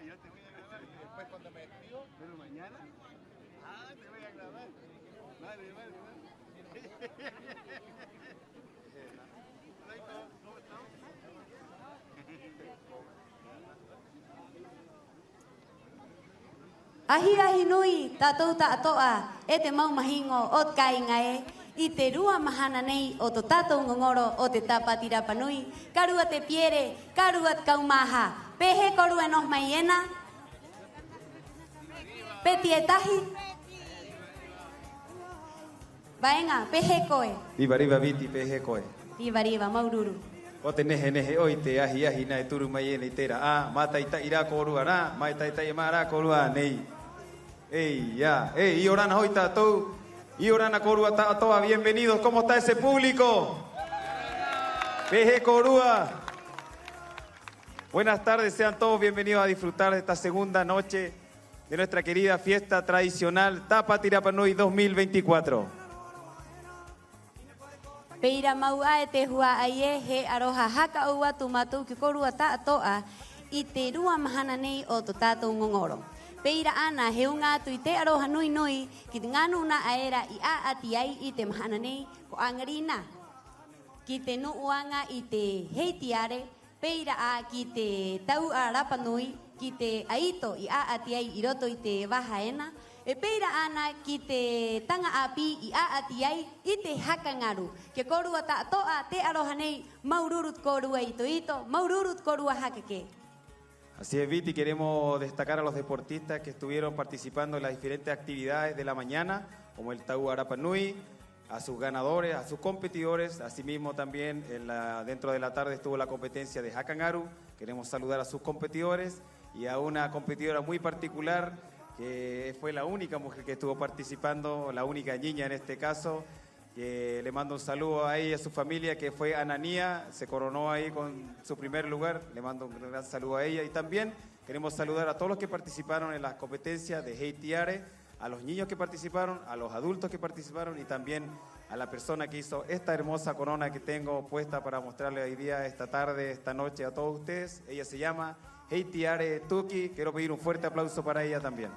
yo te voy a grabar y después cuando me despido, pero mañana, te voy a grabar. Vale. ¿Cómo estamos? Ahi nui tatou ta'atoa e te mau mahingo o kai ngai i te rua mahana nei o to tatou ngongoro o te tapatira panui karua te piere karua te kaumaha pehe korua nos maiena peti etahi vaenga pehe koe Riva viti pehe koe. riva maururu O te nehe oi te ahi nai turu mai e nei tera. Mata ita ira korua rā, mai ta ita ima rā korua nei. I orana hoi tātou, i orana korua tātoa, bienvenidos, ¿cómo está ese público? Peje korua. Buenas tardes, sean todos bienvenidos a disfrutar de esta segunda noche de nuestra querida fiesta tradicional Tapati Rapa Nui 2024. Peira maua e te hua aie he aroha haka ua tu matou ki korua tātoa i te rua mahana nei o to tātou ngongoro. Peira ana he unga atu i te aroha nui ki te nganu na aera i a ati ai i te mahana nei ko angarina. Ki te nuuanga i te heitiare, peira a ki te tau a Rapa Nui, ki te aito i a ati ai i roto i te wahaena, e peira ana ki te tanga api i a ati ai i te hakangaru. Ke korua tātoa te aroha nei, maururut korua ito, maururut korua hakake. Así es, Viti, queremos destacar a los deportistas que estuvieron participando en las diferentes actividades de la mañana, como el Tau Rapa Nui, a sus ganadores, a sus competidores. Asimismo también dentro de la tarde estuvo la competencia de Hakangaru. Queremos saludar a sus competidores y a una competidora muy particular que fue la única mujer que estuvo participando, la única niña en este caso. Que le mando un saludo a ella y a su familia, que fue Ananía, se coronó ahí con su primer lugar. Le mando un gran saludo a ella. Y también queremos saludar a todos los que participaron en las competencias de Heitiare, a los niños que participaron, a los adultos que participaron y también a la persona que hizo esta hermosa corona que tengo puesta para mostrarle hoy día, esta tarde, esta noche a todos ustedes. Ella se llama Heitiare Tuki. Quiero pedir un fuerte aplauso para ella también.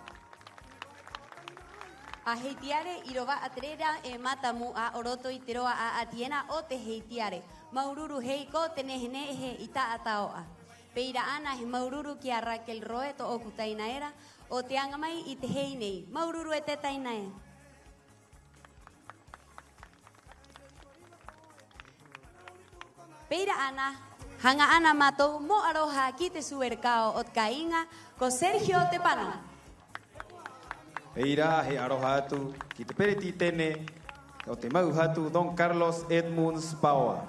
A heitiare irova atrera e matamu a oroto i te roa a atiena o te heitiare. Maururu heiko te nehenehe i ta ataoa. Peira ana he maururu ki a Raquel Roe to oku tainaera o te angamai i te hei nei. Maururu e te tainae. Peira ana, hanga ana matou mo aroha ki te suerkao o te kainga ko Sergio te pano. Eira he aroha atu ki te pereti tene o te mau hatu Don Carlos Edmunds Paoa.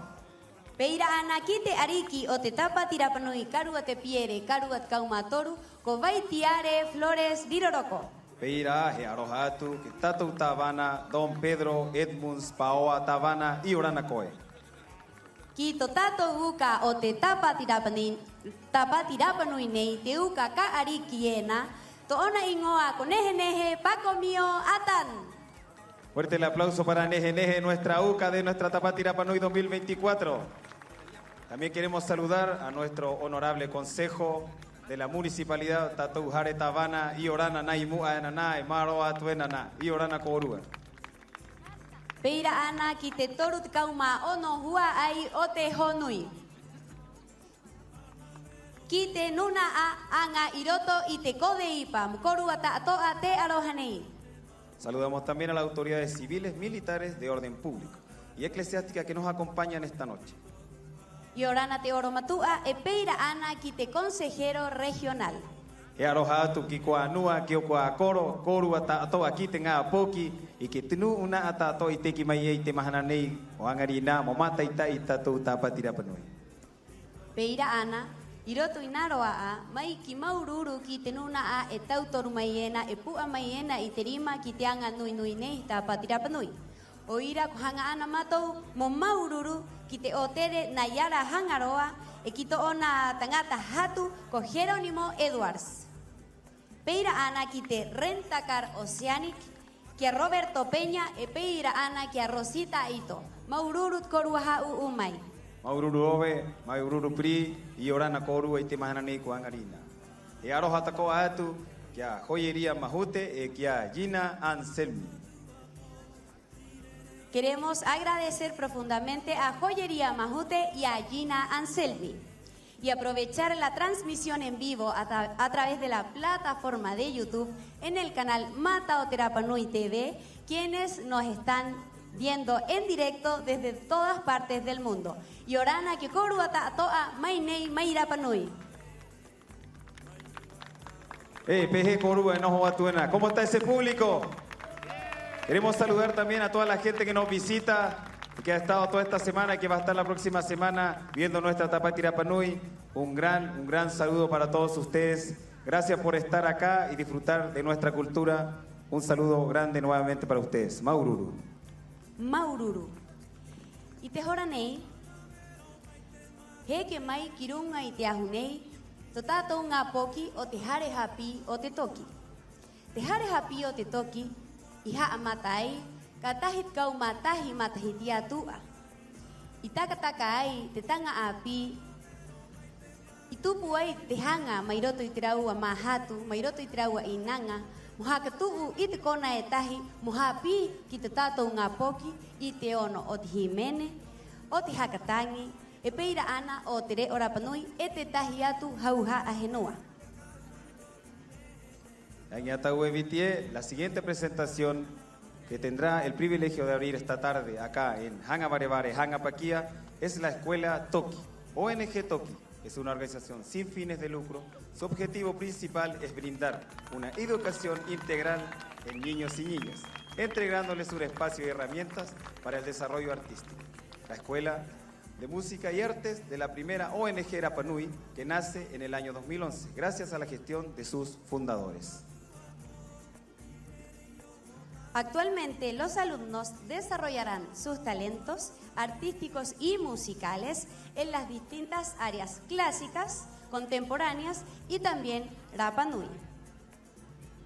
Peira ana ki te ariki o te Tapati Rapa Nui karua te piere karua te kaumatoru ko Vaitiare Flores Riroroko. Peira he aroha atu ki tatou Tavana Don Pedro Edmunds Paoa Tavana i orana koe. Ki to tatou uka o te Tapati Rapa Nui nei te uka ka ariki ena to ona ingoa ko nehe pako mio atan. Fuerte el aplauso para Neje, nuestra UCA de nuestra Tapati Rapa Nui 2024. También queremos saludar a nuestro honorable consejo de la municipalidad Tatou Jare Tavana y Orana Naimu Anana e Maro Atuenana y Orana Korua. Peira ana ki te toru te kauma ono hua ai o te honui. Ki te nuna a anga iroto i te kode ipa, mkorua tātoa te aroha nei. Saludamos también a las autoridades civiles, militares, de orden público y eclesiástica que nos acompañan esta noche. I orana te oromatua e peira ana ki te consejero regional. E aroha atu ki koa anua, ki o koa koro, korua tātoa ki te ngā poki i ke tunu una a tātoa i teki mai e i te mahana nei o angarina mo mata ita i tātou Tapati Rapa Nui. Peira ana, i roto i naroa a, mai ki maururu ki te nuna a e tautoru mai ena e pua mai ena i te rima ki te anga nui nei Tapati Rapa Nui. O ira ko hanga ana matou mo maururu ki te o tere na iara hangaroa e ki to ona tangata hatu ko Jerónimo Edwards. Peira ana ki te Rentacar Oceanic ki a Roberto Peña e peira ana ki a Rosita Ito. Maururut korua hau umai. Maururu ove, maururu pri i orana korua i te mahana nei ko angarina. e aroha takoa atu kia Joyería Majute e kia Gina Anselmi. Queremos agradecer profundamente a Joyería Majute y a Gina Anselmi y aprovechar la transmisión en vivo a través de la plataforma de YouTube en el canal Matao Te Rapa Nui TV, quienes nos están viendo en directo desde todas partes del mundo. Yorana que koruata toa mainei mai Rapa Nui. PG Coruba Enojo Batuena. ¿Cómo está ese público? Queremos saludar también a toda la gente que nos visita, que ha estado toda esta semana y que va a estar la próxima semana viendo nuestra Tapati Rapa Nui. Un gran saludo para todos ustedes. Gracias por estar acá y disfrutar de nuestra cultura. Un saludo grande nuevamente para ustedes. Maururu. Maururu. Y te joranei. He que mai kirunga y te ajunei. Totato nga poki o te hare hapi o te toki. Te hare hapi o te toki. Iha amatai. Katahit kau matahi matahitia tua. Itakatakai te tanga api. Itupu ai te hanga mairoto itiraua mahatu, mairoto itiraua inanga. Moha katu'u i te kona e tahi, moha pi ki te tātou ngā poki i te ono o te himene, o te hakatangi, e peira ana o te Reo Rapa Nui e te tahi atu hauha ahenua. La siguiente presentación que tendrá el privilegio de abrir esta tarde acá en Hanga Barebare, Hanga Paquía, es la Escuela Toki, ONG Toki. Es una organización sin fines de lucro. Su objetivo principal es brindar una educación integral en niños y niñas, entregándoles un espacio y herramientas para el desarrollo artístico. La Escuela de Música y Artes de la primera ONG Rapa Nui, que nace en el año 2011, gracias a la gestión de sus fundadores. Actualmente los alumnos desarrollarán sus talentos artísticos y musicales en las distintas áreas clásicas, contemporáneas y también Rapa Nui.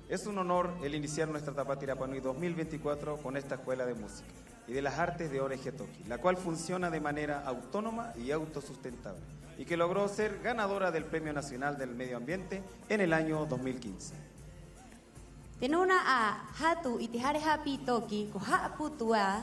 Es un honor el iniciar nuestra Tapati Rapa Nui 2024 con esta Escuela de Música y de las Artes de ONG Toki, la cual funciona de manera autónoma y autosustentable y que logró ser ganadora del Premio Nacional del Medio Ambiente en el año 2015. Tenuna a hatu i te hare hapi toki ko haaputua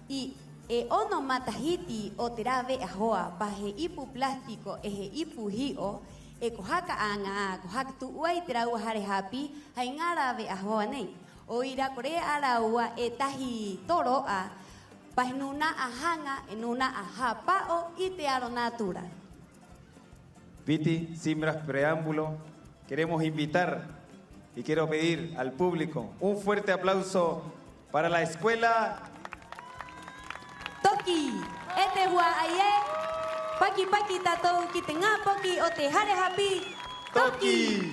i e ono matahiti o te rave ahoa pahe ipu plastiko e he ipu hio e ko haka anga ko haka tu uai te rau hare hapi hai ngā rave ahoa nei. O ira kore araua e tahi toroa pahe nuna a hanga e nuna a hapao i te aro natura. Viti, sin más preámbulo, queremos invitar y quiero pedir al público un fuerte aplauso para la Escuela Toki. Este hua aye. Paki paki tatou ki te ngā poki o te hare hapi. Toki.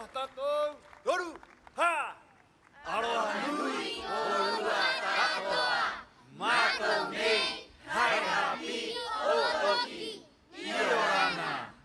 Aroha tatou toru ha. Aroha nui o rua tatoa. Matou nei hai hapi o oki. Iorana.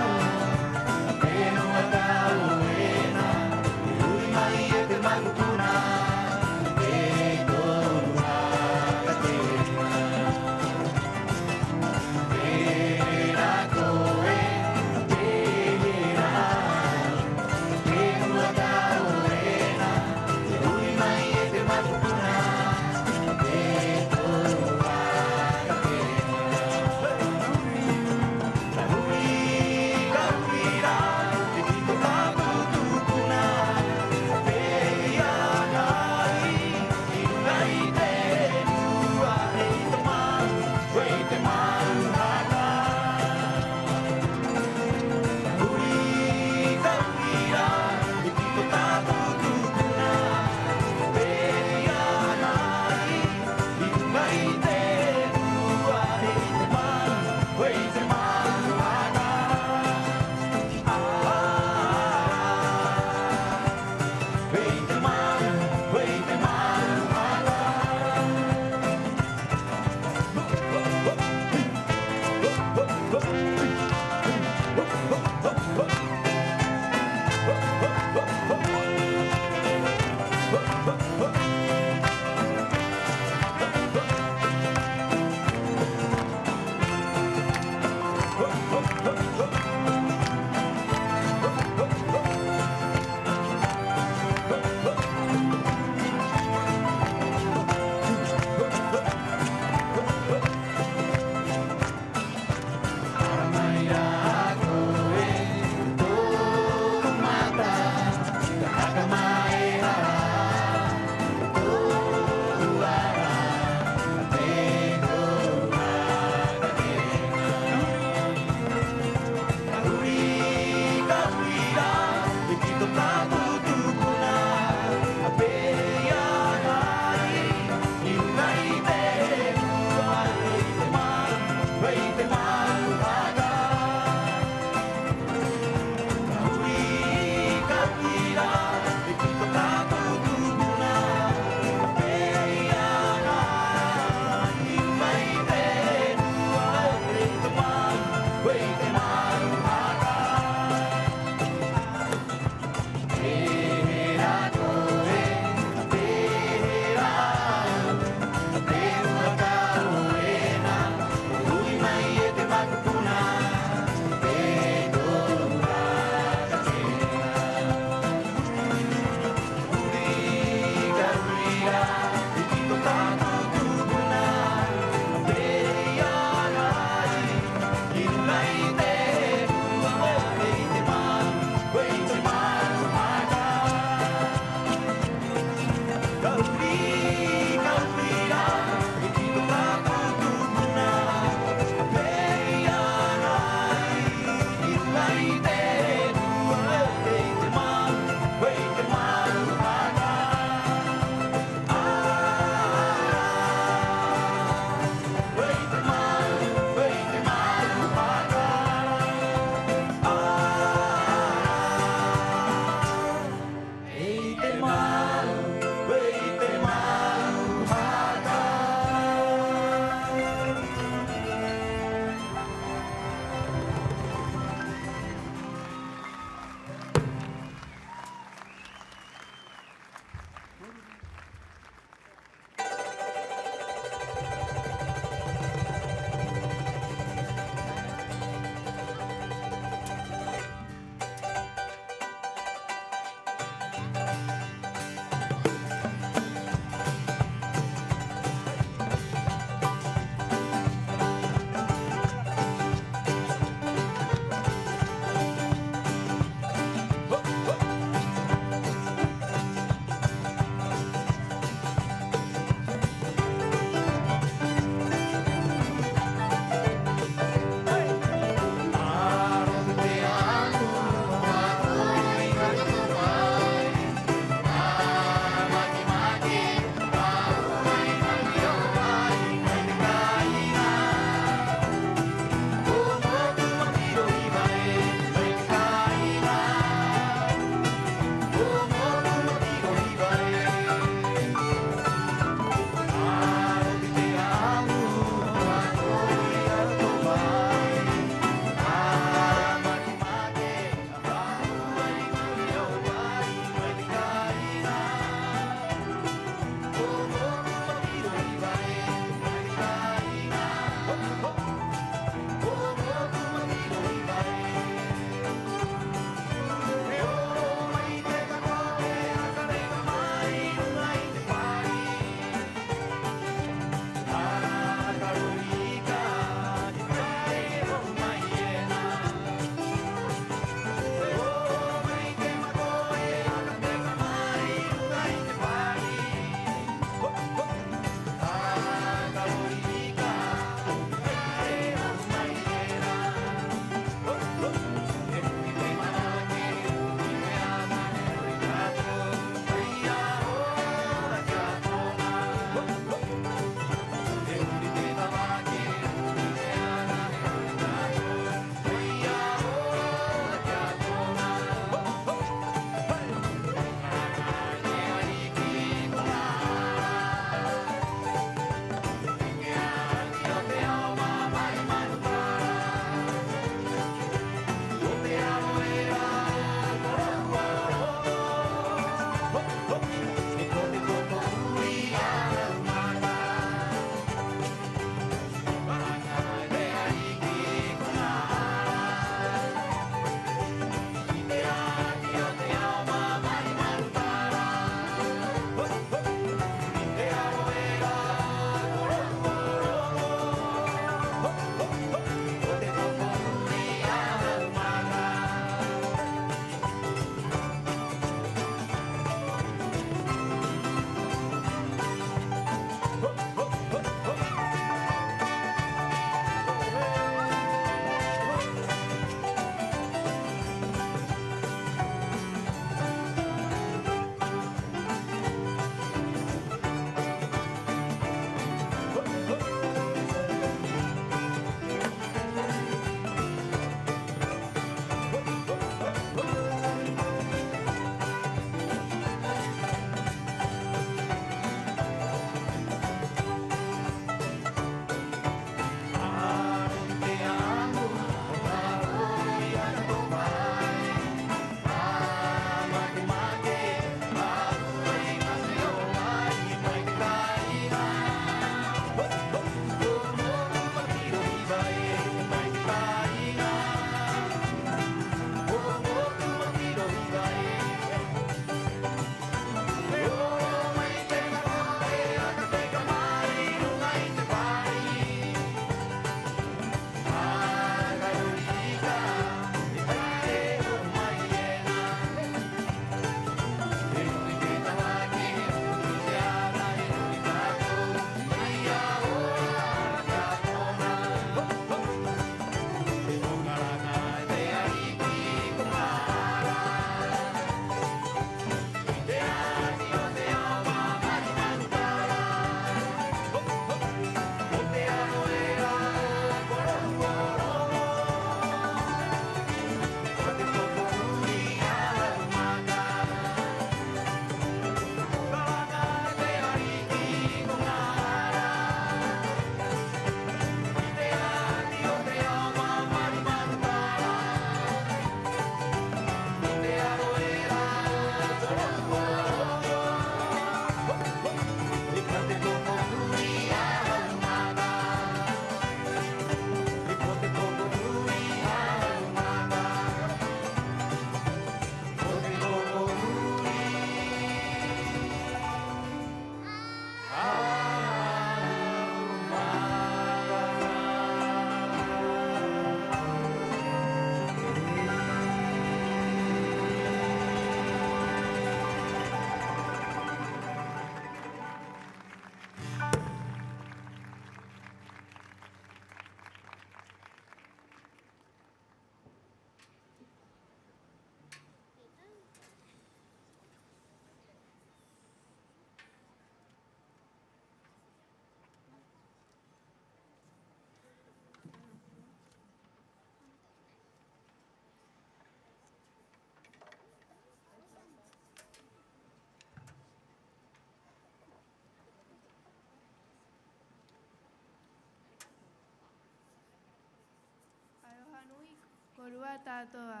korua tātoa.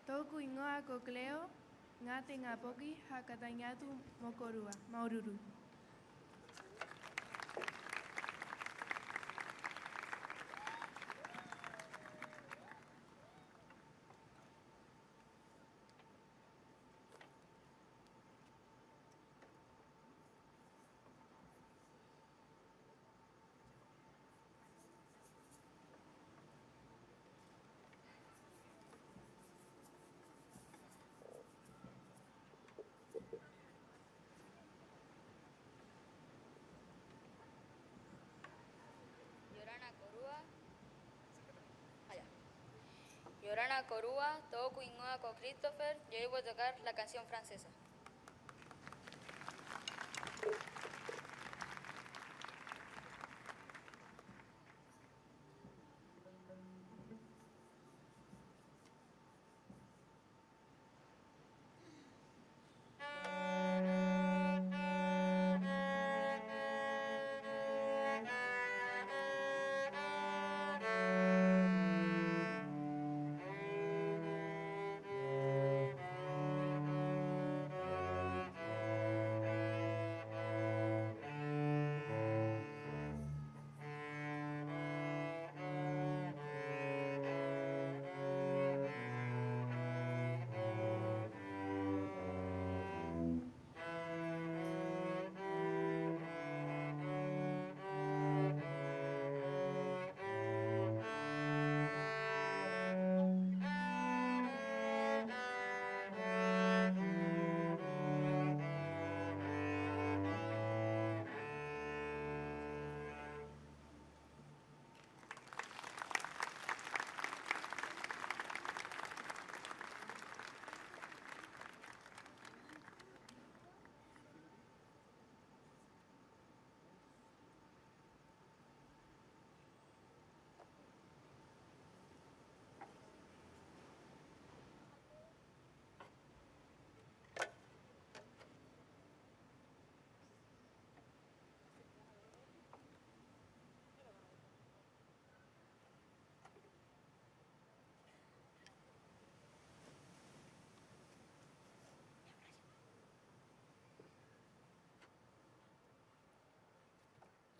Tōku ingoa ko Cleo, ngā te ngā poki hakataingatu mo korua, maururu. Yorana Korua, Toku Ingoa con Christopher, yo voy a tocar la canción francesa.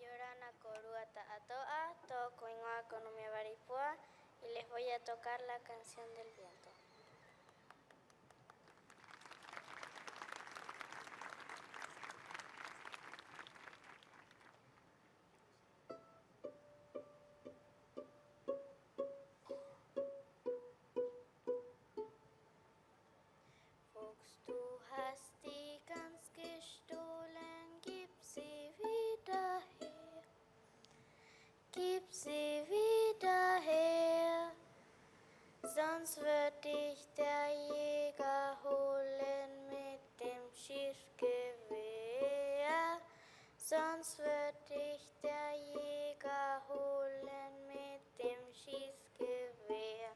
Yorana Korua Ta'atoa, Toku Ingoa con Umiabaripua, y les voy a tocar la canción del viento. Fuchs, du hast die Gans gestohlen, gib sie wieder her. Gib sie wieder her, sonst wird dich der Jäger holen mit dem Schießgewehr. Sonst wird dich der Jäger holen mit dem Schießgewehr.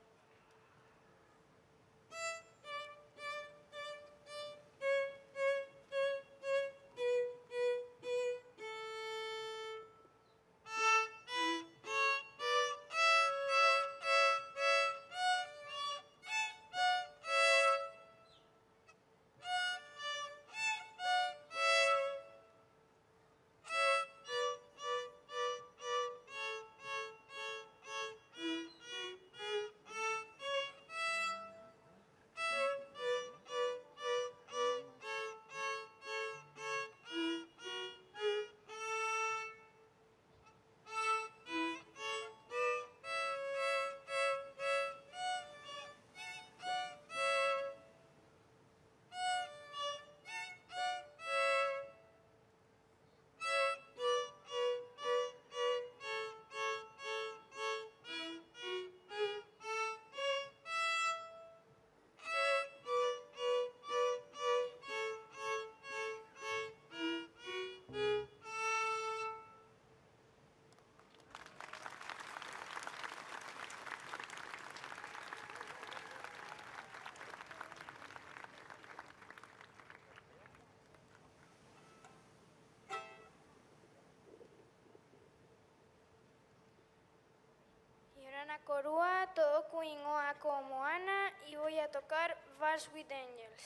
Ana Corúa, toco ingoa como Ana y voy a tocar Vals with Angels.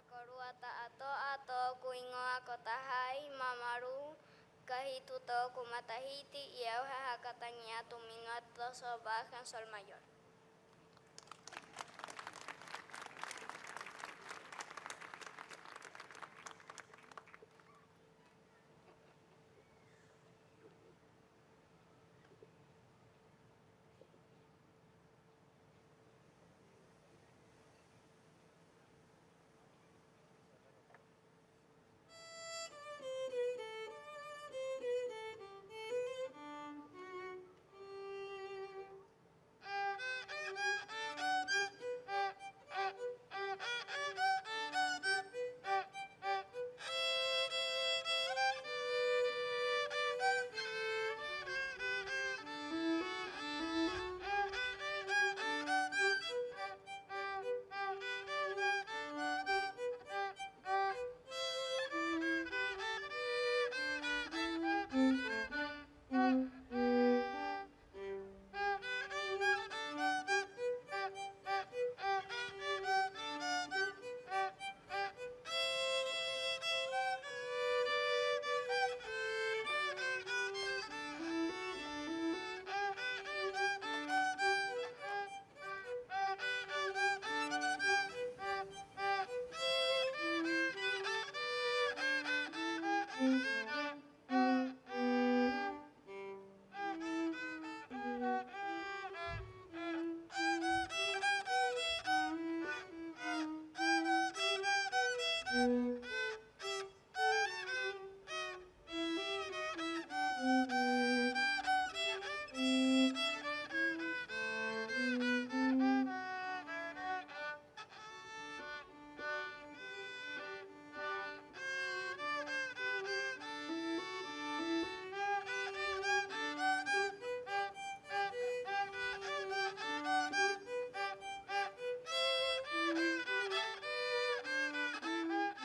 Koruata ato kuingoa kotahai mamaru kahitu to kumatahiti y auja hakatania tu minuto sobaja en sol mayor.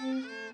Mm-hmm.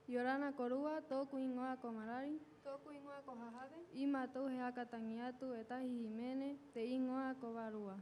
Yorana korua toku ingoa ko marari. Toku ingoa ko hahade. Ima tau he hakatangi atu e tahi himene te ingoa ko varua.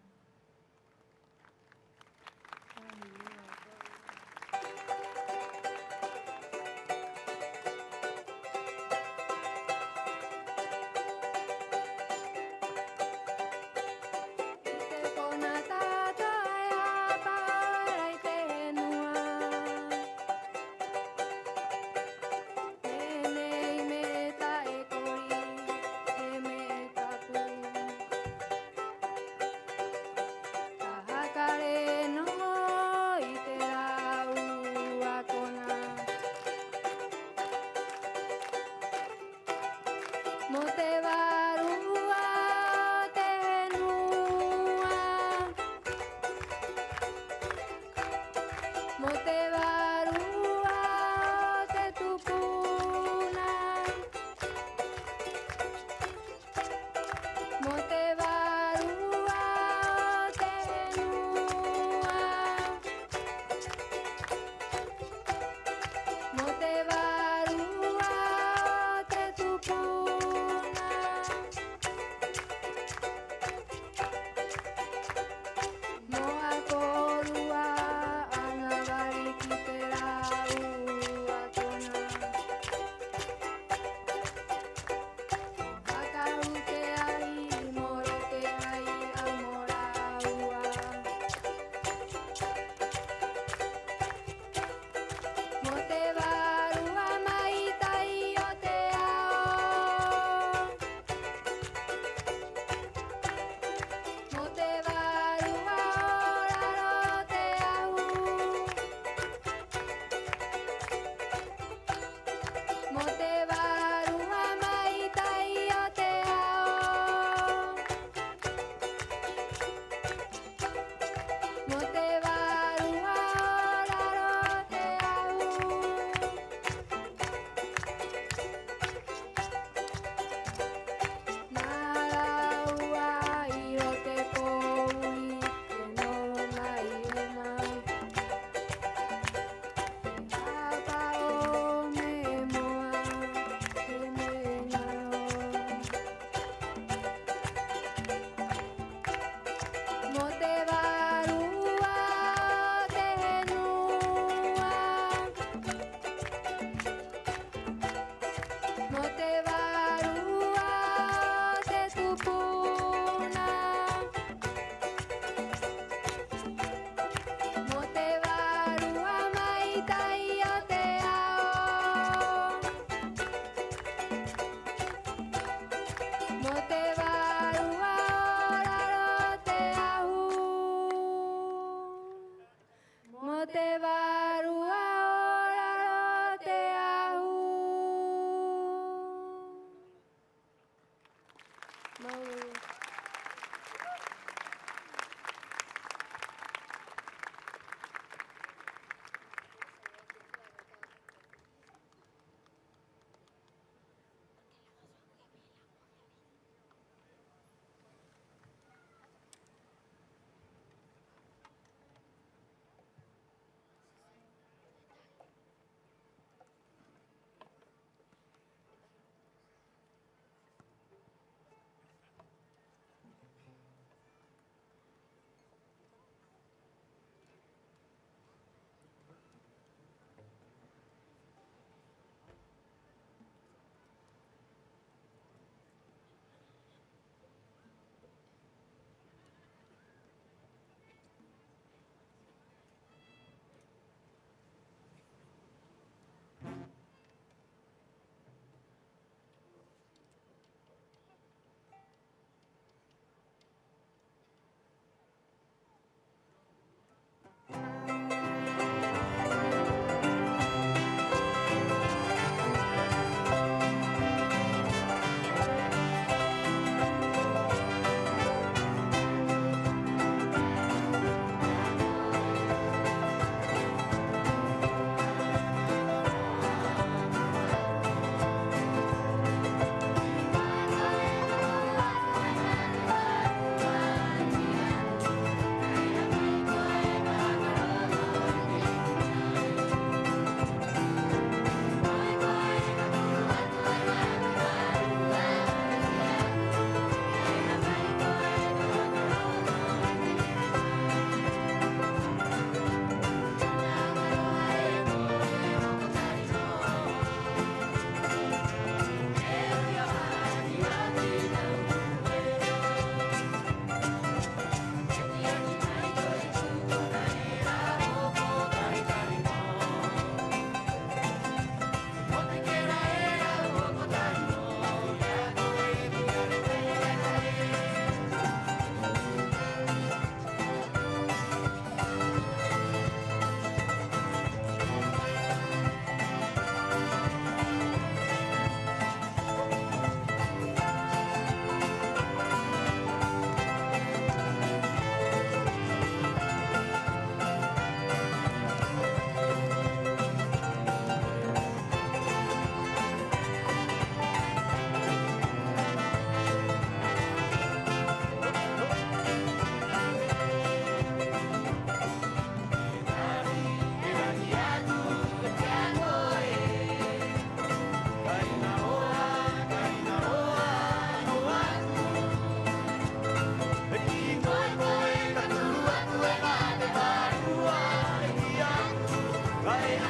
Maiko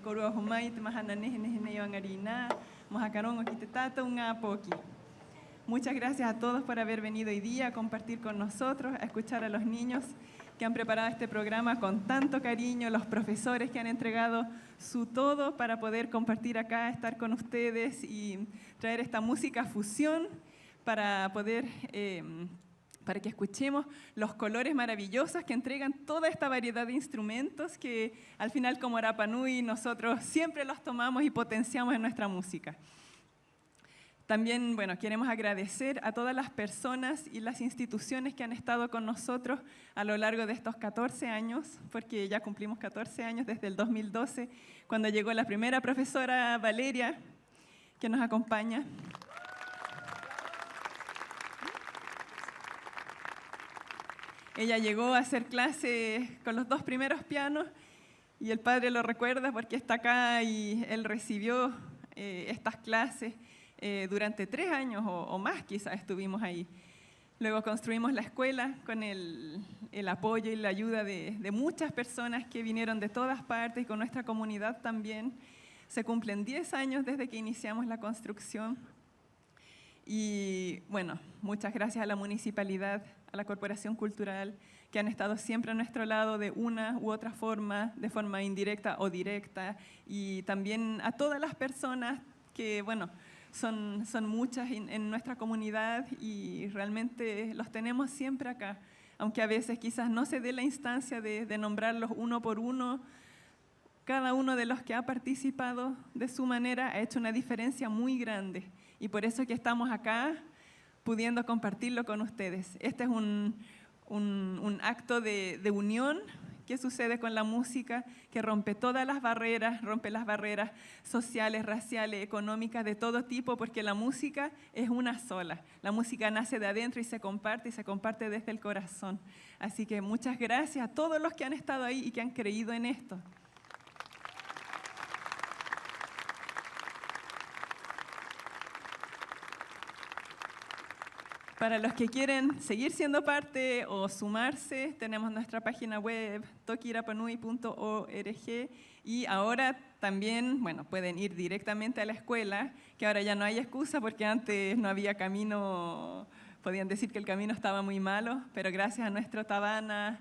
korua humai te mahana nehe yoangarina, mohakarongo ki te tātou ngā poki. Muchas gracias a todos por haber venido hoy día a compartir con nosotros, a escuchar a los niños que han preparado este programa con tanto cariño, los profesores que han entregado su todo para poder compartir acá, estar con ustedes y traer esta música fusión para poder, para que escuchemos los colores maravillosos que entregan toda esta variedad de instrumentos que al final como Rapa Nui nosotros siempre los tomamos y potenciamos en nuestra música. También, bueno, queremos agradecer a todas las personas y las instituciones que han estado con nosotros a lo largo de estos 14 años, porque ya cumplimos 14 años desde el 2012, cuando llegó la primera profesora Valeria, que nos acompaña. Ella llegó a hacer clases con los 2 primeros pianos y el padre lo recuerda porque está acá y él recibió estas clases. Durante 3 años o más quizás estuvimos ahí. Luego construimos la escuela con el apoyo y la ayuda de muchas personas que vinieron de todas partes y con nuestra comunidad también. Se cumplen 10 años desde que iniciamos la construcción. Y bueno, muchas gracias a la municipalidad, a la Corporación Cultural, que han estado siempre a nuestro lado de una u otra forma, de forma indirecta o directa. Y también a todas las personas que, bueno, son muchas en nuestra comunidad y realmente los tenemos siempre acá, aunque a veces quizás no se dé la instancia de nombrarlos uno por uno. Cada uno de los que ha participado de su manera ha hecho una diferencia muy grande y por eso que estamos acá pudiendo compartirlo con ustedes. Este es un acto de unión que sucede con la música, que rompe todas las barreras, rompe las barreras sociales, raciales, económicas, de todo tipo, porque la música es una sola. La música nace de adentro y se comparte desde el corazón. Así que muchas gracias a todos los que han estado ahí y que han creído en esto. Para los que quieren seguir siendo parte o sumarse, tenemos nuestra página web tokirapanui.org y ahora también, bueno, pueden ir directamente a la escuela, que ahora ya no hay excusa porque antes no había camino, podían decir que el camino estaba muy malo, pero gracias a nuestro Tabana,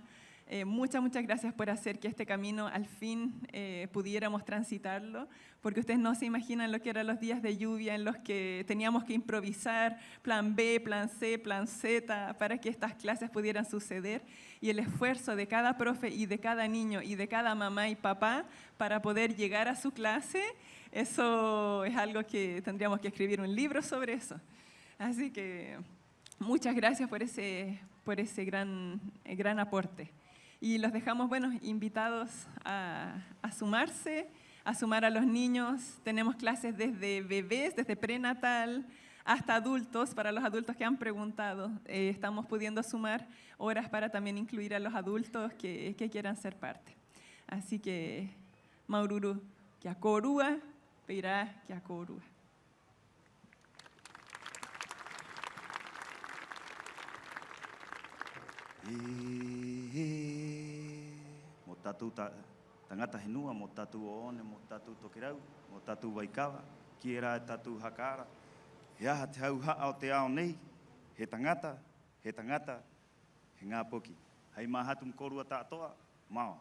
muchas gracias por hacer que este camino al fin pudiéramos transitarlo, porque ustedes no se imaginan lo que eran los días de lluvia en los que teníamos que improvisar plan B, plan C, plan Z para que estas clases pudieran suceder y el esfuerzo de cada profe y de cada niño y de cada mamá y papá para poder llegar a su clase, eso es algo que tendríamos que escribir un libro sobre eso. Así que muchas gracias por ese gran aporte. Y los dejamos, bueno, invitados a sumarse, a sumar a los niños. Tenemos clases desde bebés, desde prenatal, hasta adultos, para los adultos que han preguntado. Estamos pudiendo sumar horas para también incluir a los adultos que quieran ser parte. Así que, Maururu, que akorua, peirá, que akorua. Mo tātou tangata henua, mo tātou oone, mo tātou tokerau, mo tātou waikawa, ki e rā e tātou hakara. He aha te hauhaa o te ao nei, he tangata, he ngā poki. Hei mā hatu mkorua tātoa, mao.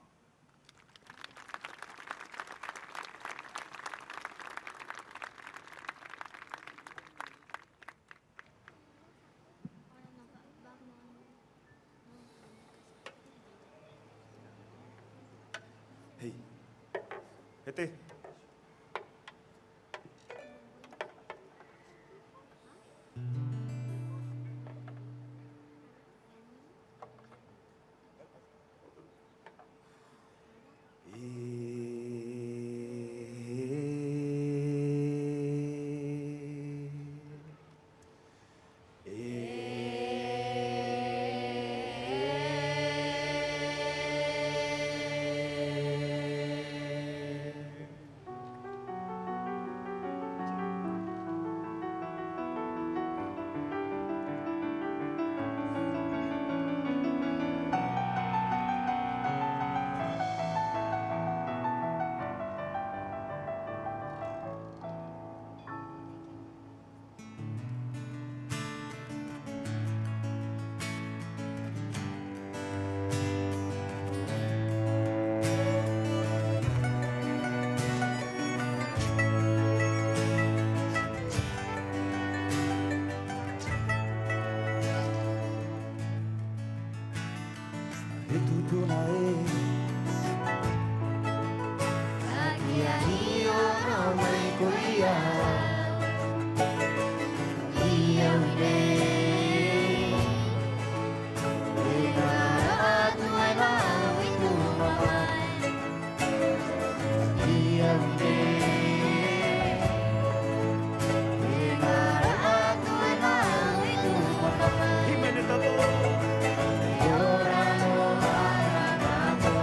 Hei, he te. itu punae Akia iyo no mai kuia Ia wide Wikara atu ela witu mamai Ia wide Wikara atu ela witu mamai Himene tato Yora no hanamato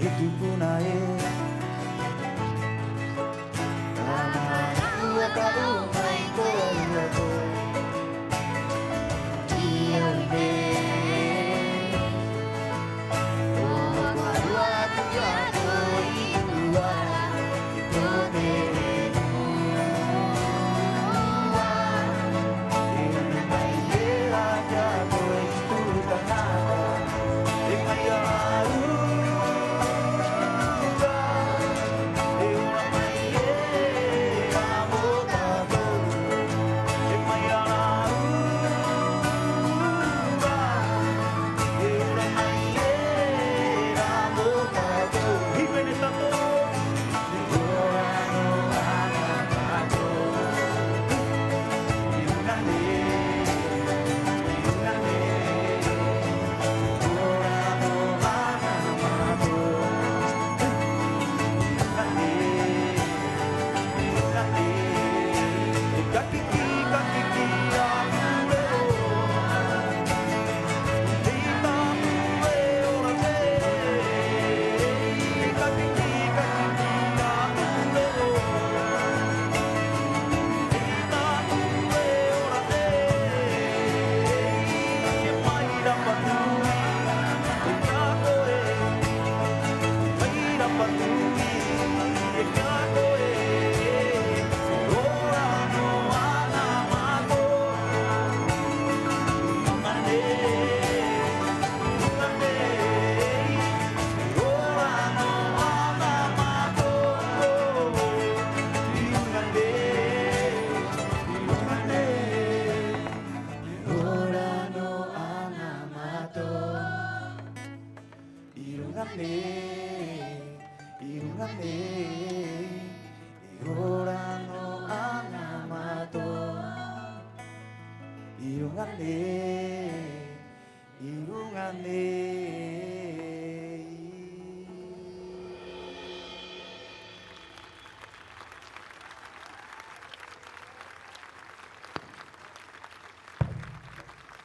Itu punae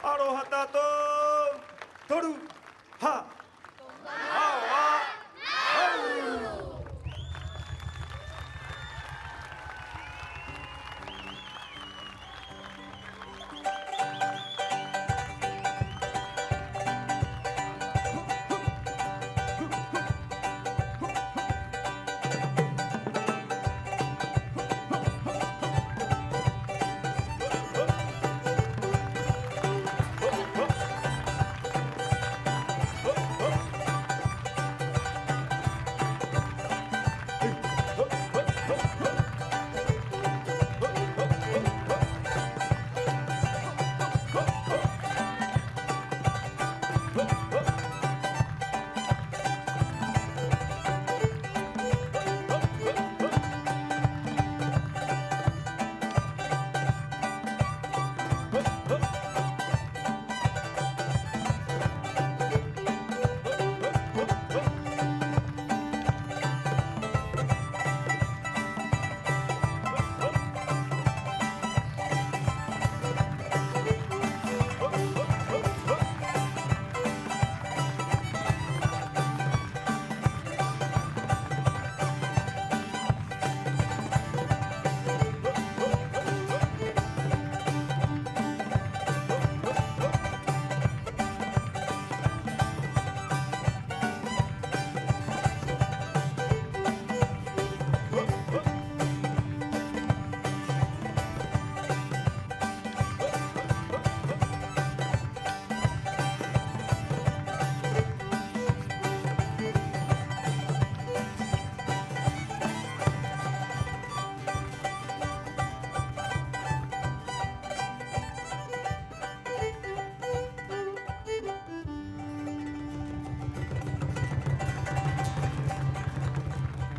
Aroha tato toru ha awa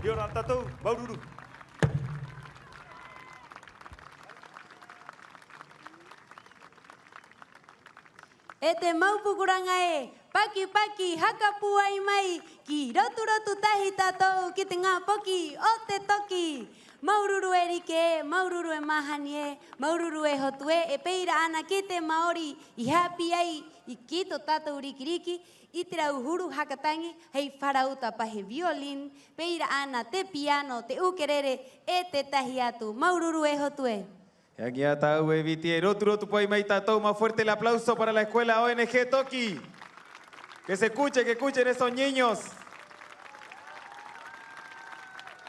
Liora tatou, Maururu. E te maupukuranga e, paki paki, haka ai mai, ki rotu rotu tahi tātou, ki te ngā poki, o te toki. Maururu e rike, maururu e mahani e, maururu e hotu e peira ana ki te Maori, i hapi ai, i ki to tātou rikiriki, i te rau huru hakatangi, hei wharauta pahe violin, peira ana te piano, te ukerere, e te tahi atu. Maururu e hotu e. Y aquí está Eviti, rotu rotu pai mai tātou, más fuerte el aplauso para la escuela ONG Toki. Que se escuche, que escuchen esos niños.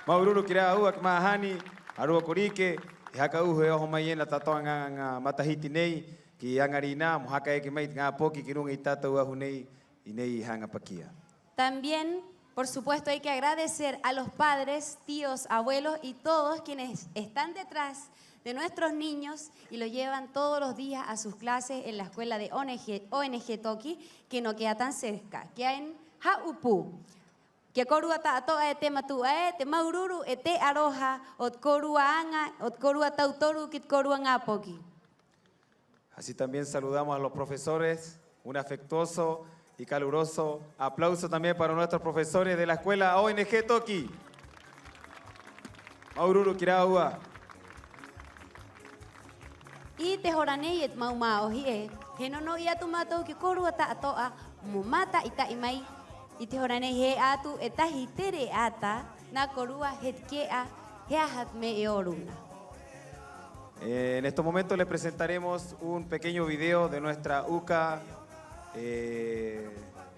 Maururu kira ua mahani, arua korike, e haka uhu e oho mai ena tātou ngā matahiti nei, ki angari nā, mo haka eke mai ngā poki ki runga i tātou ahu nei, i nei hanga pakia. También, por supuesto, hay que agradecer a los padres, tíos, abuelos y todos quienes están detrás de nuestros niños y los llevan todos los días a sus clases en la escuela de ONG Toki, que no queda tan cerca, queda en Haupu. Que korua tātoa e te matua e, te maururu e te aroha, o korua anga, o korua tautoru ki korua ngā poki. Así también saludamos a los profesores, un afectuoso y caluroso aplauso también para nuestros profesores de la escuela ONG Toki. Maururu kiraua. I te horanei e te maumāohi e, he nono i atu mātou ki korua tātoa, mo mata i tai mai, i te horanei he atu e tahi tere ata, nā korua he tkea, he ahat me e oruna. En estos momentos les presentaremos un pequeño video de nuestra UCA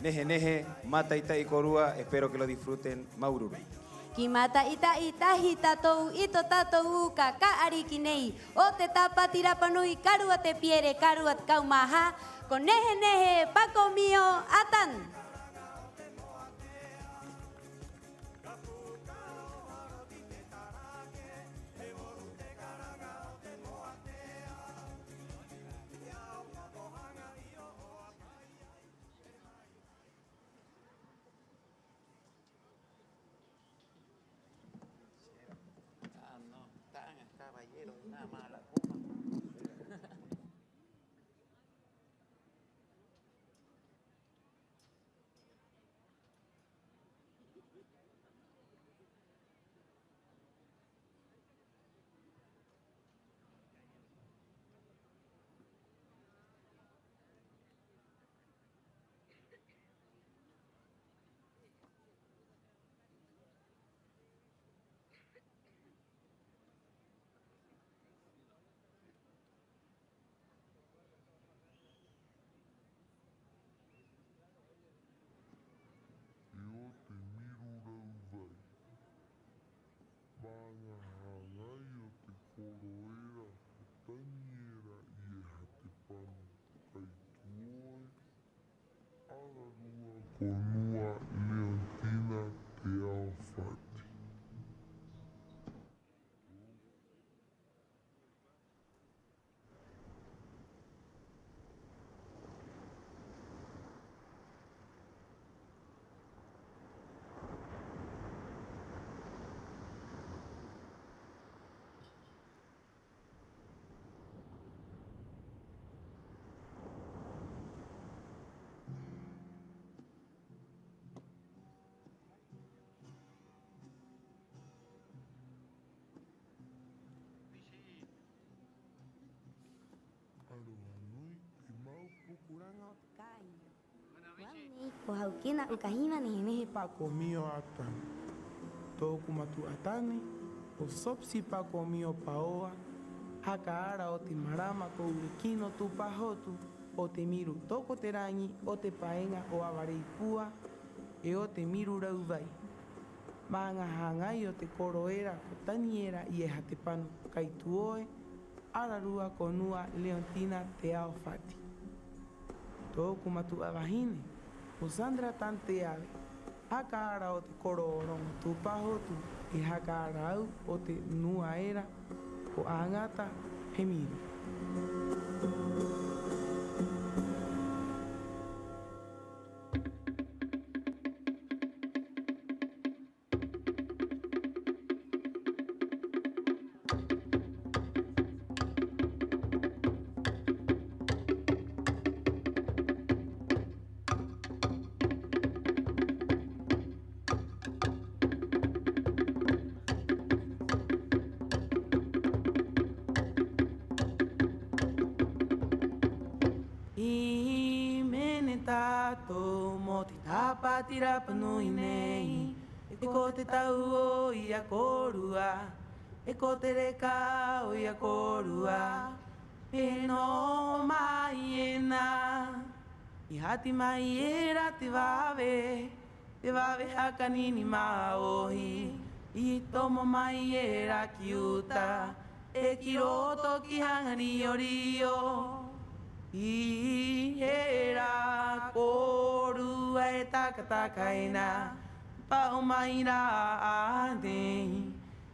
Neje Neje, Mata Ita y Korua. Espero que lo disfruten. Maururu. Ki mata ita i tahi tātou, i to tātou uka, ka ariki nei, o te tapa tirapanui, karua te piere, karua te kaumaha, ko nehe nehe, pako mio, atan! Konua Leontina Teofati. Ko haukina ukahima nehe nehe Pako mio atan. Tōku matu atane, o sopsi pako mio paoa, haka ara o te marama ko urikino tu pahotu, o te miru toko te rangi, o te paenga o awarei pua, e o te miru rauwai. Maanga hangai o te koroera ko taniera i e hate panu kai tuoe, ararua ko nua Leontina Teofati. Tōku matu awahine, o Sandra tante ave, haka ara o te koro o rongo tu pahotu, i haka ara au o te nua era, o angata he miru. tātou mō te tāpatira panui nei. E ko te tau o ia korua, e ko te reka o ia korua. E no mai e nā, i hati mai e ra te wawe hakanini maohi. I tomo mai e ra ki uta, e ki roto ki hangani o rio. I e ra korua e takatakaina, pao mai ra ane,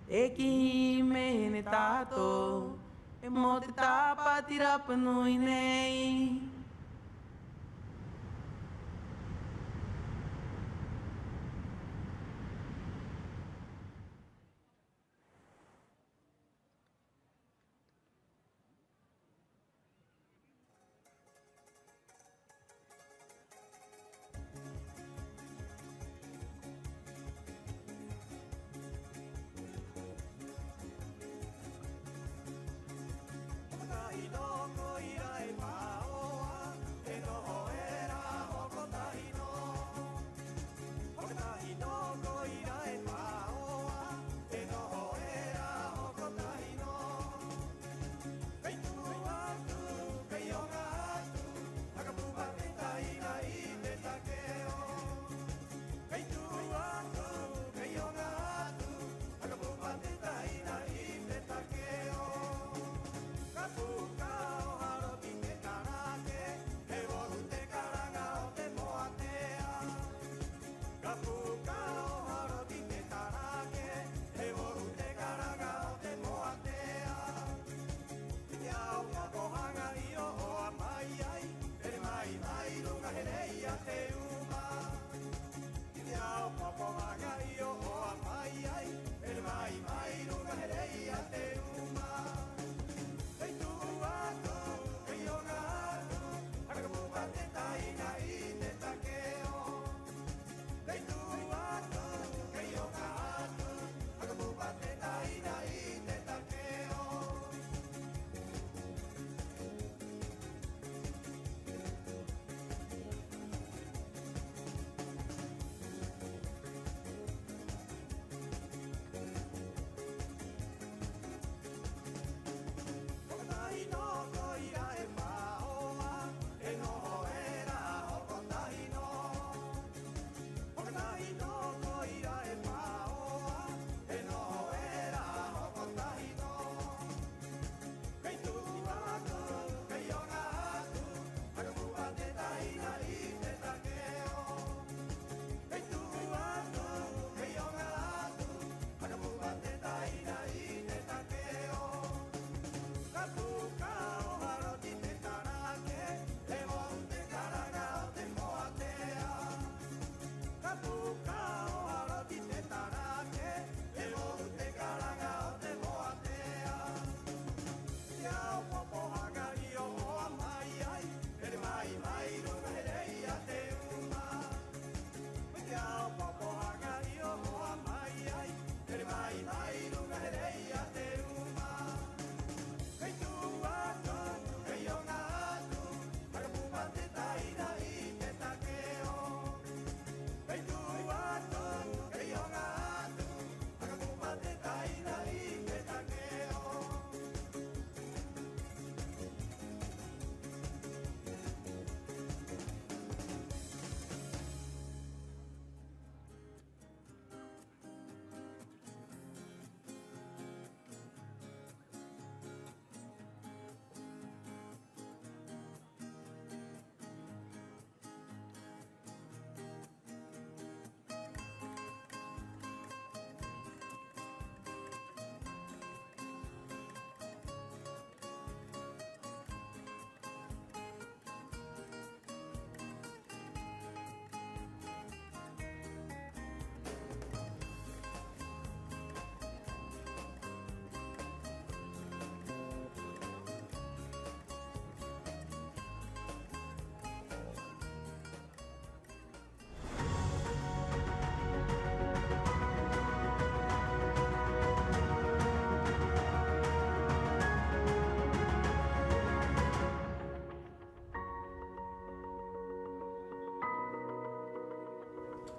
e ki hime ne tātou, e mo te tāpatira panui nei. Iloko ira e pāoa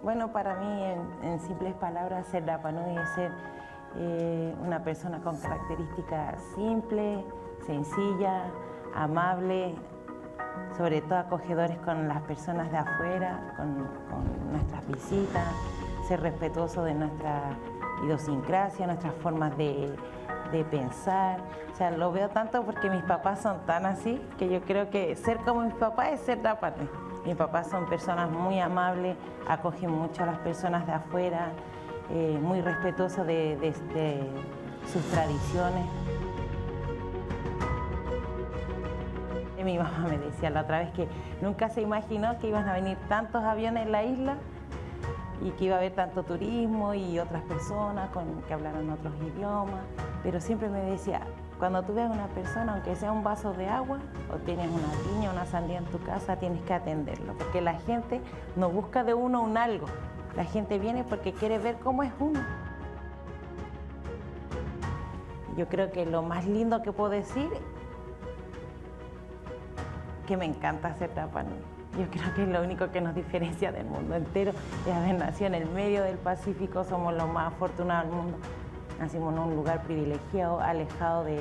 Bueno, para mí, en simples palabras, ser Rapa Nui es ser una persona con características simples, sencilla, amable, sobre todo acogedores con las personas de afuera, con nuestras visitas, ser respetuoso de nuestra idiosincrasia, nuestras formas de pensar. O sea, lo veo tanto porque mis papás son tan así que yo creo que ser como mis papás es ser Rapa Nui. Mis papás son personas muy amables, acogen mucho a las personas de afuera, muy respetuosos de sus tradiciones. Mi mamá me decía la otra vez que nunca se imaginó que iban a venir tantos aviones en la isla y que iba a haber tanto turismo y otras personas que hablaran otros idiomas, pero siempre me decía, cuando tú veas a una persona, aunque sea un vaso de agua, o tienes una piña, una sandía en tu casa, tienes que atenderlo, porque la gente no busca de uno un algo, la gente viene porque quiere ver cómo es uno. Yo creo que lo más lindo que puedo decir que me encanta ser Rapa Nui. Yo creo que es lo único que nos diferencia del mundo entero, es haber nacido en el medio del Pacífico, somos los más afortunados del mundo. Nacimos en un lugar privilegiado, alejado de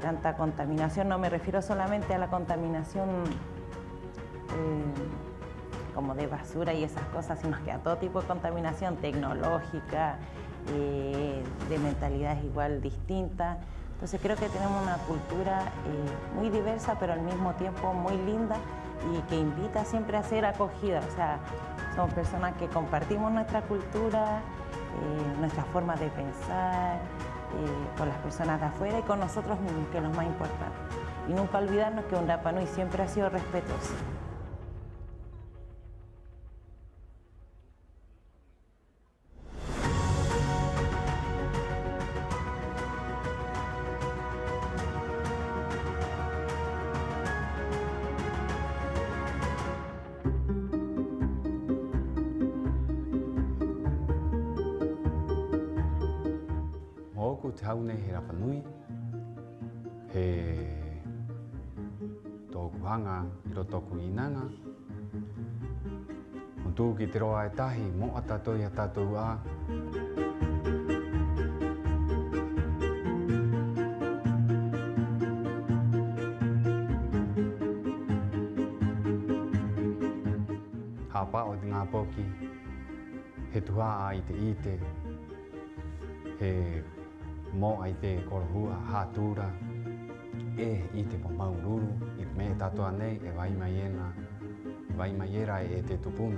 tanta contaminación. No me refiero solamente a la contaminación como de basura y esas cosas, sino que a todo tipo de contaminación tecnológica, de mentalidades igual distintas. Entonces creo que tenemos una cultura muy diversa, pero al mismo tiempo muy linda y que invita siempre a ser acogida. O sea, somos personas que compartimos nuestra cultura, nuestra forma de pensar, con las personas de afuera y con nosotros mismos, que es lo más importante. Y nunca olvidarnos que un Rapa Nui siempre ha sido respetuoso. Moku te haune he Rapa Nui, he tōku hanga i roto ku inanga. O tū ki te roa e tahi, mo a tātou i a tātou a. Hapa o te ngā poki, he tuha a i te ite, he mo ai te korohua, hātura, i te pamaururu, i me tatoa nei e vai mai era e te tupuna.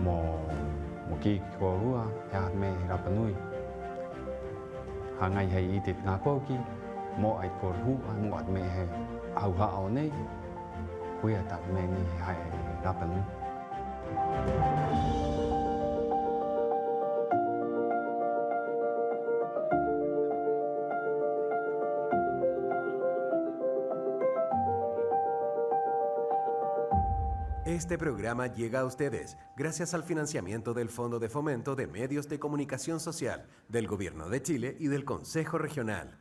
Mo ki korohua, he at me Rapa Nui. Hangai hei i te ngā poki, mo ai korohua, mo at me he auha au nei, hui at me ni hei Rapa Nui. Este programa llega a ustedes gracias al financiamiento del Fondo de Fomento de Medios de Comunicación Social del Gobierno de Chile y del Consejo Regional.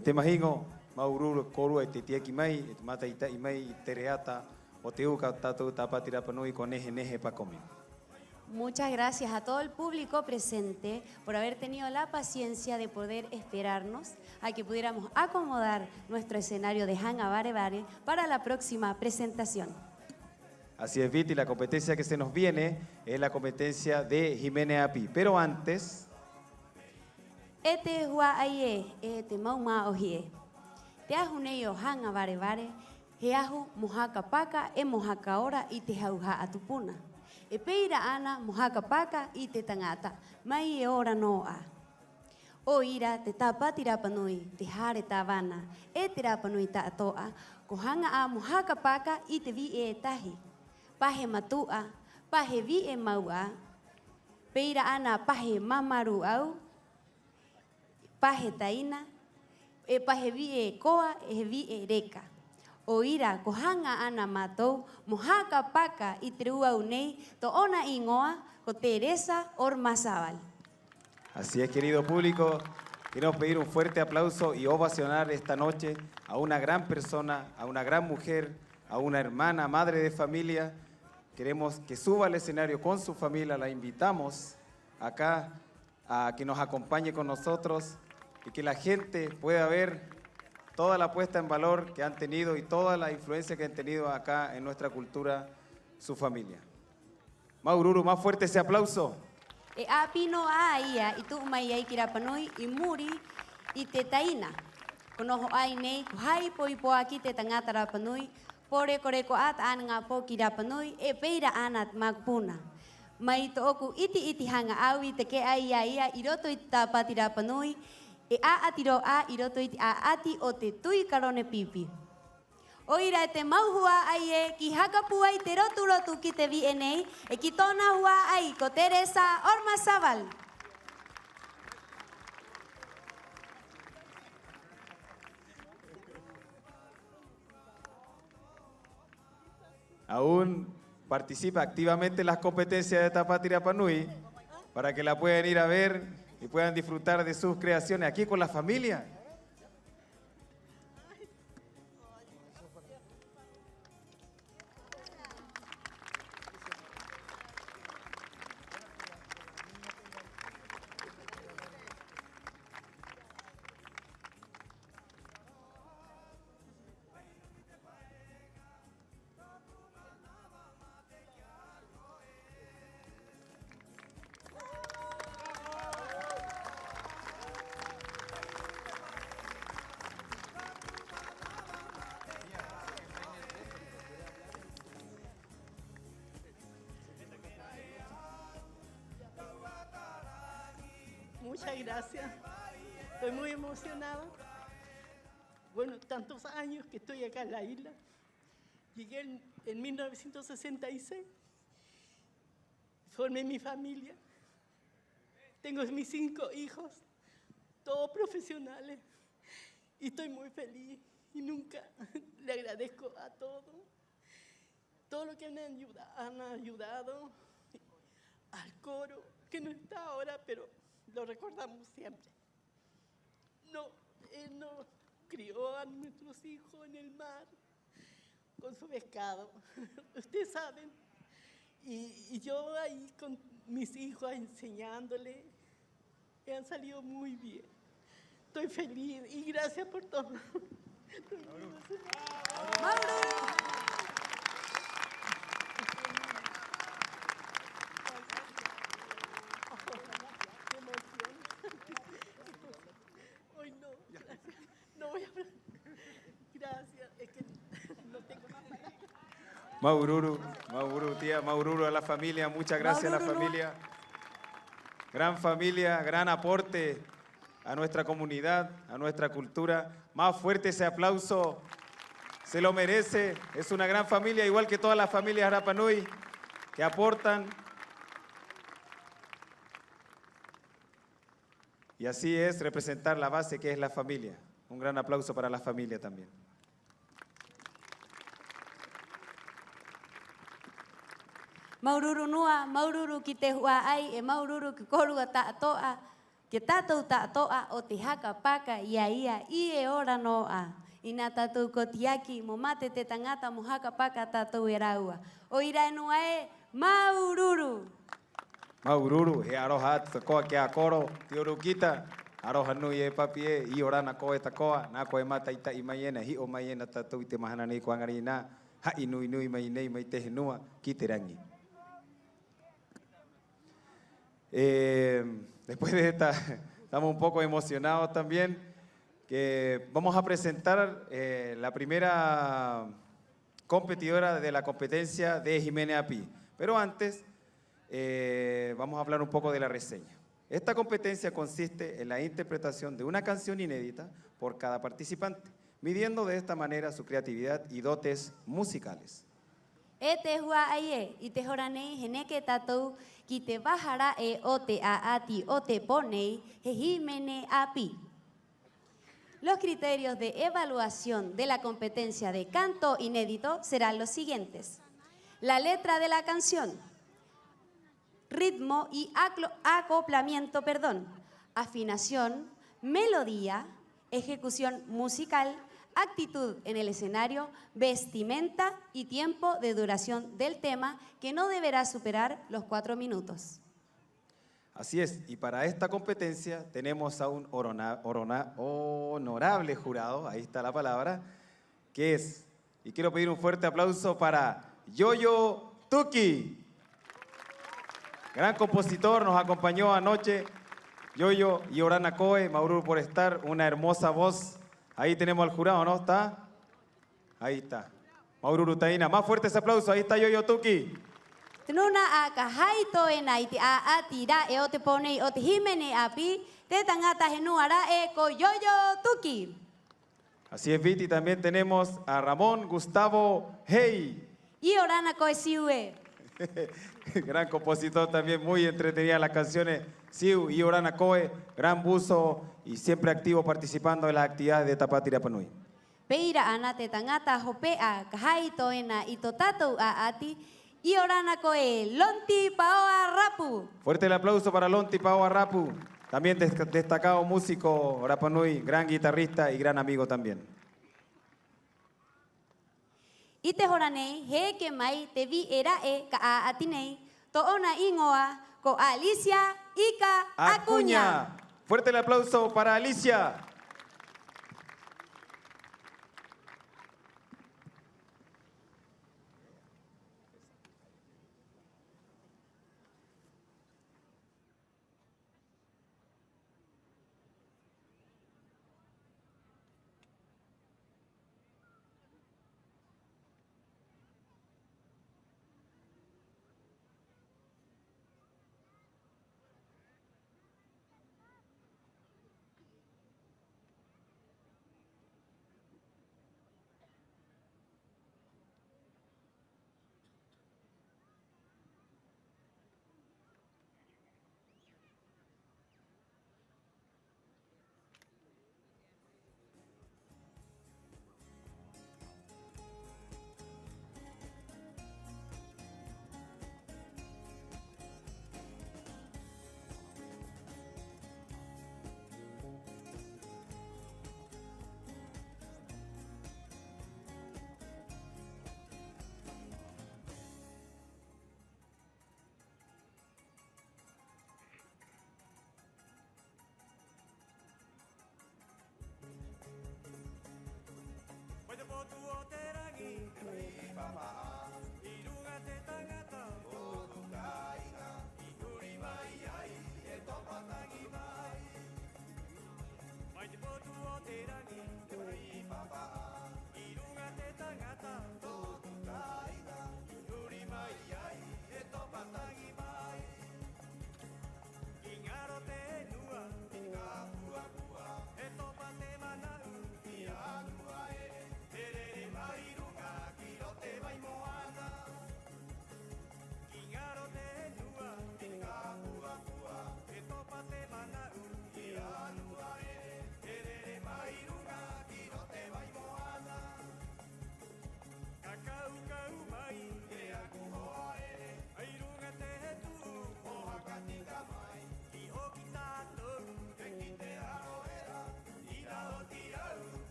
Te mahingo, maururu korua te tiaki mai, te mata ita imai tereata, o te uka tatu tapati Rapa Nui con neje pa comi. Muchas gracias a todo el público presente por haber tenido la paciencia de poder esperarnos a que pudiéramos acomodar nuestro escenario de Hanga Bare Bare para la próxima presentación. Así es, Viti, la competencia que se nos viene es la competencia de Jiménez Api. Pero antes... Ete hua aie, ete mauma ohie. Te ajuneyo Hanga Bare Bare, he ahu mohaka paka e mohaka ora i te hauha atupuna. E peira ana mohaka paka i te tangata, mai e ora noa. O ira te tapati Rapa Nui, te hare tawana, e te Rapa Nui ta atoa, ko hanga a mohaka paka i te vi e tahi. Pahe matua, pahe vi e maua, peira ana pahe mamaru au, pahe taina, e pahe vi e koa e vi e reka. O ira, ko hanga ana matou, mohaka paka i te ua unei, to ona ingoa, ko Teresa Ormazábal. Así es, querido público, queremos pedir un fuerte aplauso y ovacionar esta noche a una gran persona, a una gran mujer, a una hermana, madre de familia. Queremos que suba al escenario con su familia, la invitamos acá a que nos acompañe con nosotros y que la gente pueda ver toda la puesta en valor que han tenido y toda la influencia que han tenido acá en nuestra cultura, su familia. Maururu, más fuerte ese aplauso. E apino a ia, i tu mai ai ki Rapa Nui, i muri, i te taina. Konoho ai nei, ko hai po i po aki te tangata Rapa Nui, pore kore ko at ana ngā po ki Rapa Nui, e peira anat magpuna. Mai to oku iti hanga awi te ke ai ia, i roto i tapati Rapa Nui, e a atiro a i roto i a ati o te tui karone pipi. O ira e te mauhua ai e ki hakapu ai te rotu ki te vi enei, e ki tona hua ai ko Teresa Ormazábal. Aún participa activamente en las competencias de Tapati Rapa Nui para que la puedan ir a ver y puedan disfrutar de sus creaciones aquí con la familia. Muchas gracias. Estoy muy emocionada. Bueno, tantos años que estoy acá en la isla. Llegué en 1966. Formé mi familia. Tengo mis 5 hijos, todos profesionales. Y estoy muy feliz y nunca le agradezco a todos. Todo lo que han ayudado al coro, que no está ahora, pero lo recordamos siempre. Él nos crió a nuestros hijos en el mar con su pescado, ustedes saben. Y yo ahí con mis hijos enseñándole, han salido muy bien. Estoy feliz y gracias por todo. No voy a hablar. Gracias, es que no tengo más palabras. Maururu, tía, Maururu, a la familia, muchas gracias a la familia, gran aporte a nuestra comunidad, a nuestra cultura. Más fuerte ese aplauso, se lo merece, es una gran familia, igual que todas las familias Rapa Nui que aportan. Y así es representar la base que es la familia. Un gran aplauso para la familia también. Maururu nua, maururu ki te hua ai, e maururu ki korua ta atoa, ke tātou tātoa o te haka paka ia i e ora noa. I nā tātou ko tiaki mo mate te tangata mo haka paka tātou e raua. O ira enua e Maururu. Maururu, he aroha atu koa ke a koro, te urukita, aroha nui e papi e, i orana koe ta koa, nā koe mata ita i mai ena, hi o mai ena tātou i te mahana nei ko angari nā, hai nui nui mai nei mai te henua ki te rangi. Después de esta, estamos un poco emocionados también, que vamos a presentar la primera competidora de la competencia de Jiménez Api. Pero antes, vamos a hablar un poco de la reseña. Esta competencia consiste en la interpretación de una canción inédita por cada participante, midiendo de esta manera su creatividad y dotes musicales. E te hua ai e, i te hora nei he neke tātou ki te wahara e o te aati o te ponei he Jiménez Api. Los criterios de evaluación de la competencia de canto inédito serán los siguientes. La letra de la canción, ritmo y acoplamiento, afinación, melodía, ejecución musical, actitud en el escenario, vestimenta y tiempo de duración del tema que no deberá superar los 4 minutos. Así es, y para esta competencia tenemos a un honorable jurado, ahí está la palabra, que es, y quiero pedir un fuerte aplauso para Yoyo Tuki. Gran compositor, nos acompañó anoche. Yoyo y Orana Koe, Maururu por estar, una hermosa voz. Ahí tenemos al jurado, ¿no? ¿Está? Ahí está. Maururu Taina, más fuerte ese aplauso, ahí está Yoyo Tuki. Tenuna a kahaito e nai te a atira e o te ponei o te Jiménez Api, te tangata henuara e ko Yoyo Tuki. Así es, Viti, también tenemos a Ramón Gustavo Hey. Y Orana Koe Siue. Gran compositor también, muy entretenida las canciones. Siu y Orana Koe, gran buzo y siempre activo participando en las actividades de Tapati Rapa Nui. Peira ana te tangata hope a kahaito e na i to tatou a ati, y Orana Koe, Lonti Paoa Rapu. Fuerte el aplauso para Lonti Paoa Rapu, también destacado músico Rapa Nui, gran guitarrista y gran amigo también. I te hora nei, he ke mai te vi era e ka a ati nei, to ona ingoa ko Alicia Ika Acuña. Fuerte el aplauso para Alicia.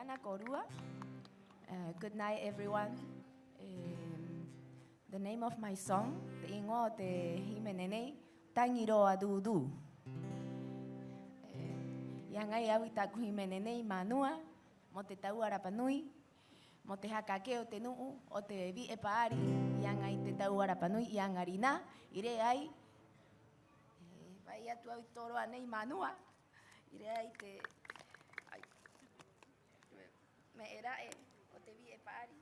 Iana Korua. Good night, everyone. The name of my song, Te Ingo Te Himenenei, Tangiro Adudu. Yangai awita ku Himenenei manua, mo te tau Arapanui, mo te hakake o te nuu, o te vi e paari, yangai te tau Arapanui, yangarina, ire ai, vai atu au toro anei manua, ire ai te, me era e, o te vi e paari.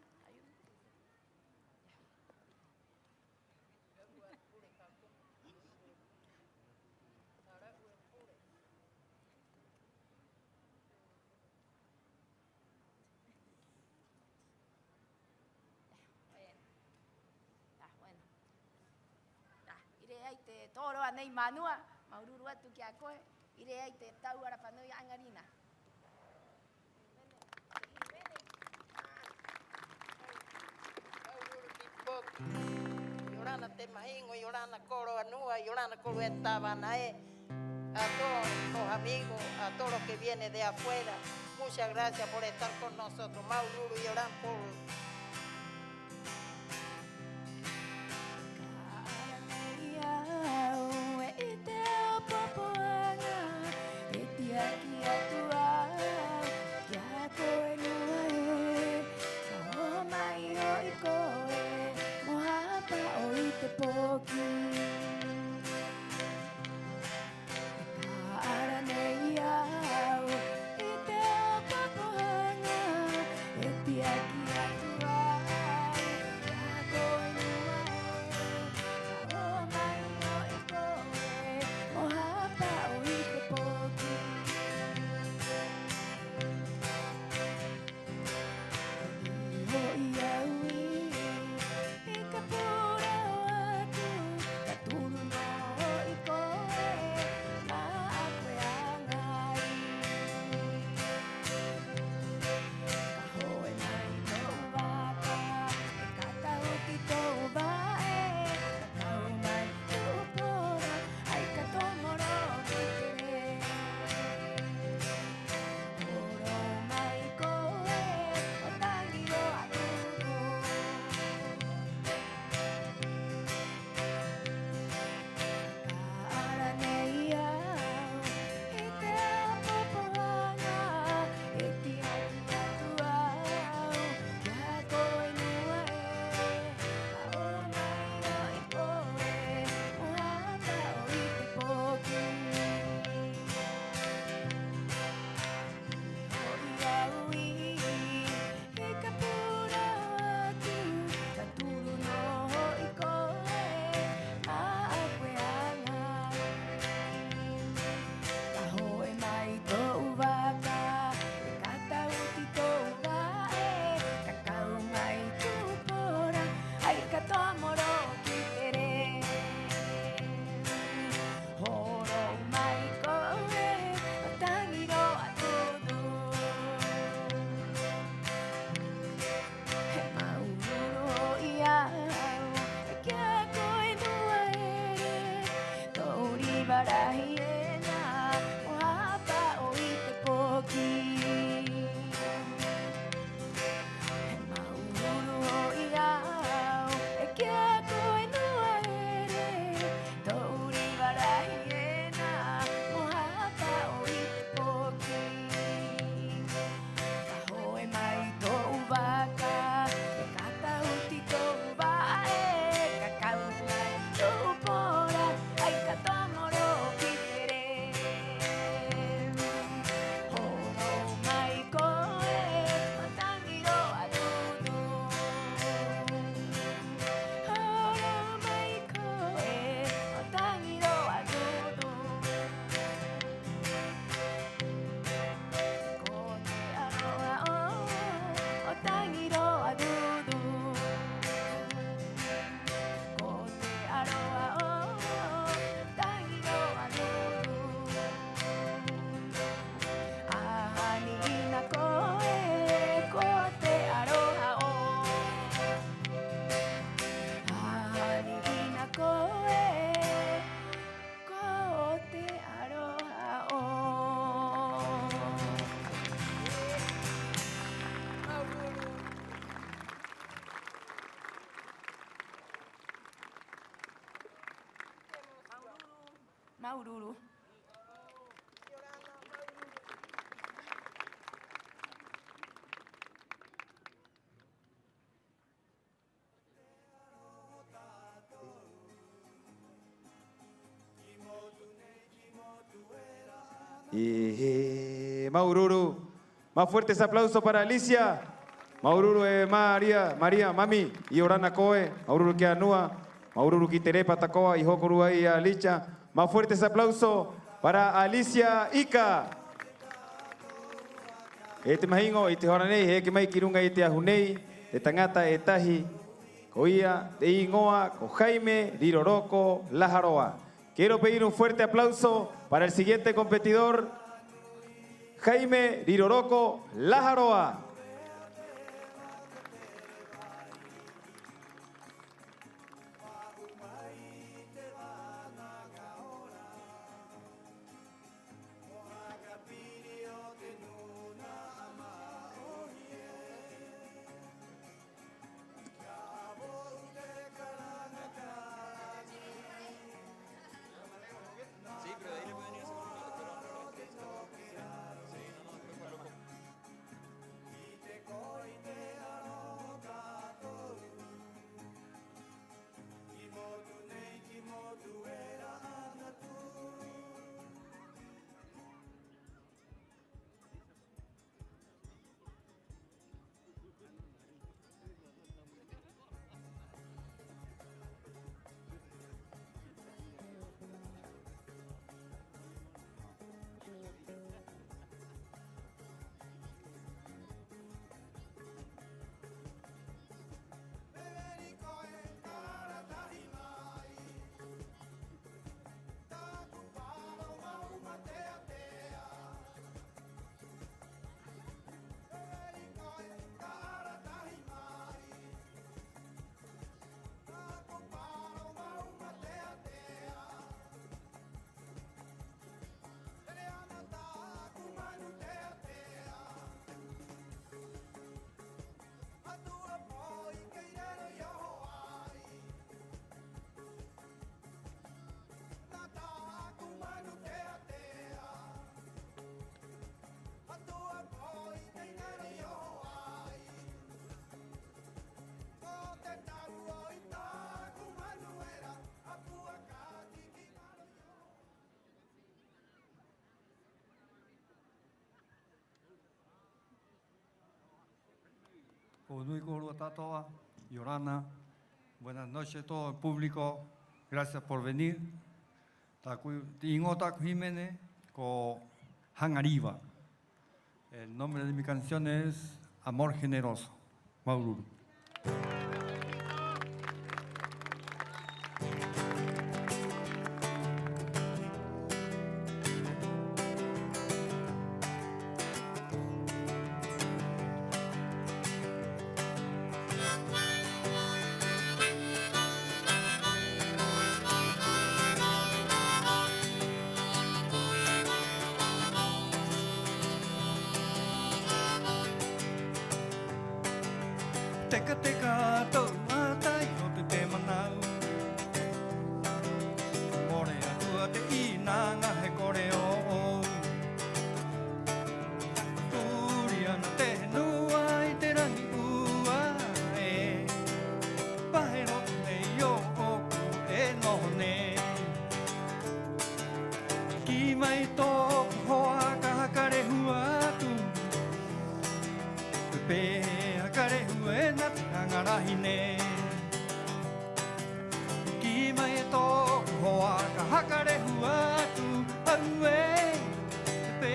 Ire ai te toro anei manua, maururu atu ki a koe, ire ai te tau Arapanui angarina. Yorana te mahingo, Yorana coro anua, Yorana coro etabanae, a todos los amigos, a todos los que vienen de afuera, muchas gracias por estar con nosotros. Maururu y Yorán por Maururu. Y Maururu, más fuertes aplausos para Alicia. Maururu María, mami, y Orana Coe, Maururu Kianua, Maururu Kiterepa Tacoa, y Jokurua y Alicia. Más fuertes aplausos para Alicia Ica. Este mahingo, este horanei, que mai kirunga este ajunei, de tangata etaji, coía, de Ingoa, con Jaime, Riroroco, Lajaroa. Quiero pedir un fuerte aplauso para el siguiente competidor, Jaime Riroroco Lajaroa. Yorana, buenas noches a todo el público, gracias por venir. Jiménez con Hangariba. El nombre de mi canción es Amor Generoso, Maururu. Teka teka to matai no te te manau More atua te inanga he kore o Turiana te nua I te rangi ua e Pahero te yo oku e noho ne Ki mai tō hoa ka hakare hua tu Pepe hakare hua na te hangarahi ne Ki mai tō hoa ka hakare hua tu Au e Pepe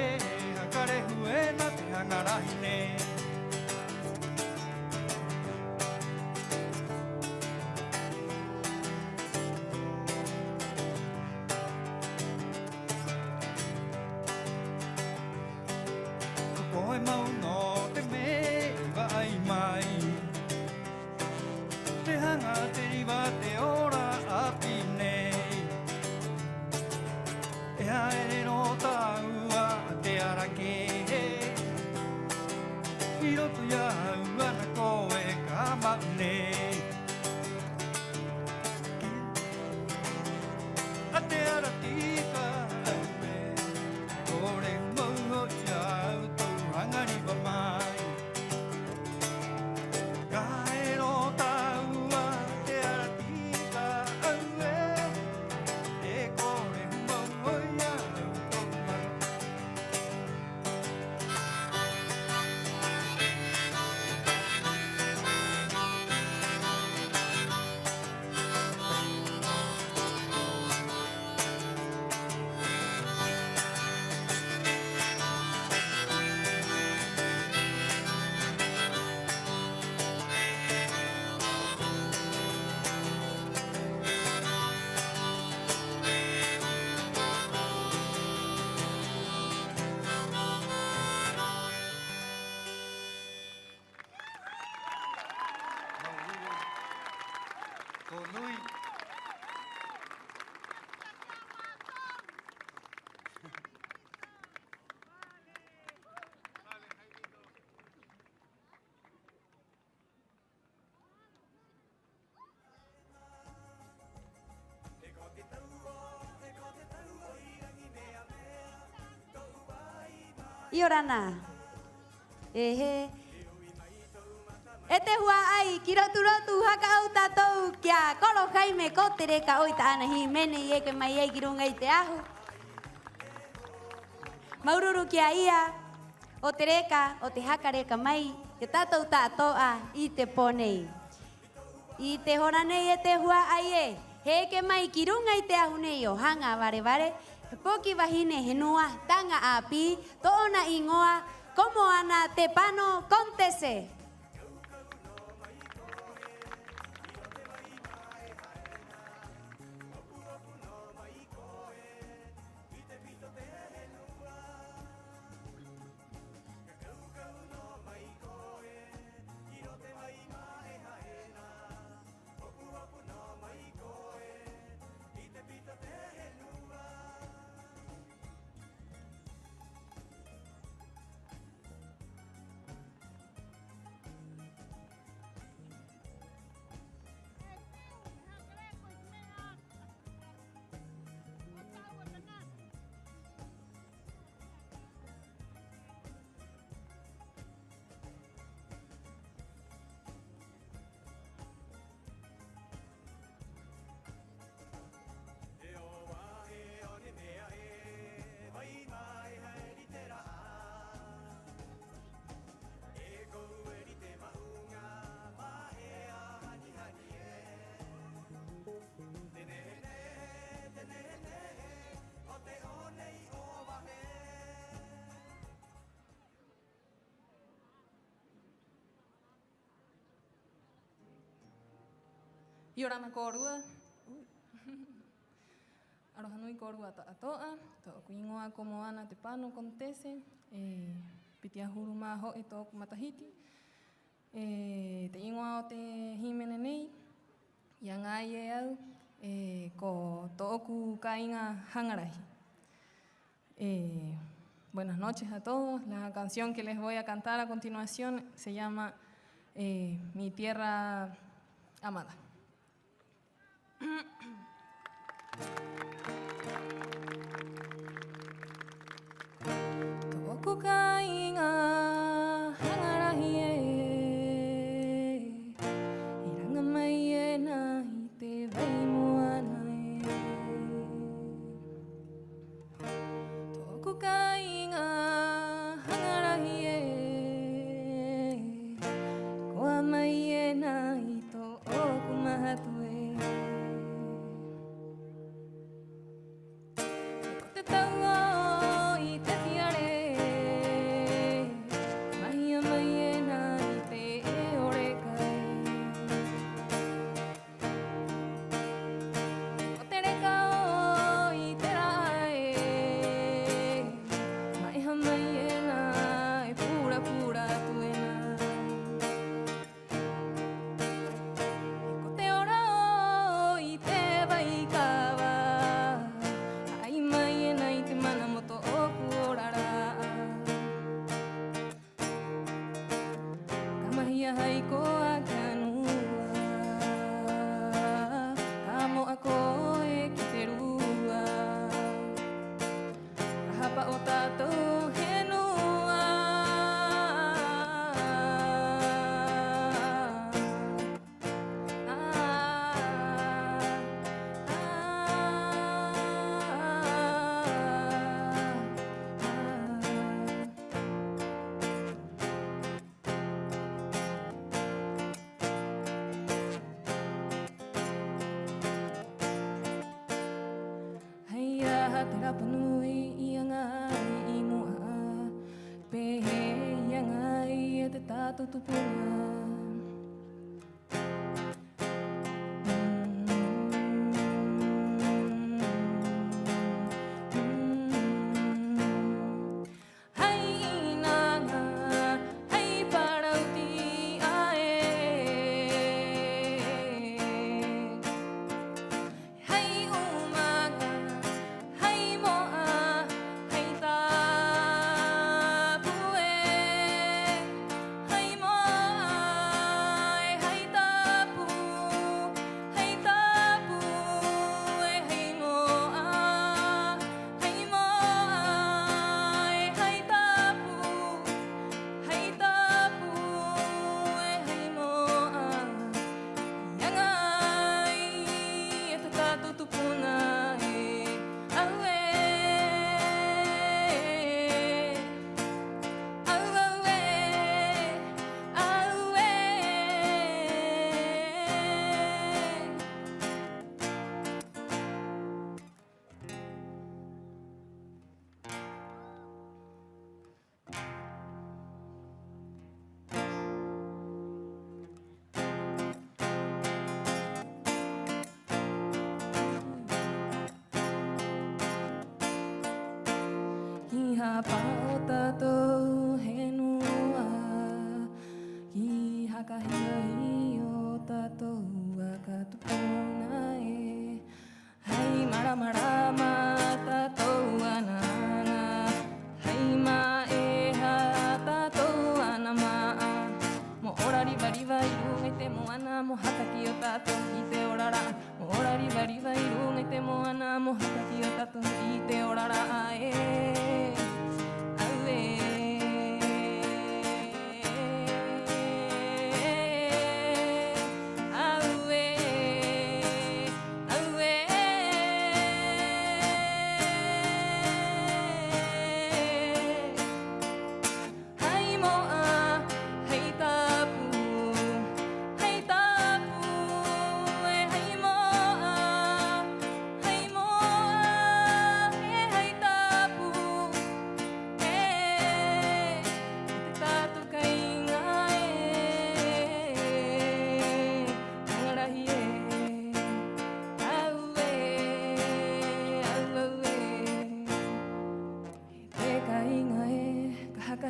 hakare hua na te hangarahi ne Koe mau no te me wa ai mai Te hanga te riwa te ora api nei E haere no taua te arake I roto ia ua na koe ka mau nei A te ara tika Nui. Iorana. Ehe. Este hua ai kiroturotu haka au tatou kia koro Jaime kotereka oi ta ana himene ye ke mai ai kirungai te ahu. Maururu kia ia o tereka o te hakareka mai te tatou tatoa i te ponei. I te hora nei e te hua ai e he ke mai kirungai te ahu nei o hanga vare vare. Poki wahine henua tanga api toona ingoa como ana te pano kontese. Iorana korua. Aroha nui korua ta atoa. Tōku ingoa como ana te pano kontese. Piti ahuru mā ho e tōku matahiti. Te ingoa o te himene nei. Ia ngai e au. Ko tōku kainga hangarahi. Buenas noches a todos. La canción que les voy a cantar a continuación se llama Mi Tierra Amada. Tōku kainga hangarahi e I ranga mai e nā I te wai moana e Tōku kainga hangarahi e Koa mai e nā I tō oku mahatu e te rapa nui I ngai I mua Pehe I ngai e te tātou tupuna hapa o tātou he nua ki hakahia o tātou a ka tupuna e hai maramarama tātou anana hai ma e ha tātou ana maa mo ora riva riva i runga i te moana mo hataki o tātou i te orara mo ora riva riva i runga i te moana mo hataki o tātou i te orara e aue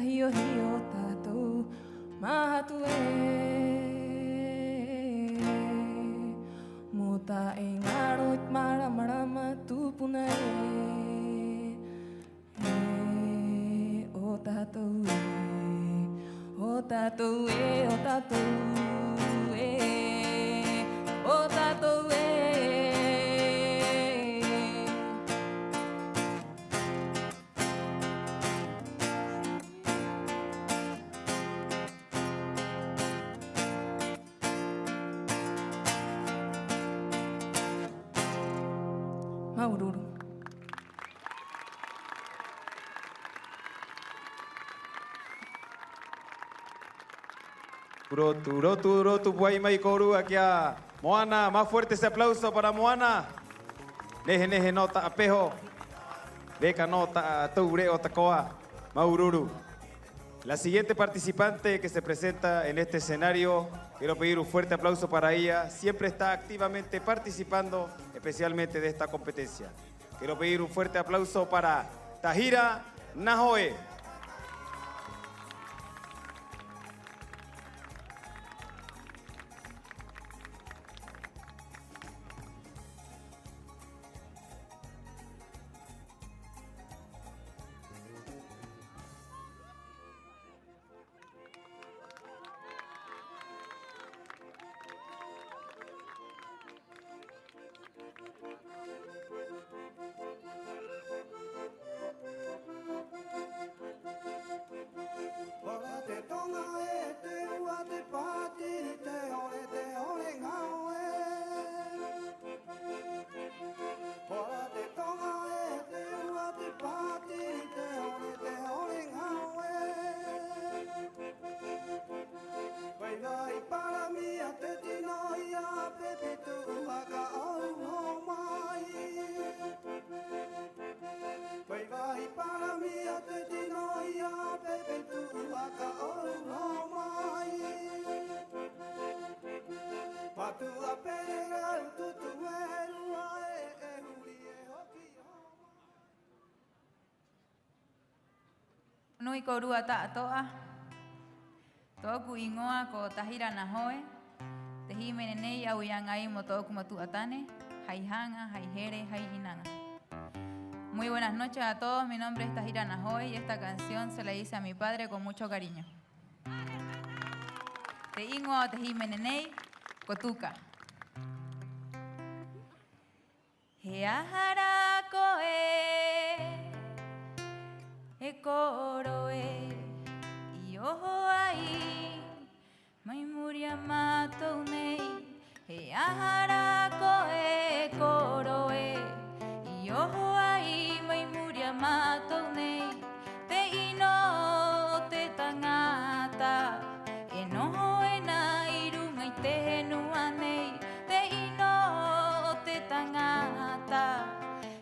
hio hio tātou mahatu e mō tā e ngaro i maramarama tūpuna o tātou o tātou o tātou o tātou Maururu. Rotu, Guaymay Coru, aquí a Moana. Más fuerte ese aplauso para Moana. Neje, nota, apejo. Beca, nota, Toure, Otacoa, Maururu. La siguiente participante que se presenta en este escenario, quiero pedir un fuerte aplauso para ella. Siempre está activamente participando, especialmente de esta competencia. Quiero pedir un fuerte aplauso para Tahira Nahoe. Nui korua ta'atoa, tōku ingoa ko Tahira Nahoe, te himene nei au yangai mo tōku matuatane, haihanga, haihere, haiinanga. Muy buenas noches a todos, mi nombre es Tahira Nahoe y esta canción se la hice a mi padre con mucho cariño. Te ingoa te himene nei, kotuka. He ahara koe, e koro e i oho ai mai muria matou nei he ahara ko e koro e i oho ai mai muria matou nei te ino te tangata e noho e na irunga i te henua nei te ino te tangata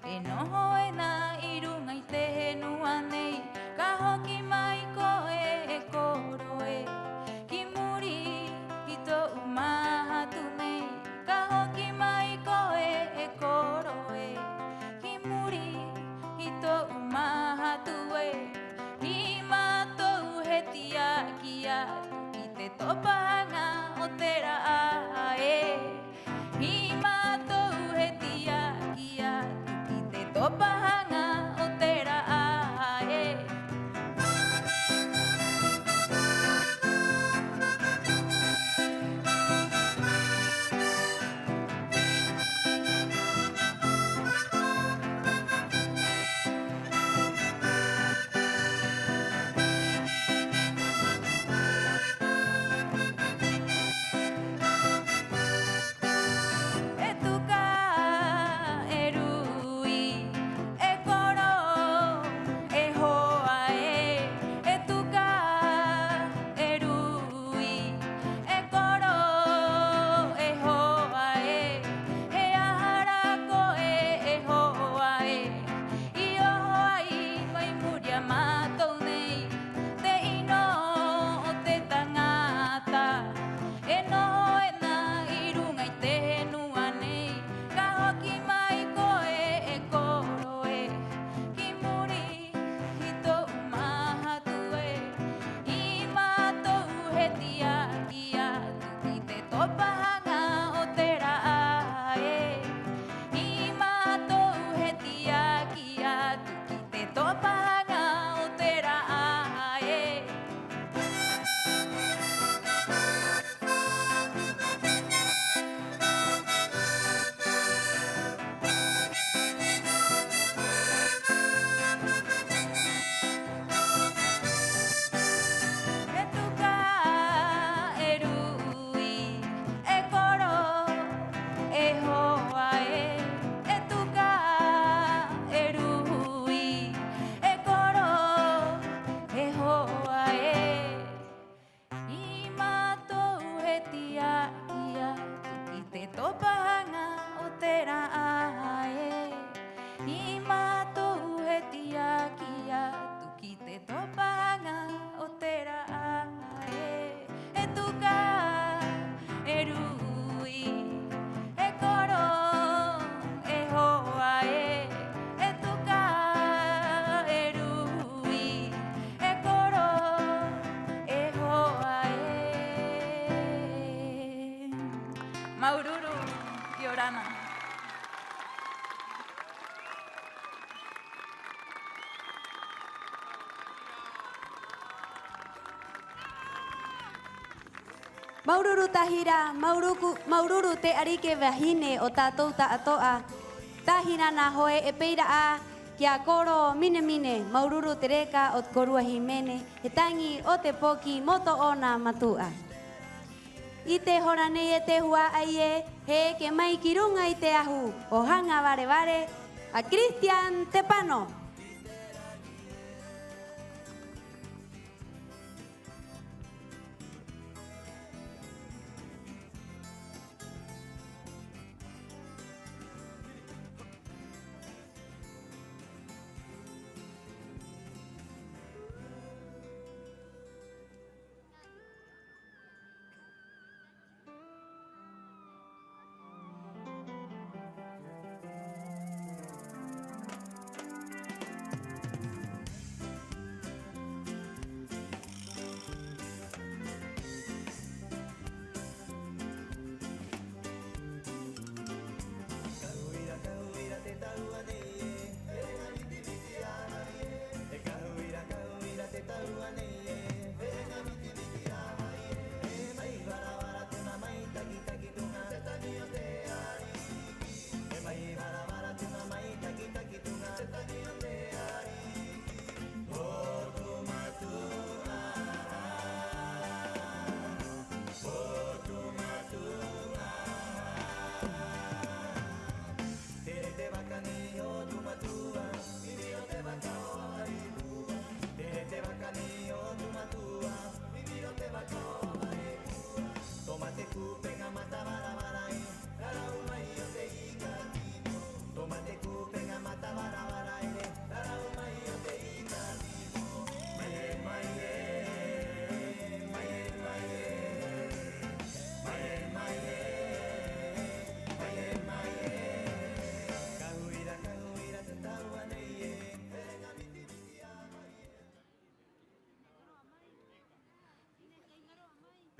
e noho e na irunga i te henua nei ka hoki mai ko e koro e ki muri i tō umahatu nei ka kia tuki te topahanga o te raae. I mātou he tia kia tuki te topahanga o te raae. E tuka e rui, e koro, e hoa e tuka e rui, e koro, e hoa I mātou he tia kia, tuki te topahanga o te raae. I mātou he tia kia, tuki te topahanga o te raae. E tuka e rui, e koro, e hoa e tuka e rui, e koro, e hoa Maururu i Orana. Maururu tahira, maururu te arike wahine o tātou ta atoa. Tahina na hoe e peira a kia koro mine mine, maururu te reka o te korua himene, he tangi o te poki moto ona matua. I te hora nei e te hua ai he ke mai ki runga i te ahu o hanga ware ware a Christian Tepano.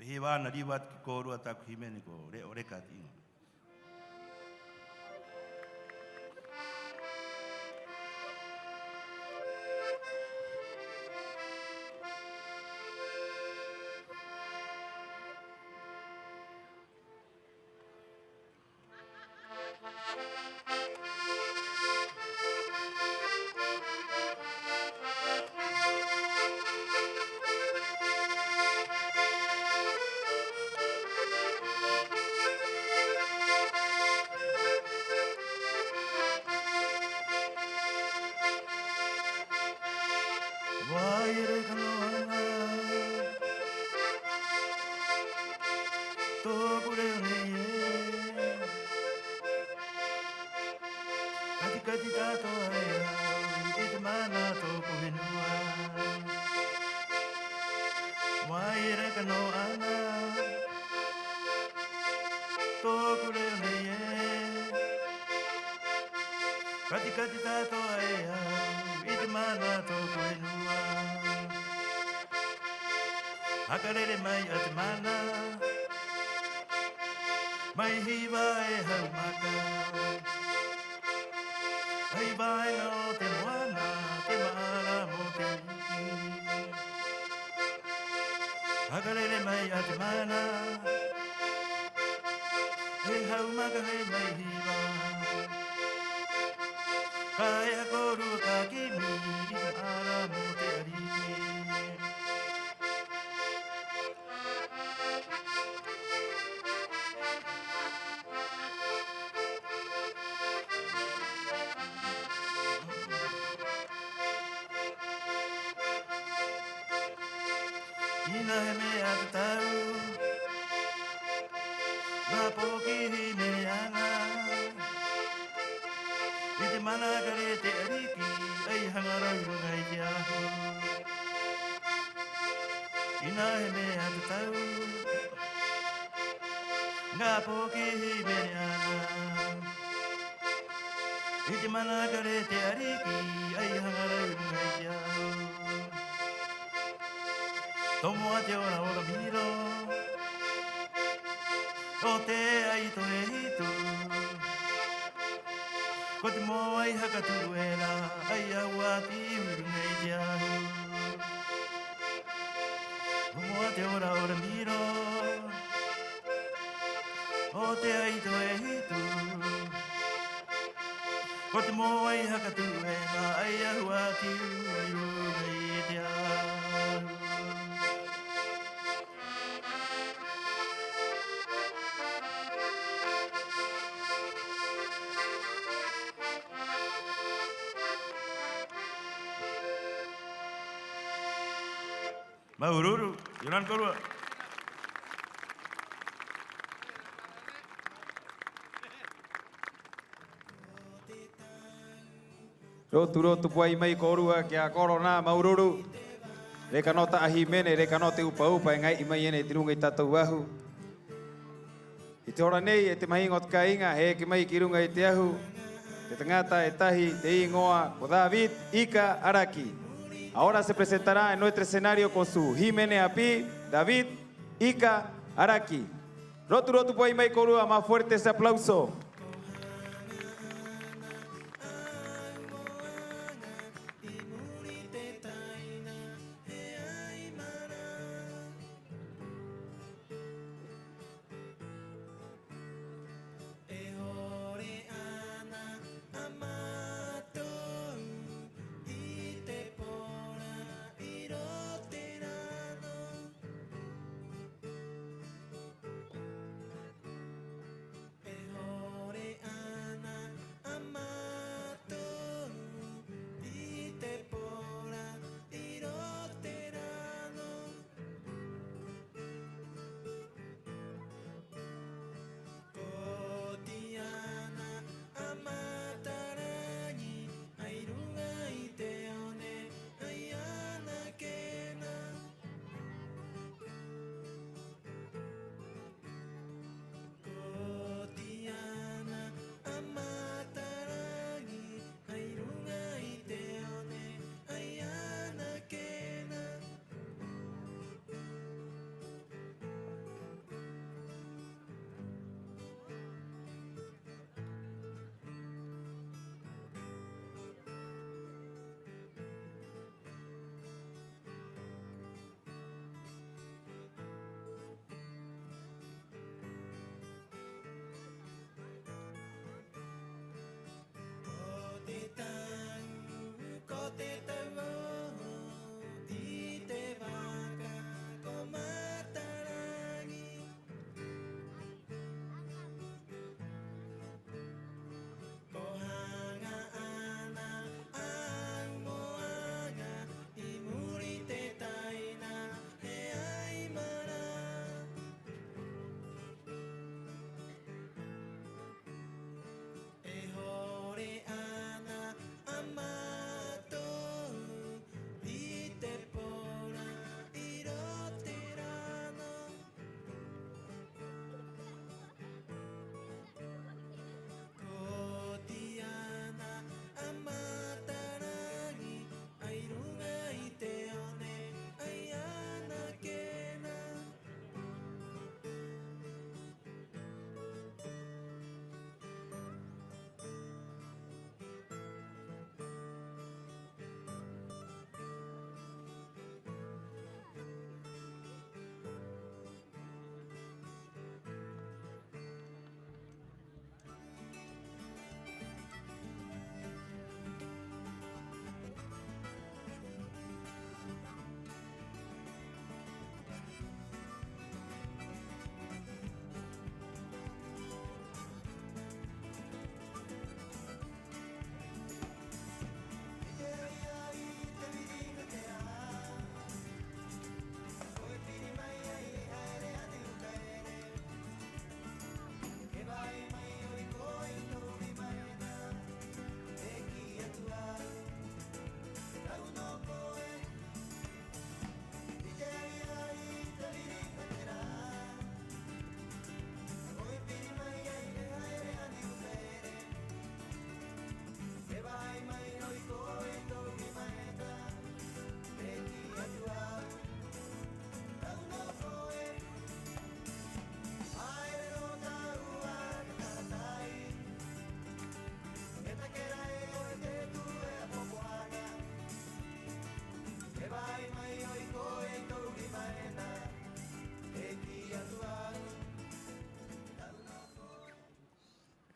He wana riwa ki korua taku himene ko re oreka tingo. Waire kanoana tokure reye kati kati tato aya itmana tokuhenua waire kanoana tokure reye kati kati tato aya itmana tokuhenua Hakarere mai at mana. Mai hiva e haumaka. Ai vai no te moana, te mara mo te iki. Hakarere mai at mana. He haumaka he mai hiva. Kai a koru ka kimi, i mara mo te ariki. Ina he mea te tau, nā poki hi mereanga. I te mana kare te ariki, ai hangarau ngai te aho. Ina he mea te tau, nā poki hi mereanga. I te mana kare te ariki, ai hangarau ngai te aho. Tomo a te ora ora miro, o te ai to e hitu. Ko te moa i haka turuera, ai au a ti uru nei te ahu. Tomo a te ora ora miro, o te ai to e hitu. Ko te moa i haka turuera, ai au a ti uru nei te ahu. Maururu, Yonan Korua. Rotu rotu puai mai korua kia korona maururu. Reka no ta ahi mene, reka no te upa upa e ngai imai ene tirunga i tatou ahu. I te ora nei e te mahingot ka inga he ke mai ki runga i te ahu. Te tangata e tahi te ingoa o David Ika Araki. Ahora se presentará en nuestro escenario con su Jimene Api, David Ika Araki. Rotu rotu puai mai korua, más fuerte ese aplauso. Oh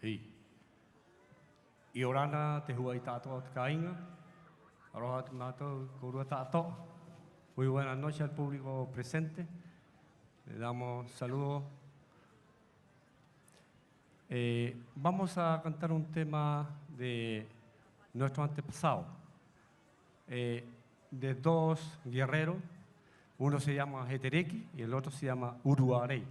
Hei. I orana te hua i tātoa te kāinga. Aroha te mātou, korua tātoa. Muy buenas noches al público presente. Le damos saludos. Vamos a cantar un tema de nuestro antepasado, de dos guerreros. Uno se llama Hetereki y el otro se llama Uruarei.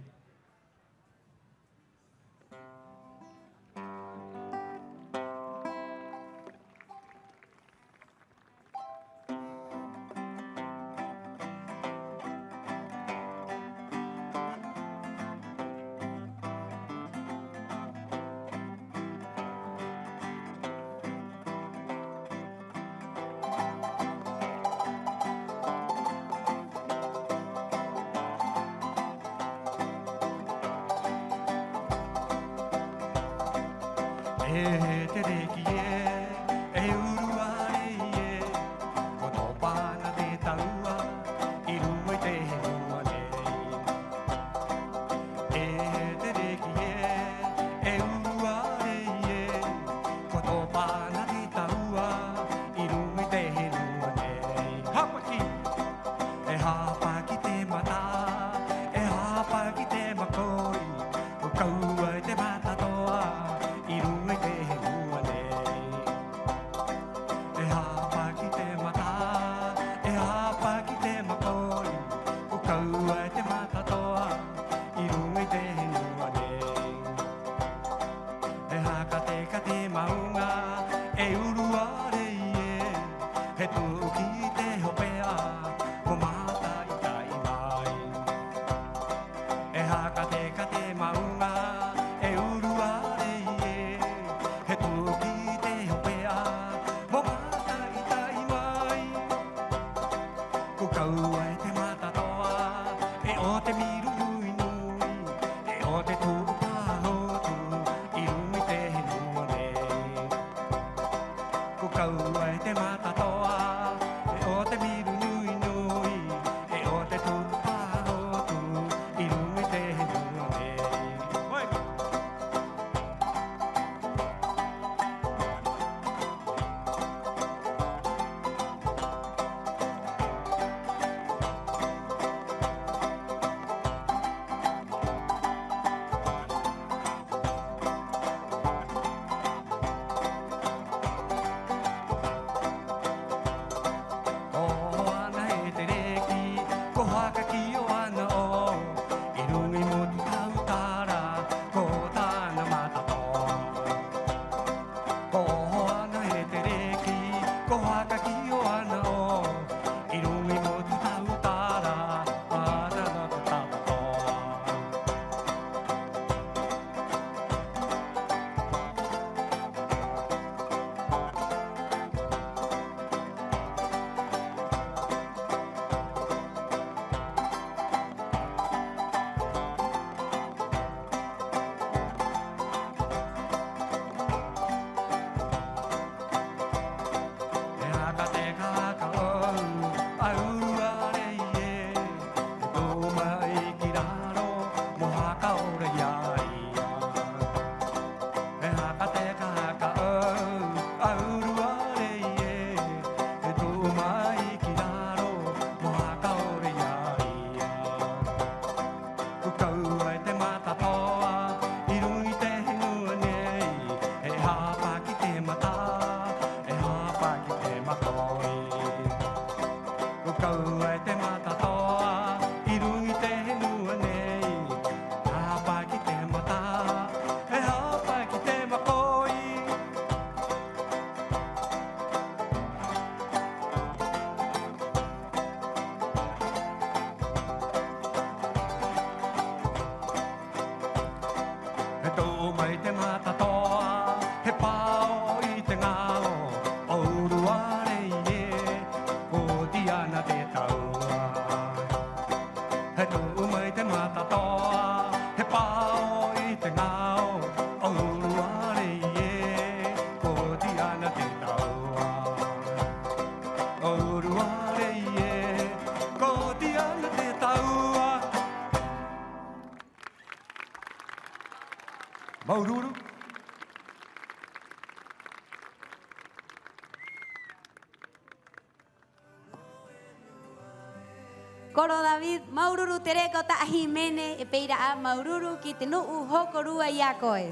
Koro David, maururu tereko ta Jimene, e peira a maururu ki te nuu hokorua iakoe.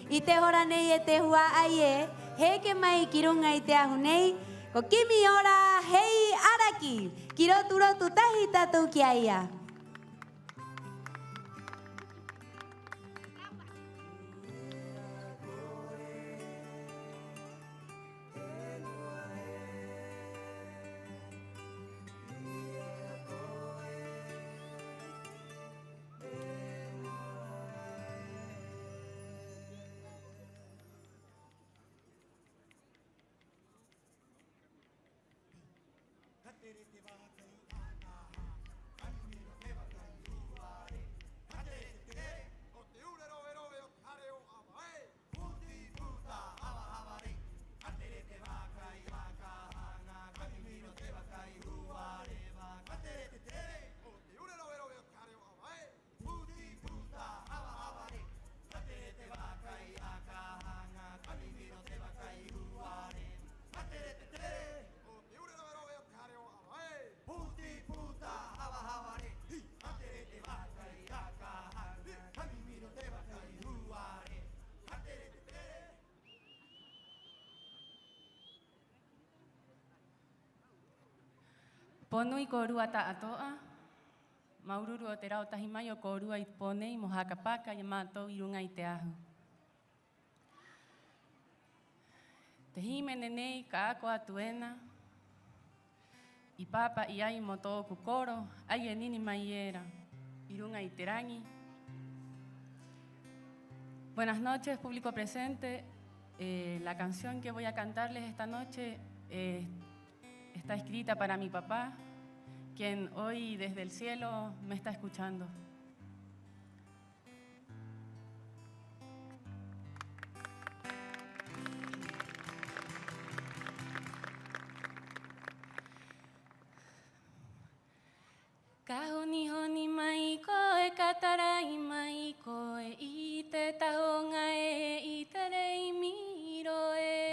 I te hora nei e te hua ai e, heke mai ki runga i te ahu nei, ko kimi ora hei araki, ki rotu rotu tahi tatou ki aia. Ponui ko rua ta atoa, maururu o te rao tahi mai o ko rua i ponei mo hakapaka i mātou i runga i te ahu. Te himene nei ka ako atu ena, i papa i ai mo tōku koro, ai e nini mai era, i runga i te rangi. Buenas noches, público presente. La canción que voy a cantarles esta noche está escrita para mi papá, quien hoy desde el cielo me está escuchando. Kahoni honi mai koe katarai mai koe i te tahonga e i te rei miro e.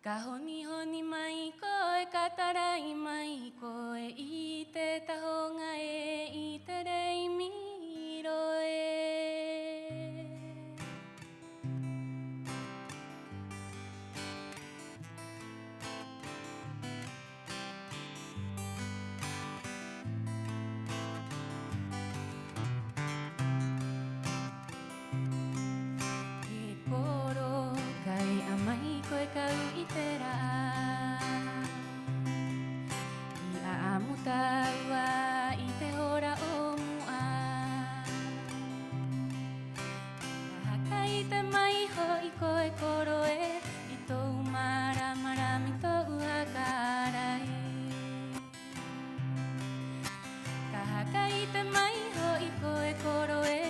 Kahoni honi mai koe katarai mai koe i te tahonga e i te rei miro e. Kau i te rā I a amutaua I te hora o mua Haka I te mai ho I koe koro e I tōu mara marami tōu hakara e Ka haka I te mai ho I koe koro e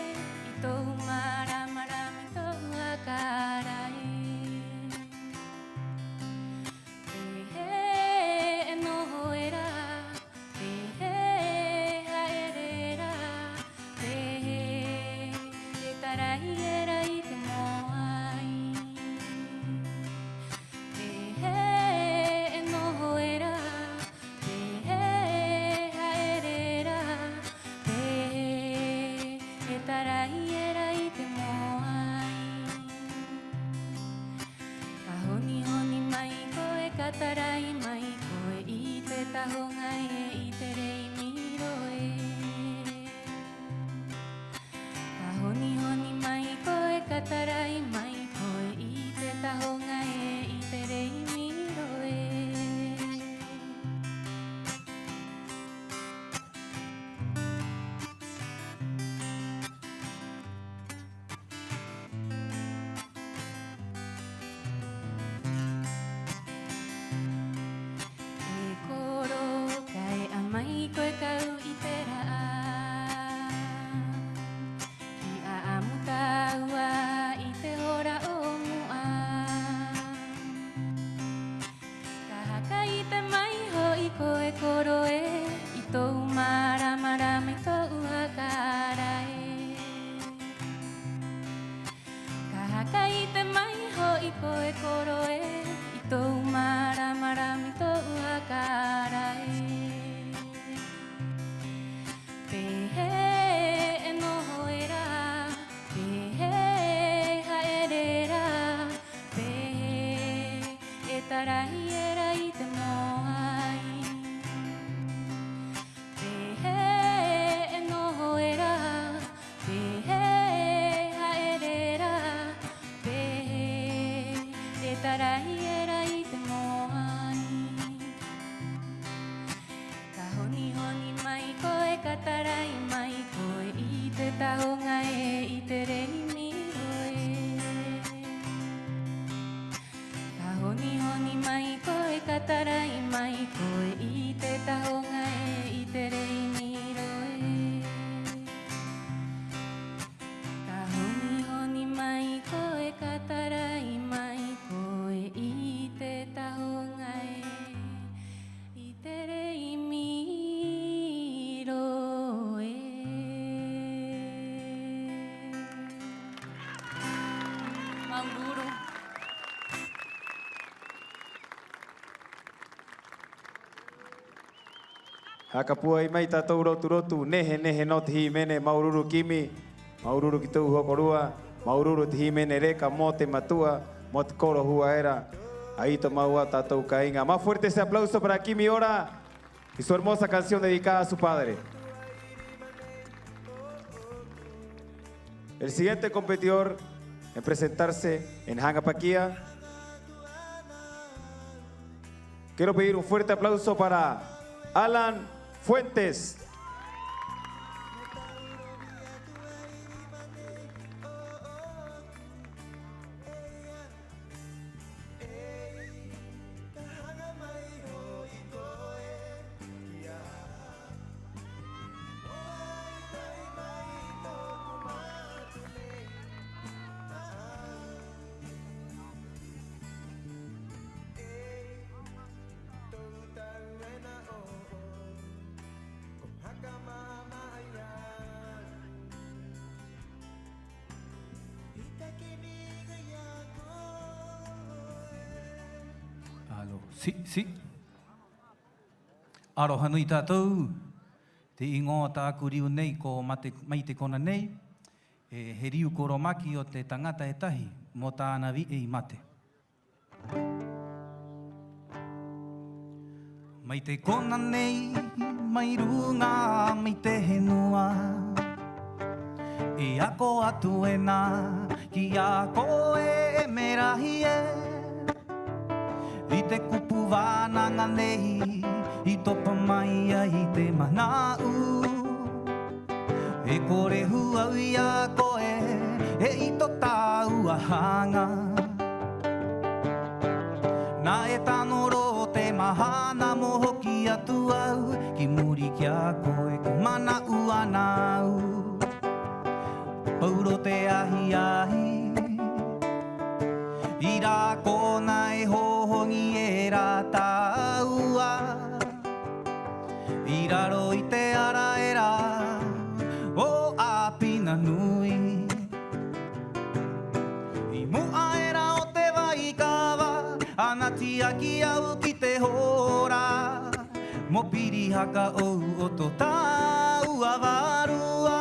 I tōu mara marami tōu hakara e Tarai mai koe I te tahonga e I te rei miro e. Ka honi honi mai koe ka tarai mai koe I te tahonga e I te rei miro e. Hakapua i mai tātou rotu, nehe no te himene, maururu kimi, maururu ki tau hokorua, maururu te himene reka mo te matua, mo te koro hua era. Aito maua tātou kainga. Más fuerte ese aplauso para Kimi Ora y su hermosa canción dedicada a su padre. El siguiente competidor en presentarse en Hangapaquia. Quiero pedir un fuerte aplauso para Alan Fuentes. Si. Aroha nui tātou, te ingoa tāku riu nei ko mai te kona nei, he riu koromaki o te tangata e tahi, mo tāna vi e i mate. Mai te kona nei, mai runga, mai te henua, e ako atu e nā, ki ako e merahi e, I te kupu wānanga nei, I topa mai ai te manau. E kore huau I a koe, e I to tāu ahanga. Nā e tano ro te mahana mo hoki atu au, ki muri ki a koe, ko mana ua nau. Pauro te ahi ahi, I rā kona e hohongi e rā tāua. I raro I te ara e rā, o āpina nui. I mua e rā o te waikawa, ana tiaki au ki te hora. Mo piri haka ou o tō tāua warua.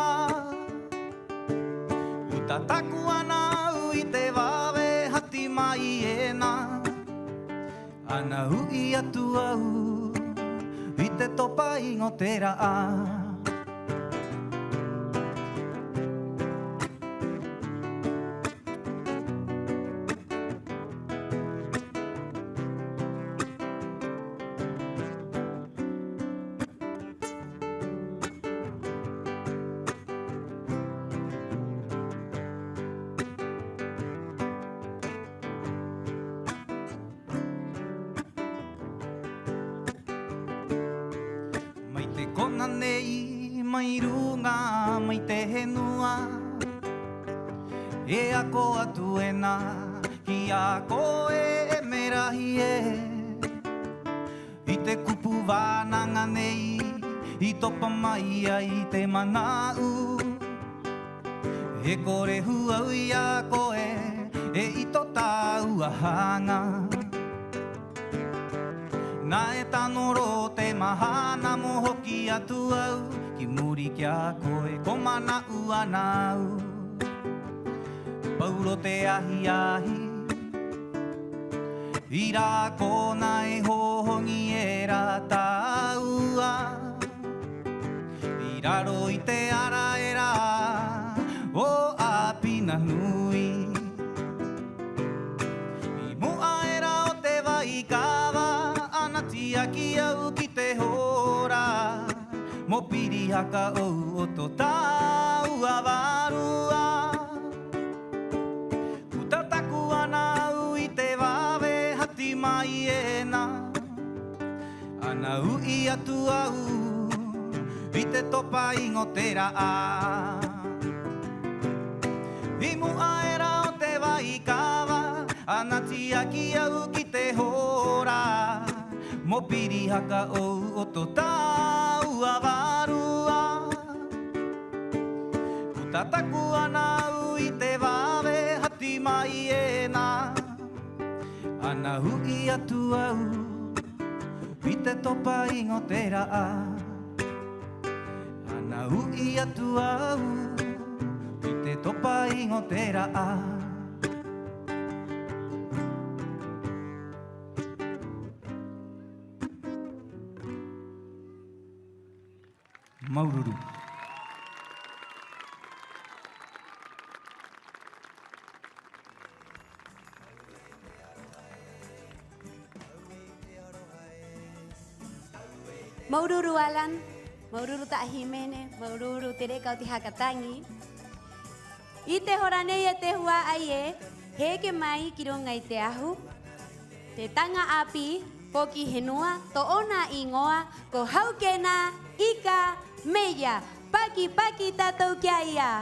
Uta taku ana au I te wawe, hati mai e nā, ana hui atu au, I te topa ingo te raa. Kona nei, mai runga, mai te henua, e ako atu e nā, ki a koe e merahi e. I te kupu wānanga nei, I topa mai ai te manau. E kore huau I a koe, e I to tāu ahanga. Nā e tano ro te mahana mo hoki atu au, ki muri ki a koe, ko mana ua nau. Pauro te ahi ahi, I rā kona e hohongi e rā tāua. I raro I te ara e rā, o āpina nui. I mua e rā o te waikawa, Tiaki au ki te hora, mo piri haka ou o tō tāua warua. Uta taku ana au I te wawe, hati mai e nā, ana ui atu au, I te topa ingo te raa. I mua e rā o te waikawa, ana tiaki au ki te hora, mo piri haka ou o tō tāua warua. Uta taku ana au I te wawe, hati mai e nā, ana hui atu au, I te topa ingo te raa. ui atu au i te topa ingotera a Maururu. Maururu Alan, Maururu Tak Jimenez, Maururu Tere Kau Tihakatangi. I te horanei e te hua ai e, he ke mai ki rongai te ahu. Te tanga api, poki henua, to ona ingoa, ko haukena, ika, meia, paki paki tatou kia ia.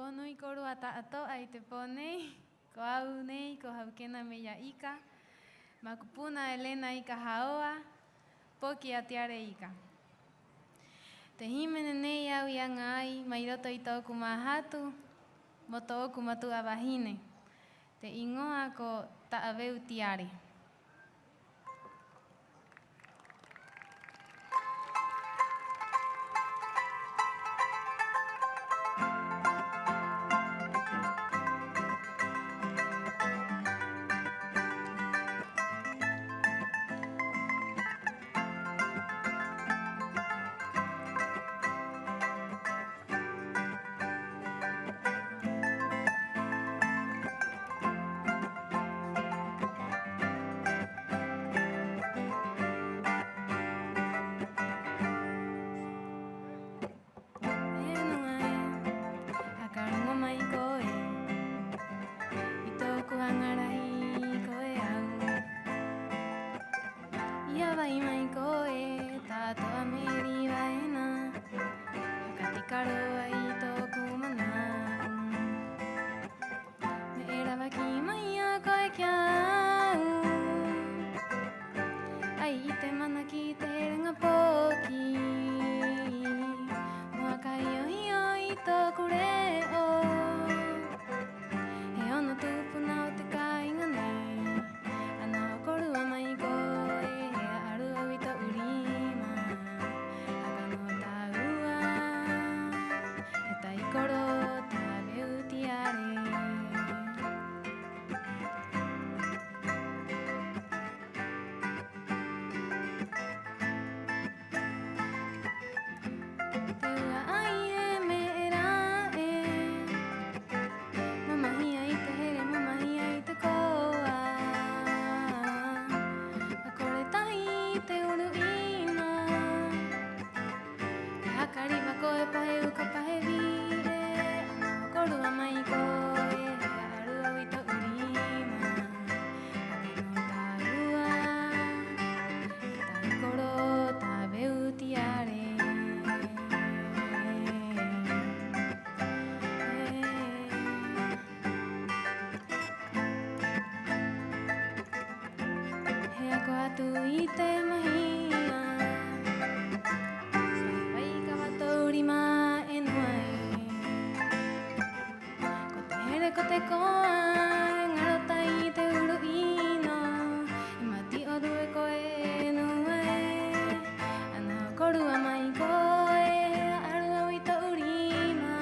Ponui koru ata ato ai te ponei, ko au nei, ko haukena meia ika, makupuna Elena ika haoa, poki atiare ika. Te himene nei au ianga ai, mai roto i tōku mahatu, mo tōku matu awahine. Te ingoa ko taaweu tiare. watu i te mahia. Wai ka watauri ma e nuai. Ko te here ko te koa, ngarota i te uru ino. I mati o rue koe e nuai. Ana korua mai koe, aru au i ta urima.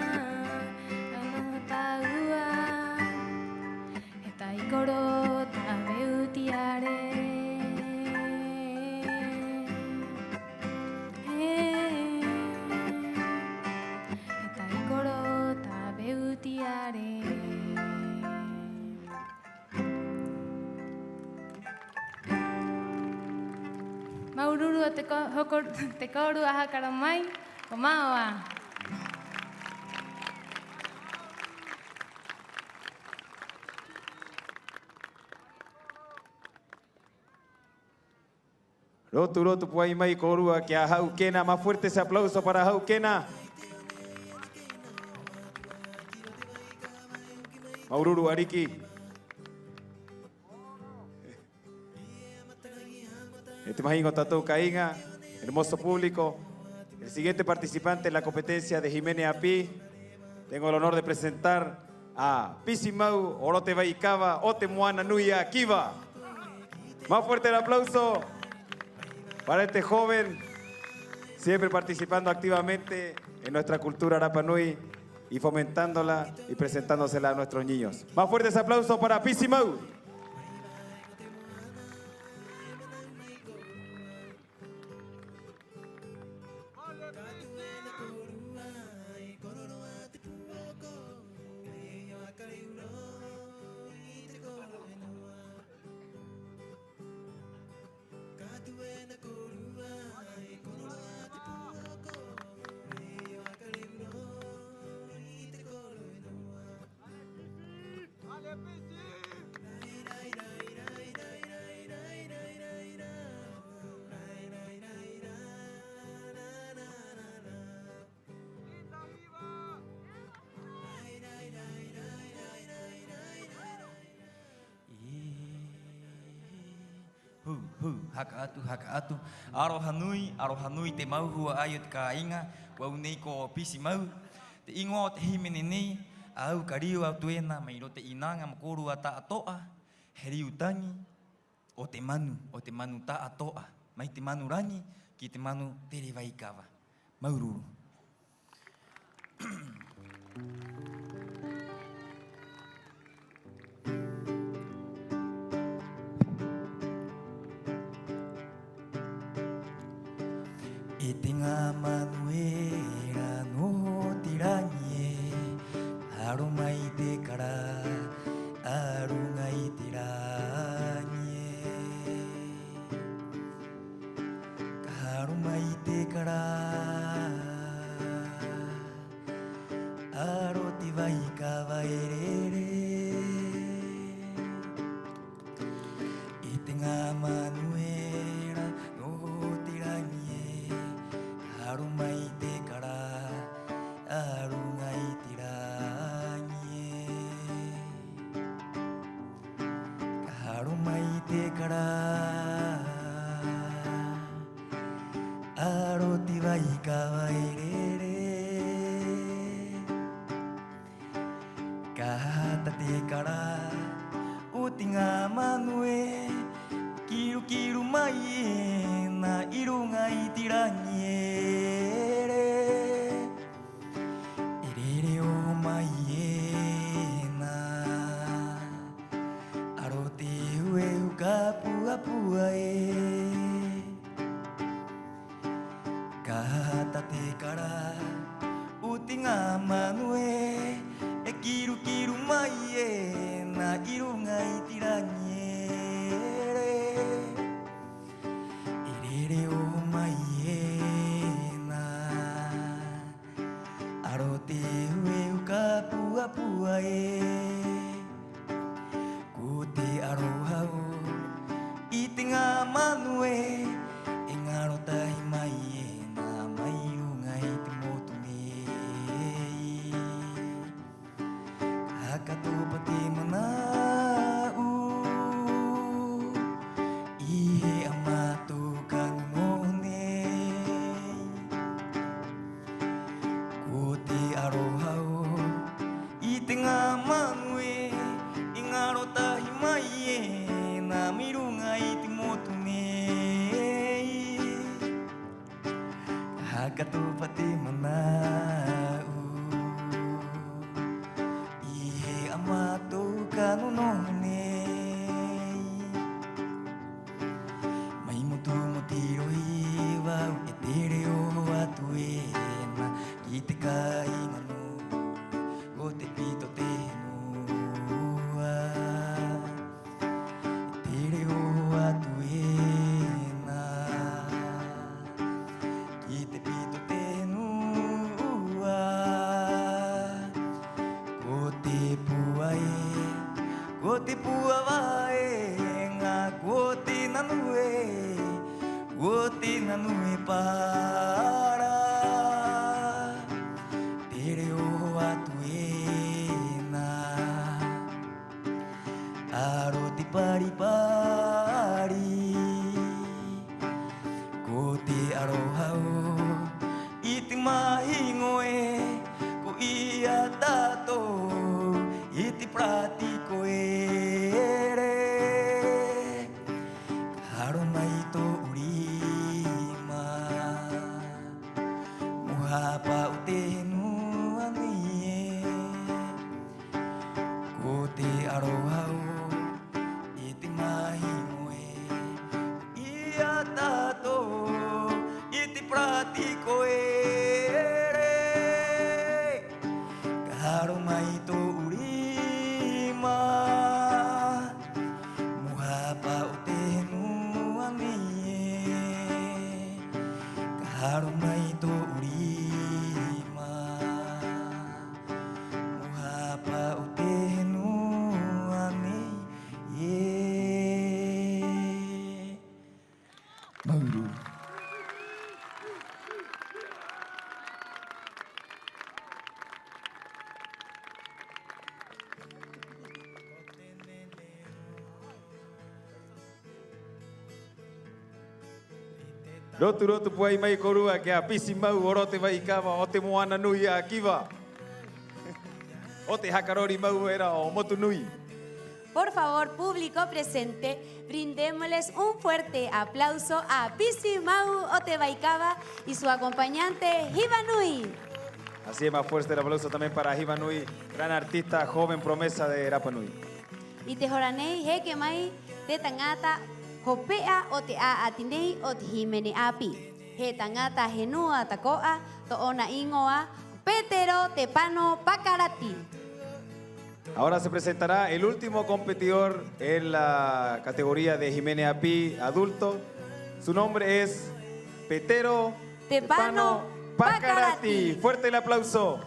Ana taua, he tai koro ta beutiare. Maururu o te koru a hakara mai, o maoa. Rotu, rotu, puai mai korua que a Hauquena. Más fuerte ese aplauso para Hauquena. Maururu, Ariki. Este majingo Tatou Caínga, hermoso público. El siguiente participante en la competencia de Jiménez Api. Tengo el honor de presentar a Pisimau, Orote Baikaba, Ote Moana Nuya Kiva. Más fuerte el aplauso para este joven, siempre participando activamente en nuestra cultura Arapa Nui y fomentándola y presentándosela a nuestros niños. Más fuertes aplausos para Pisimau. Haka atu. Aroha nui te mauhua ai o te kāinga, wau nei ko pisi mau. Te ingoa o te himene nei, au ka rio au tuena, mai ro te inanga makoru a ta atoa, he riutangi o te manu ta atoa, mai te manu rangi, ki te manu tere waikawa. Maururu. E te ngā manuera no te rangi e, haro mai te kara, arunga i te rangi e. Ka haro mai te kara, aro te waikawa e rere. E te ngā manuera no te rangi e, haro mai te kara, arunga i te rangi e. Ka haro mai te kara, aro te waikawa e rere. Ka hata te kara, o te ngā manu e, kiru kiru mai e, na irunga i te rangi e. Pua e ka hata te kara o te ngā manu e kiru kiru mai e na irunga i te rangi e rere o mai e na aro te hue u ka pua e ko te aroha o i te ngā manu e ngaro tahi mai e nā mai runga i te motungi e. Haka tōpa te mana u i he a Hakato pati manau Ihe amato kanonone Mai motu motiro hiwa e tere o atuena I te kainga no o te pito te noa E tere o atuena I te pito te noa Ko te pua ko te pua vaenga ko te nanue para Tere o atuena Aro te pari pari Ko te arohao I te mahingoe Ko ia tato I te pratiko ere Haro mai to urima Muhapa o te nua nie Ko te arohao I te mahingoe Ia tato I te pratiko ere Haro mai to urima Muhapa o te nua nie Haro mai to urima Muhapa o te nua nie Mauru Rotu puai mai korua ke a pisi mau oro te vai kawa o te moana nui a kiwa. O te hakarori mau era o motu nui. Por favor, público presente, brindémosles un fuerte aplauso a Pisi Mau Otebaicaba y su acompañante Hiva Nui. Así es, más fuerte el aplauso también para Hiva Nui, gran artista, joven promesa de Rapa Nui. Y te joranei heke mai te tangata hopea o te a atinei o te himene api. He tangata henua takoa to ona ingoa Petero Tepano Pakarati. Ahora se presentará el último competidor en la categoría de Jimene Api adulto. Su nombre es Petero Tepano Pakarati. Fuerte el aplauso.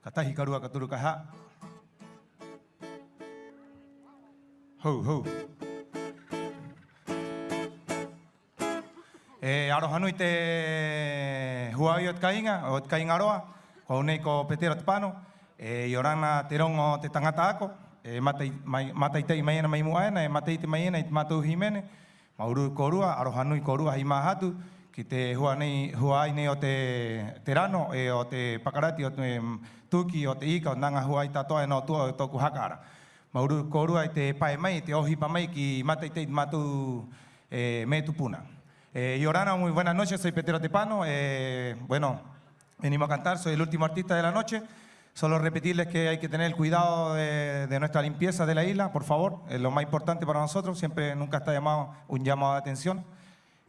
Katahi karua katuru kaha. Hou, hou. Aroha nui te huai o te kainga aroa. Ko nei ko Petero Tepano. Yorana te rongo te tangata ako. Matai tei mai ana mai muaena, matai te mai ana i te mātou himene. Mauru korua, aroha nui korua hi mahatu. Ki te huai nei o te rano, o te pakarati, o te tuki, o te ika, o nanga huai tatoa e no tua o tōku hakara. Mauru korua i te pae mai, te ohipa mai ki matai te matu me tupuna. Yorana, muy buenas noches, soy Petero Tepano. Bueno, venimos a cantar, soy el último artista de la noche. Solo repetirles que hay que tener cuidado de nuestra limpieza de la isla, por favor. Es lo más importante para nosotros, siempre nunca está un llamado de atención.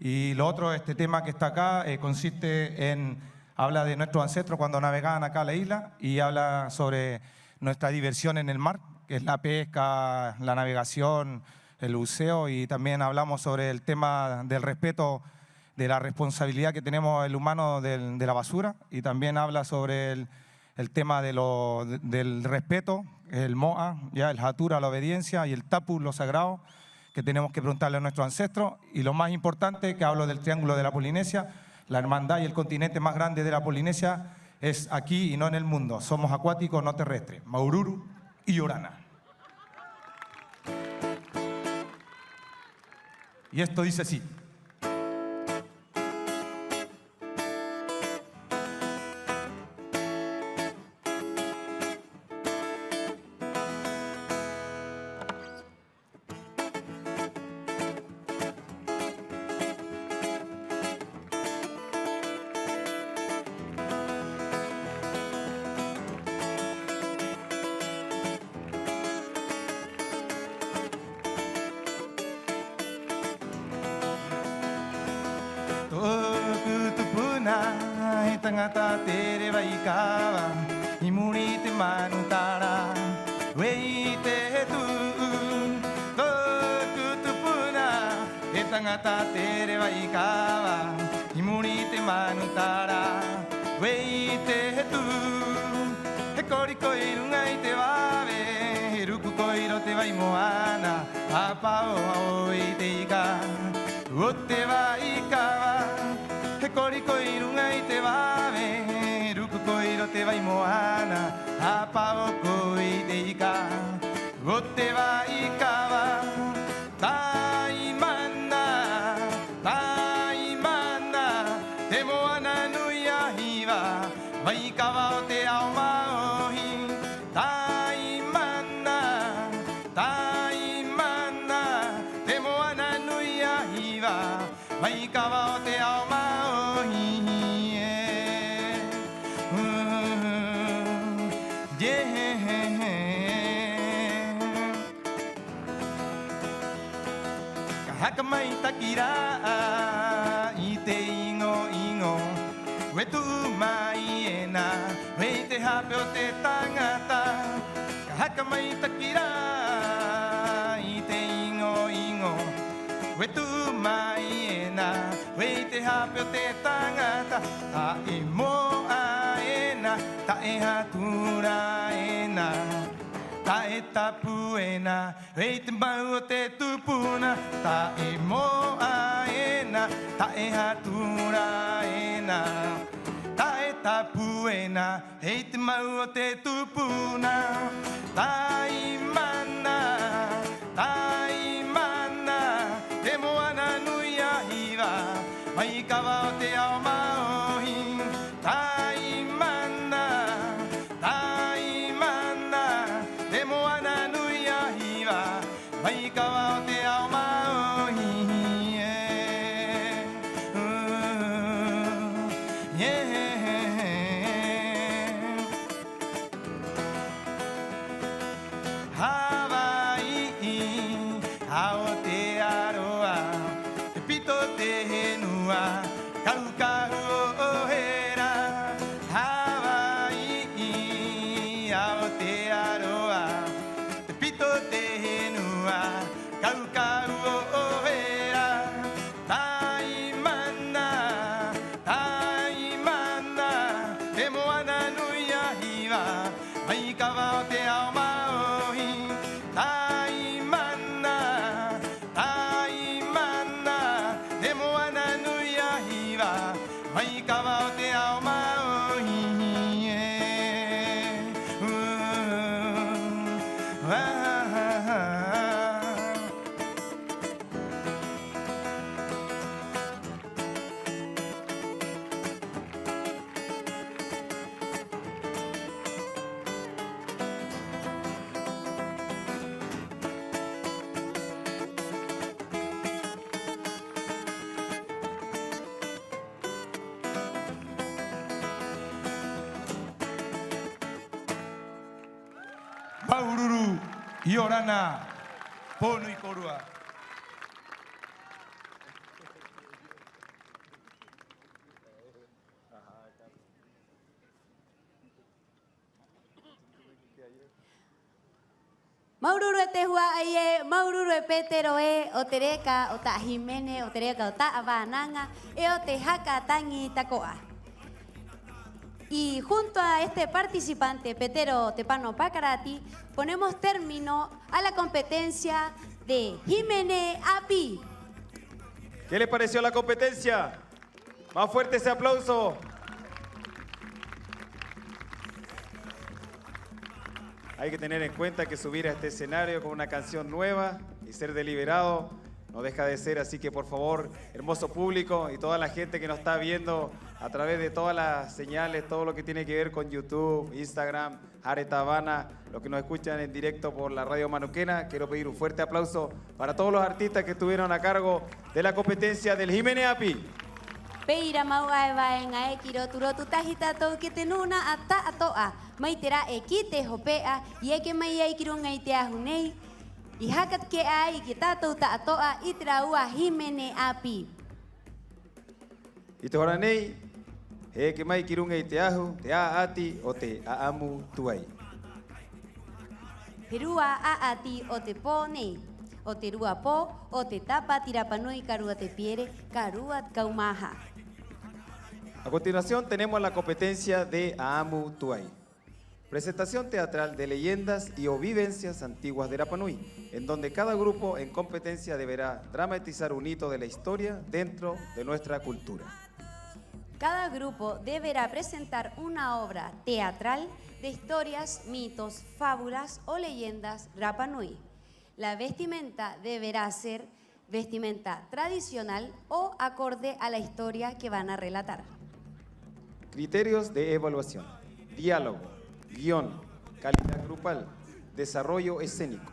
Y lo otro, este tema que está acá, consiste en, habla de nuestros ancestros cuando navegaban acá a la isla y habla sobre nuestra diversión en el mar, que es la pesca, la navegación, el buceo, y también hablamos sobre el tema del respeto, de la responsabilidad que tenemos el humano de la basura, y también habla sobre el tema del respeto, el moa, ya el hatura, la obediencia, y el tapu, lo sagrado, que tenemos que preguntarle a nuestros ancestros. Y lo más importante, que hablo del Triángulo de la Polinesia, la hermandad y el continente más grande de la Polinesia es aquí y no en el mundo. Somos acuáticos, no terrestres. Maururu y Orana. Y esto dice así. Tangata tere baikawa imuri te manutara wei te tu toku tupuna tangata tere baikawa imuri te manutara wei te tu he kori koiru ngai te wawe he ruku koiro te wai moana apao aoi te ika o te waikawa he kori koiru ngai te wawe ruku koiro te wai moana apao koi te ika o te waikawa tai mana te moana nui ahiwa waikawa o te ao maohi tai mana te moana nui ahiwa waikawa o te ao maohi Hakamai takira i te ingo we tu mai ena we te hape o te tangata hakamai takira i te ingo we tu mai ena we te hape o te tangata ta e moa ena ta e hatura ena ta e tapuena, e te mau o te tupuna, ta e moa ena, ta e hatura ena, ta e tapuena, e te mau o te tupuna, ta i mana, te moana nui ahiwa, mai kawa o te ao maohi, ta i mana, te moana nui ahiwa, mai kawa o te ao maohi. Hawaii, ao te aroa, te pito te henua, kau kau o hera. Hawaii, ao te aroa, te pito te henua, kau kau o hera. Tai mana, te moana nui ahiwa, mai kawa o te ao maohi. Tai mana, te moana nui ahiwa, mai kawa o te ao maohi. Maururu i Orana, pono i korua. Maururu e te hua ai e, maururu e Petero e, o te reka o ta Himene, o te reka o ta Avananga, e o te haka tangi takoa. Y junto a este participante, Petero Tepano Pacarati, ponemos término a la competencia de Himene Api. ¿Qué les pareció la competencia? Más fuerte ese aplauso. Hay que tener en cuenta que subir a este escenario con una canción nueva y ser deliberado no deja de ser, así que por favor, hermoso público y toda la gente que nos está viendo a través de todas las señales, todo lo que tiene que ver con YouTube, Instagram, Jareta Habana, los que nos escuchan en directo por la radio manuquena, quiero pedir un fuerte aplauso para todos los artistas que estuvieron a cargo de la competencia del Himene Api. Peira mau ai vai ngai kiro turo tu tahita to ki te nuna ata atoa mai tera e ki te hopea i e ke mai ai kiro ngai te ahu nei i hakat ke ai ki tatou ta atoa i tera ua Himene Api. I te hora nei, he ke mai ki runga i te ahu, te a ati o te aamu tuai. He rua a ati o te pō nei, o te rua pō, o te tapa tirapanui karua te piere, karua kaumaha. A continuación tenemos la competencia de Aamu Tuay, presentación teatral de leyendas y o vivencias antiguas de Rapa Nui, en donde cada grupo en competencia deberá dramatizar un hito de la historia dentro de nuestra cultura. Cada grupo deberá presentar una obra teatral de historias, mitos, fábulas o leyendas Rapa Nui. La vestimenta deberá ser vestimenta tradicional o acorde a la historia que van a relatar. Criterios de evaluación: diálogo, guión, calidad grupal, desarrollo escénico,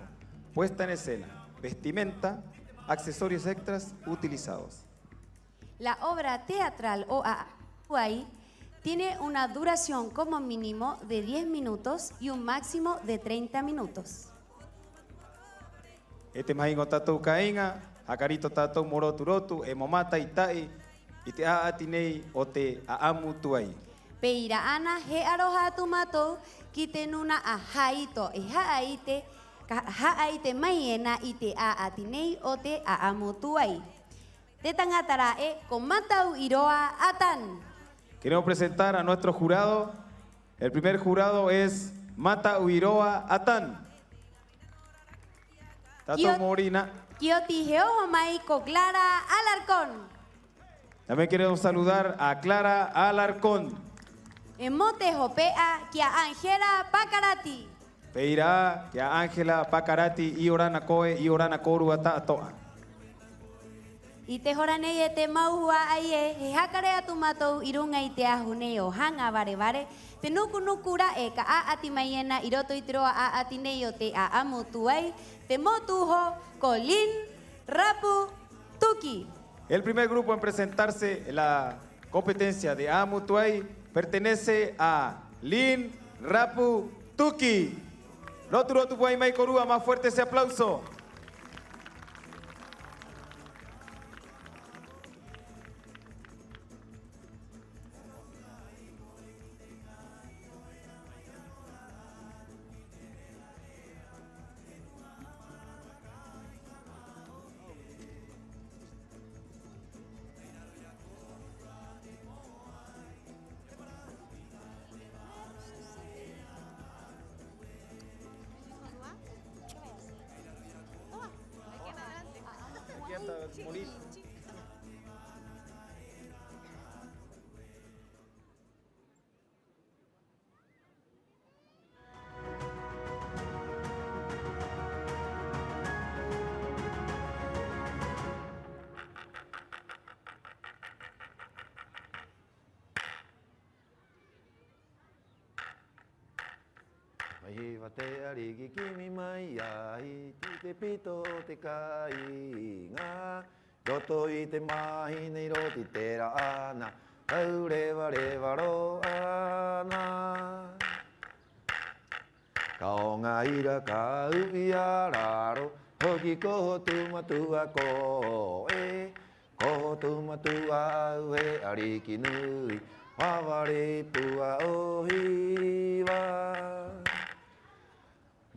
puesta en escena, vestimenta, accesorios extras utilizados. La obra teatral o AUAI tiene una duración como mínimo de 10 minutos y un máximo de 30 minutos. Este mahingo tatou kainga, hakarito tatou moroturotu, e momata itai, i te aatinei o te aamu tuai. Peira ana he aroha atu matou ki te nuna a haito e haaite mai ena i te aatinei o te aamu tuai. Te tangatara e ko matau iroa atan. Queremos presentar a nuestro jurado. El primer jurado es Mata Uiroa Atan. Tato Morina. Kioti Jeoho mai ko Clara Alarcón. También queremos saludar a Clara Alarcón. Emote Jopea kia Ángela Pacarati. Peirá kia Ángela Pacarati i orana koe i orana koru ata atoa. I te horanei e te mauhua ai e he hakare atu matou i runga i te ahunei o hanga vare te nuku nukura e ka aati mai ena i roto i te roa aati nei o te aamu tuai te motuho ko Lin Rapu Tuki. El primer grupo en presentarse en la competencia de Aamu Tuai pertenece a Lin Rapu Tuki. Roturo Tupuai Mai Korua, más fuerte ese aplauso. Morir. Mai wa te ariki kimi mai ai, te pito te kainga. Roto i te mahi nei roti tera ana, tau rewa ro ana. Ka o ngā ira ka uwi a raro, hoki koho tumatua ko e. Koho tumatua au he ariki nui, waware pua o hiwa.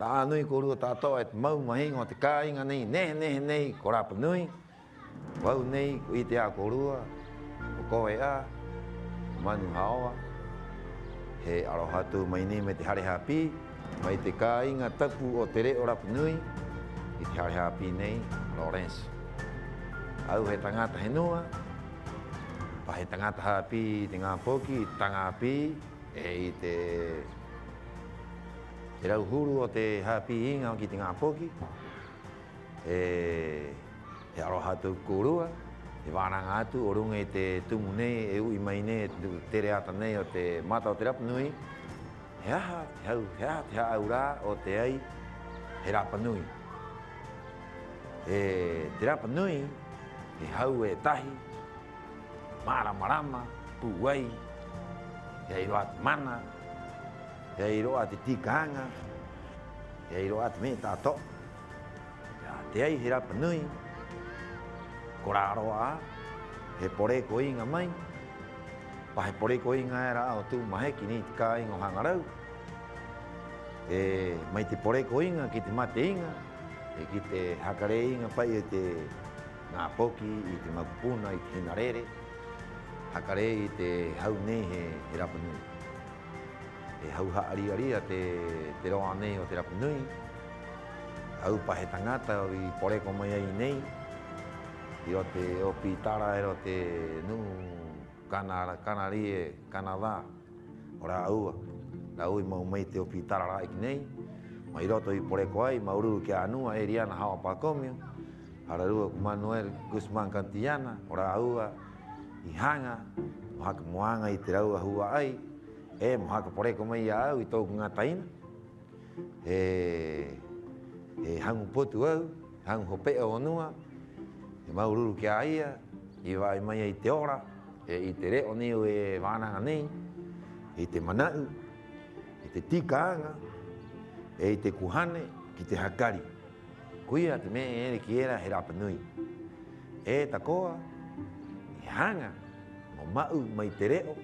Rā nui ko rua tātou e te mau mahinga o te kāinga nei, nei, ko Rapa Nui. Wau nei, ko i te a ko rua, ko koe a, manu haoa. He arohatu mai nei me te hare hapi, mai te kāinga tapu o te re o Rapa Nui, i te hare hapi nei, Lorenzo. Au he tangata he noa, pa he tangata hapi te ngā poki, i tanga hapi, i te rauhuru o te hapi inga o ki te ngā poki. He arohatu kōrua, he wānanga atu, o runga i te tumu nei, e ui mai nei, tere ata nei o te mata o te Rapa Nui. He aha, te hau rā o te ai, he Rapa Nui. Te Rapa Nui, he hau e tahi, marama, puwai, he ai roa te mana, he ai roa te tikanga, he ai roa te me tātou. Te ai he Rapa Nui, ko rā roa, he poreko inga mai, pa he poreko inga e rā o tū maheki ni te kāinga o hangarau. Mai te poreko inga ki te mate inga, ki te hakare inga pai e te ngā poki, i te makupuna, i te hinarere, hakare i te hau nei he Rapa Nui. E hau haari te roa nei o te Rapa Nui, hau pa he tangata i poreko mai ai nei, i o te opi tara e o te nu kanari e Kanada, o rā aua. Rā ui mau mai te opi tara rā iki nei, mai roto i poreko ai, maururu ki anua e Riana Hawa Pakomio, Hararua ku Manuel Guzman Cantillana, o rā aua, i hanga, mo haka moanga i te raua hua ai, mo haka poreko mai a au i tōku ngā taina. Hangu potu au, hangu hopea o nua, e maururu ki a ia, i vai mai i te ora, i te reo neo e wānanga nei, i te manau, i te tikaanga, i te kuhane, ki te hakari. Kuia te mea ere ki era he Rapa Nui. Ta koa, i hanga, mo mau mai te reo,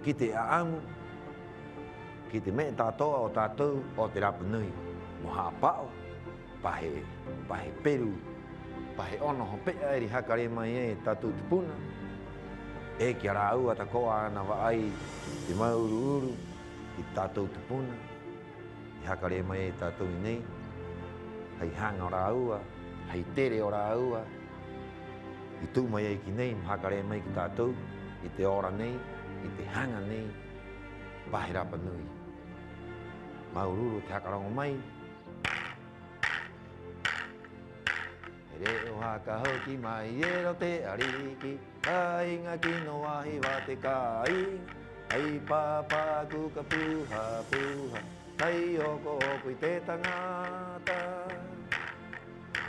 ki te aamu, ki te mea tātoa o tātou o te Rapa Nui. Mo hapao, pahe peru, pahe ono hopea eri hakare mai e tātou tupuna. Ki ara aua ta koa ana wa ai te mauru ki tātou tupuna. I hakare mai e tātou i nei. Hei hanga ora aua, hei tere ora aua. I tū mai e ki nei, hakare mai ki tātou, i te ora nei, i te hanga nei, pahe Rapa Nui. Maururu te hakarongo mai. Reo haka hoki mai e ro te ariki, kāinga ki no wahi wa te kāinga. Hei pāpā kuka puha, kai oko i te tangata.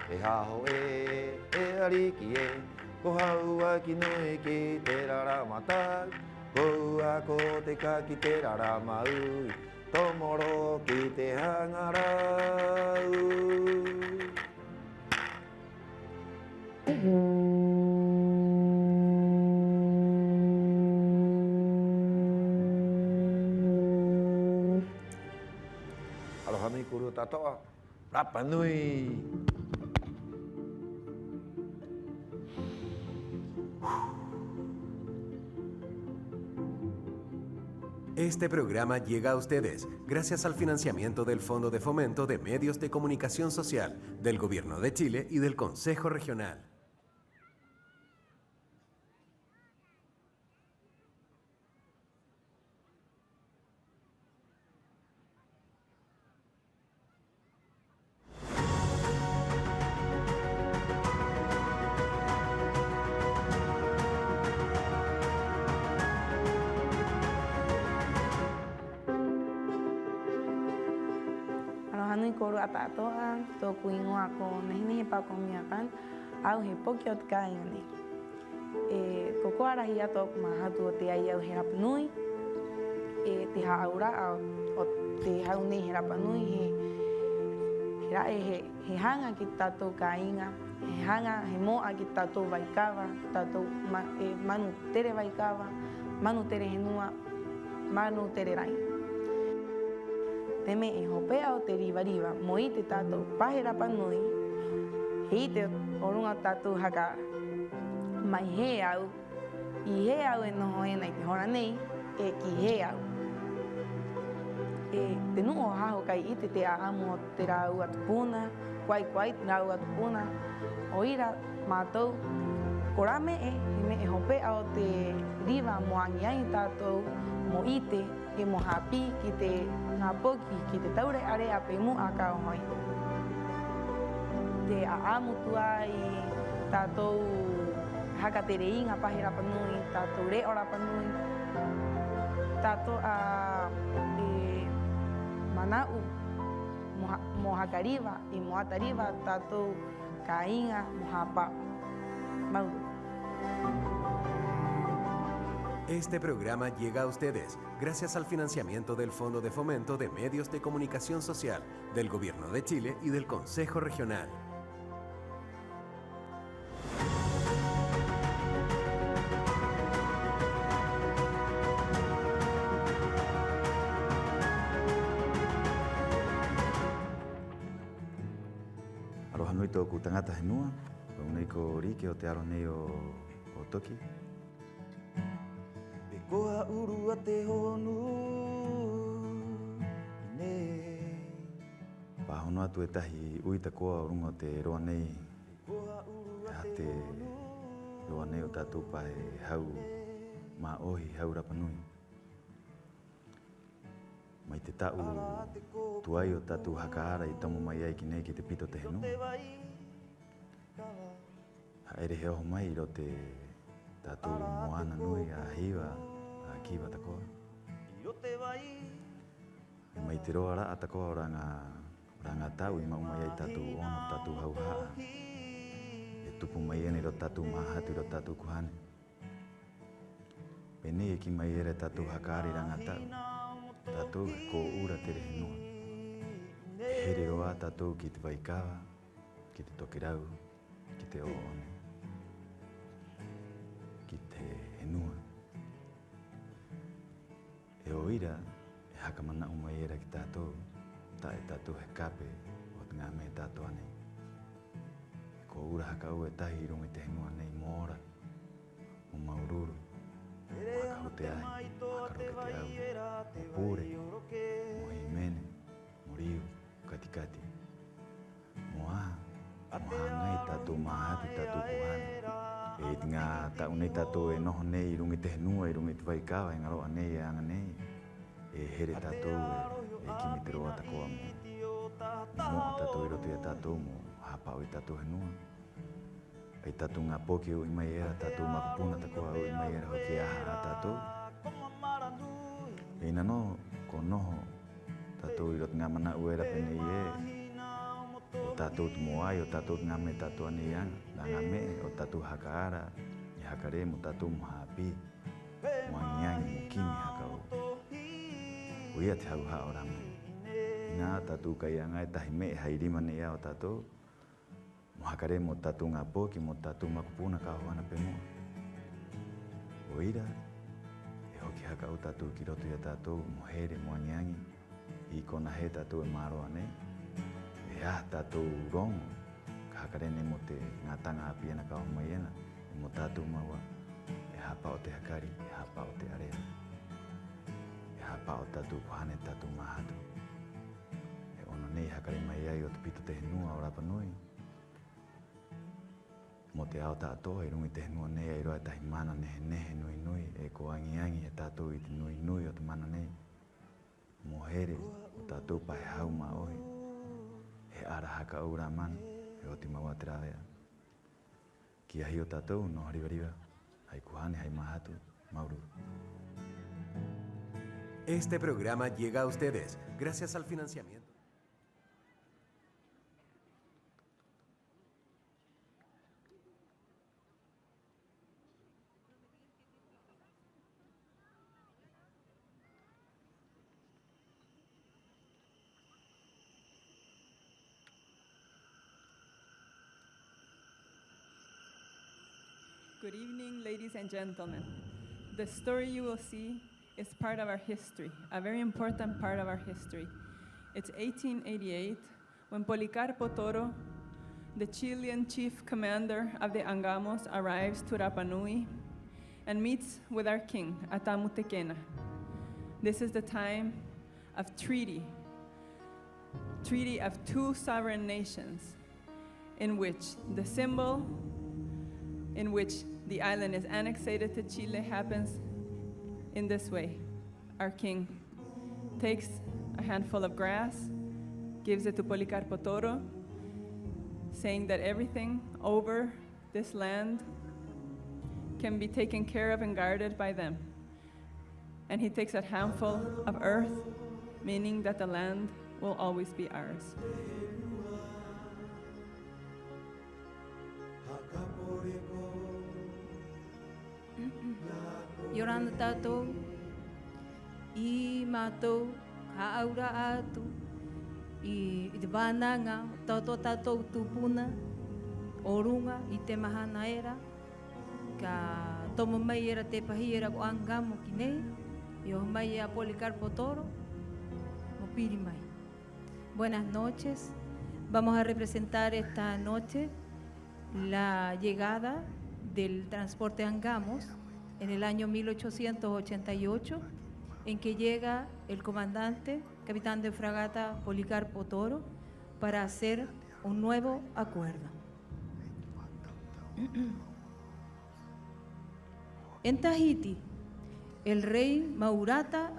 E haho e ariki e, ko haua ki nui ki te raramata. Ko ako te ka ki te raramaui, tomoro ki te hangarau. Aloha nui ko rua tātoa, Rapa Nui. Este programa llega a ustedes gracias al financiamiento del Fondo de Fomento de Medios de Comunicación Social del Gobierno de Chile y del Consejo Regional. Hanui ko rua tātoa, tōku ingoa ko nehinehi pako miakan, au he poki o te kāinga nei. Ko koarahi a tōku mahatu o te ai au he Rapa Nui, te haaura o te hau nei he Rapa Nui, he hanga ki tātou kāinga, he hanga, he moa ki tātou waikawa, tātou manu tere waikawa, manu tere henua, manu tere rai. te me e hopea o te riva moi te tatou pahera panui hei te orunga tatou haka mai he au i he au e noho e nei te hora nei e ki he au e te nuu o haho kai i te aamu o te rau atu puna kwai te rau atu puna o ira mātou ko rame e me e hopea o te riva mo angiangi tatou mo ite e mo hapi ki te ngā poki ki te taure are a pe mu a ka hoi. Te aamu tua i tātou haka te reinga pahi rapanui, tātou re o rapanui, tātou e manau mo haka riva i mo ata riva tātou ka inga mo hapa. Mauru. Este programa llega a ustedes gracias al financiamiento del Fondo de Fomento de Medios de Comunicación Social del Gobierno de Chile y del Consejo Regional. Aroha nui tōku tangata henua, kaunei ko rike o te aro nei o toki. Koha uru a te honu nei. Pahono atu e tahi uita koa o rungo te roa nei. Ha te roa nei o tātou pae hau mā ohi hau Rapanui. Mai te tau tuai o tātou hakaara i tamu mai ai ki nei ki te pito te henu. Ha ere heo mai i ro te tātou moana nui a hiwa kiwa takoa. Mai te roa raa takoa o ranga tau i maumai ai tātou ono tātou hau haa. E tupu mai ene ro tātou mahatu ro tātou kuhane. Pene e ki mai ere tātou hakaari ranga tau. Tātou e ko ura tere henua. E here roa tātou ki te waikawa, ki te tokirau, ki te oone, ki te henua. E o ira, e haka mana o mai era ki tātou, ta e tātou he kape o te ngā me tātou anei. E ko ura haka au e tahi rungi te henua nei mōra, o maururu, o haka ho te ahi, o haka roke te au, o pūre, o himene, mo riu, katikati. Mo aha, mo hangai tātou mahatu tātou kuhane. E ti ngā tau nei tātou e noho nei i rungi te henua, i rungi te waikawa, e ngaroa nei e anga nei. E here tātou e kimi te roa takoa mo. Mo tātou i roto i a tātou mo hapau i tātou henua. Ai tātou ngā poke o i mai era, tātou makupuna takoa o i mai era hoki aha a tātou. E ina no, ko noho, tātou i roto ngā mana uera pene i e. O tātou tu moai, o tātou ngā me tātou ane ianga. Nā ngā me, o tātou hakaara, i hakare mo tātou mo haapi. Mo angiangi, mo kimi hakao. O ia te hau haa o rame. Nā tātou kai anga e tahi me e hairima ne ia o tātou. Mo hakare mo tātou ngā poki, mo tātou makupuna ka hoana pe mua. O ira, e hoki hakao tātou ki roto ia tātou, mo here, mo angiangi. I kona he tātou e māroa nei. E a tātou rongo, ka hakarene mo te ngā tanga api ena ka o mai ena, e mo tātou maua, e hapa o te hakari, e hapa o te area. E hapa o tātou kuhane tātou mahatu. E ono nei hakare mai ai o te pito te henua o Rapanui. Mo te ao tātoa i rungi te henua nei ai roa e tahi mana nehe nui nui, e ko angi e tātou i te nui nui o te mana nei. Mo here o tātou pahe hau ma ohi. He ara haka au rā manu, e o te maua te rawea. Ki ahi o tātou, no hariwariwa, hai kuhane, hai mahatu, mauru. Este programa llega a ustedes gracias al financiamiento. Good evening, ladies and gentlemen. The story you will see is part of our history, a very important part of our history. It's 1888 when Policarpo Toro, the Chilean chief commander of the Angamos, arrives to Rapa Nui and meets with our king, Atamutekena. This is the time of treaty of two sovereign nations, in which the symbol in which the island is annexed to Chile happens in this way. Our king takes a handful of grass, gives it to Policarpo Toro, saying that everything over this land can be taken care of and guarded by them. And he takes a handful of earth, meaning that the land will always be ours. Yorana tātou, I mātou, ka aura atu, I te wānanga, tātou tūpuna, orunga, I te mahana era, ka tomo mai era te pahi era ko Angamo ki nei, I o mai a Policarpo Toro, mo piri mai. Buenas noches, vamos a representar esta noche la llegada del transporte Angamos en el año 1888, en que llega el comandante, capitán de fragata Policarpo Toro, para hacer un nuevo acuerdo. En Tahiti, el rey Maurata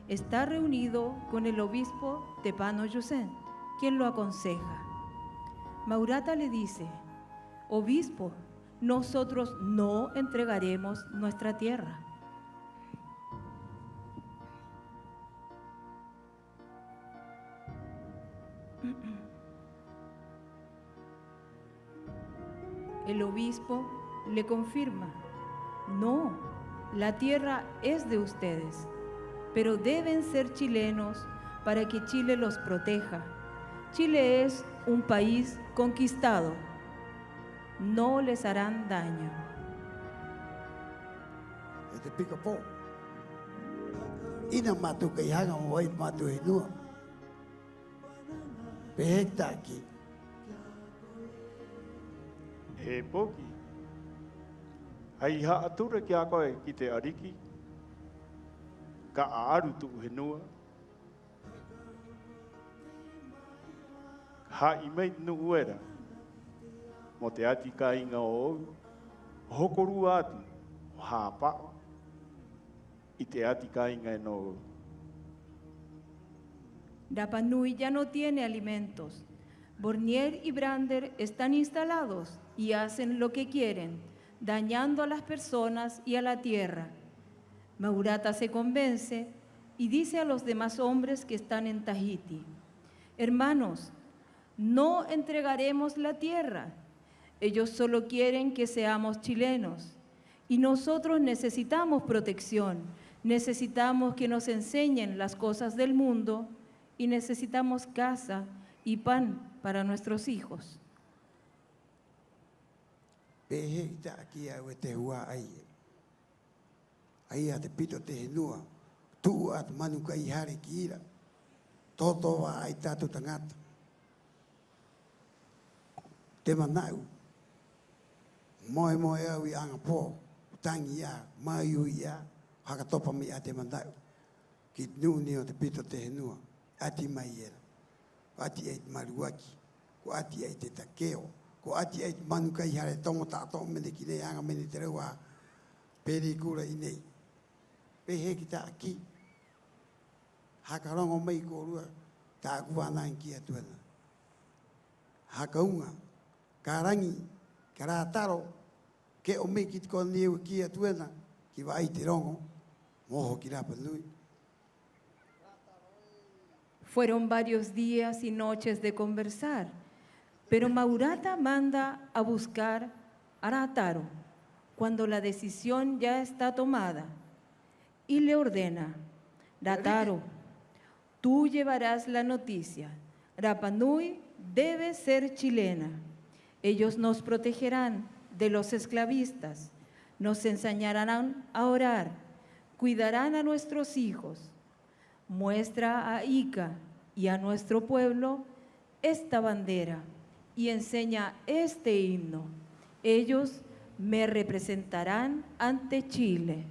está reunido con el obispo Tepano Yusen, quien lo aconseja. Maurata le dice: obispo, nosotros no entregaremos nuestra tierra. El obispo le confirma: no, la tierra es de ustedes, pero deben ser chilenos para que Chile los proteja. Chile es un país conquistado. No les harán daño. Este pica po. Ina matu que haga un hoy matu inua. Pehekta aquí. E poki. Ai ha atura ki a koe ki te ariki. Ka aaru tu henua. Ha I mei nu uera. Mo te ati ka inga o ou. Hokoru atu. Ha pao. I te ati ka inga e no ou. Rapa Nui ya no tiene alimentos. Bornier y Brander están instalados y hacen lo que quieren, dañando a las personas y a la tierra. Maurata se convence y dice a los demás hombres que están en Tahiti: hermanos, no entregaremos la tierra. Ellos solo quieren que seamos chilenos y nosotros necesitamos protección, necesitamos que nos enseñen las cosas del mundo y necesitamos casa y pan para nuestros hijos. Pehekta aquí a te hua ai. Ai a te pito te henua. Tu at manu kai hare kira. Toto wa ai tatu tangata. Te manau. Moe au I anga po. Tangi ia, maiu ia. Hakatopa mi a te manau. Ki nuni o te pito te henua. Ati mai era. Ati ai maruaki. Ko ati ai te takeo. Ko ati ai manu kai hare tongo tato mene ki nei anga mene te rewa. Peri kura I nei. Pehe ki ta aki. Hakarongo mai ko rua. Ta kuwana ki atuana. Hakaunga. Karangi. Karataro. Ke o me ki ko niu ki atuana. Ki vai te rongo. Moho ki Rapa Nui. Fueron varios días y noches de conversar, pero Maurata manda a buscar a Rataro cuando la decisión ya está tomada y le ordena: Rataro, tú llevarás la noticia. Rapa Nui debe ser chilena. Ellos nos protegerán de los esclavistas, nos enseñarán a orar, cuidarán a nuestros hijos. Muestra a Ica y a nuestro pueblo esta bandera y enseña este himno. Ellos me representarán ante Chile.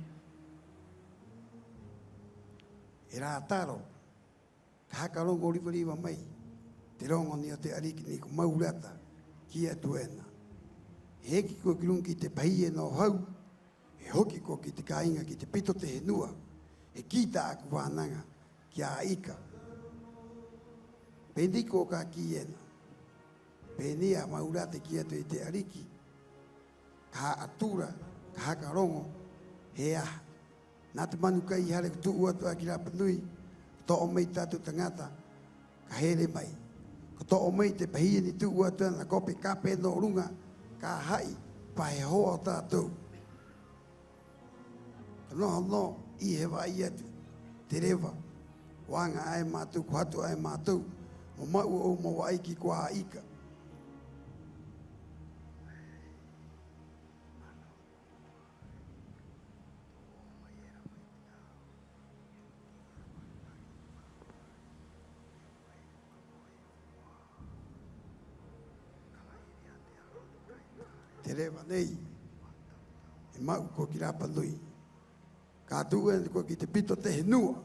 Era taro, kahakalongo riva mai, te rongo ni o te ariki ni ko maurata, kia tuena. E heki ko kilung ki te pahie no hau, e hoki ko ki te kainga ki te pito te henua, e kita aku whananga ki a ika. Pendiko ka ki ena, penia maurate kia tu i te ariki, ka atura, ka hakarongo, he aha. Nā te manu kai hare ku tuu atua ki Rapa Nui, ko tō mei tātou tangata, ka here mai. Ko tō mei te pahia ni tuu atua na kope kape no runga, ka hai, pahe hoa o tātou. Ka noho no, i he wai atu, te rewa, wanga ai mātou, ko hatu ai mātou, mo mau o mo waiki kua ika. Te rewa nei, e mau ko ki Rapa Nui. Ka tua ko ki te pito te henua,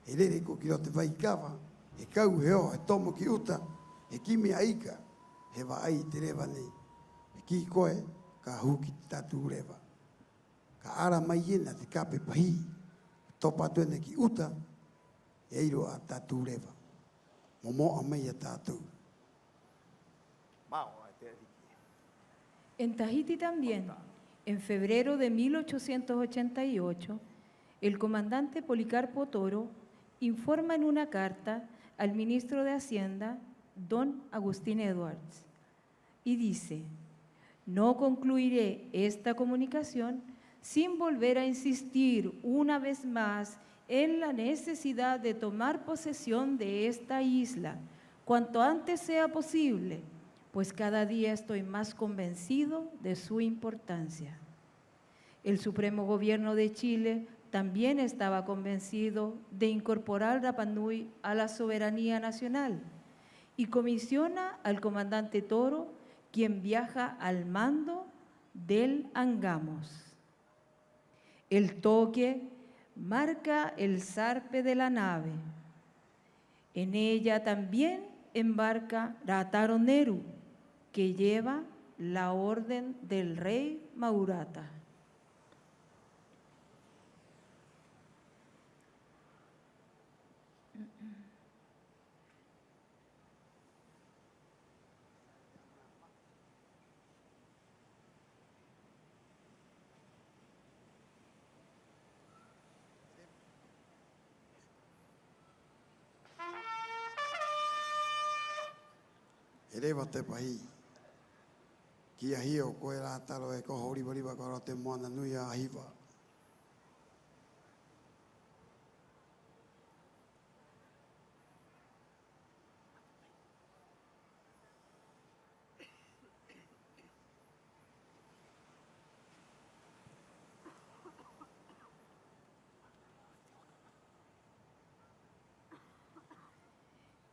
e rere ko ki ro te waikawa, e kau heo, e tomo ki uta, e kimi aika, he wa ai te rewa nei. E ki koe, ka huki tatu rewa. Ka ara mai ena te kape pahi, topa tuene ki uta, e iro a tatu rewa. Momoa mai a tatu. En Tahiti también, en febrero de 1888, el comandante Policarpo Toro informa en una carta al ministro de Hacienda, don Agustín Edwards, y dice: no concluiré esta comunicación sin volver a insistir una vez más en la necesidad de tomar posesión de esta isla cuanto antes sea posible, pues cada día estoy más convencido de su importancia. El Supremo Gobierno de Chile también estaba convencido de incorporar Rapa Nui a la soberanía nacional y comisiona al comandante Toro, quien viaja al mando del Angamos. El toque marca el zarpe de la nave. En ella también embarca Rataro Neru, que lleva la orden del rey Maurata. E rewa te pahi. Ki a hio koe rā taro e koho riwa ko ro te moana nui a hiwa.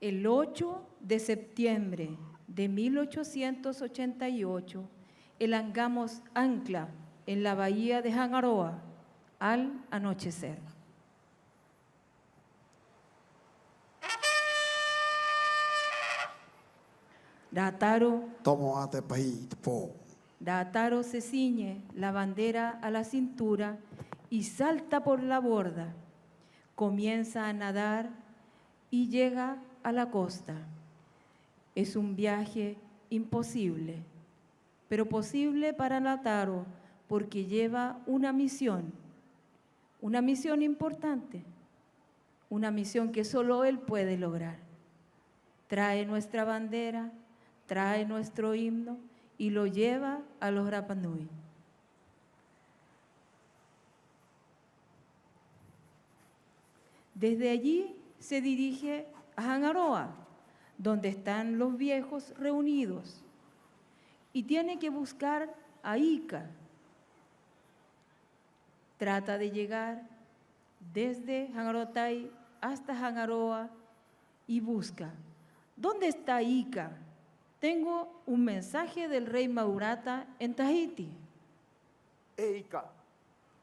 El 8 de septiembre de 1888, el Angamos ancla en la bahía de Hangaroa al anochecer. Rataro se ciñe la bandera a la cintura y salta por la borda. Comienza a nadar y llega a la costa. Es un viaje imposible, pero posible para Rataro porque lleva una misión importante, una misión que solo él puede lograr. Trae nuestra bandera, trae nuestro himno y lo lleva a los Rapa Nui. Desde allí se dirige a Hangaroa, donde están los viejos reunidos, y tiene que buscar a Ica. Trata de llegar desde Hangarotai hasta Hangaroa y busca. ¿Dónde está Ica? Tengo un mensaje del rey Maurata en Tahiti. Eika,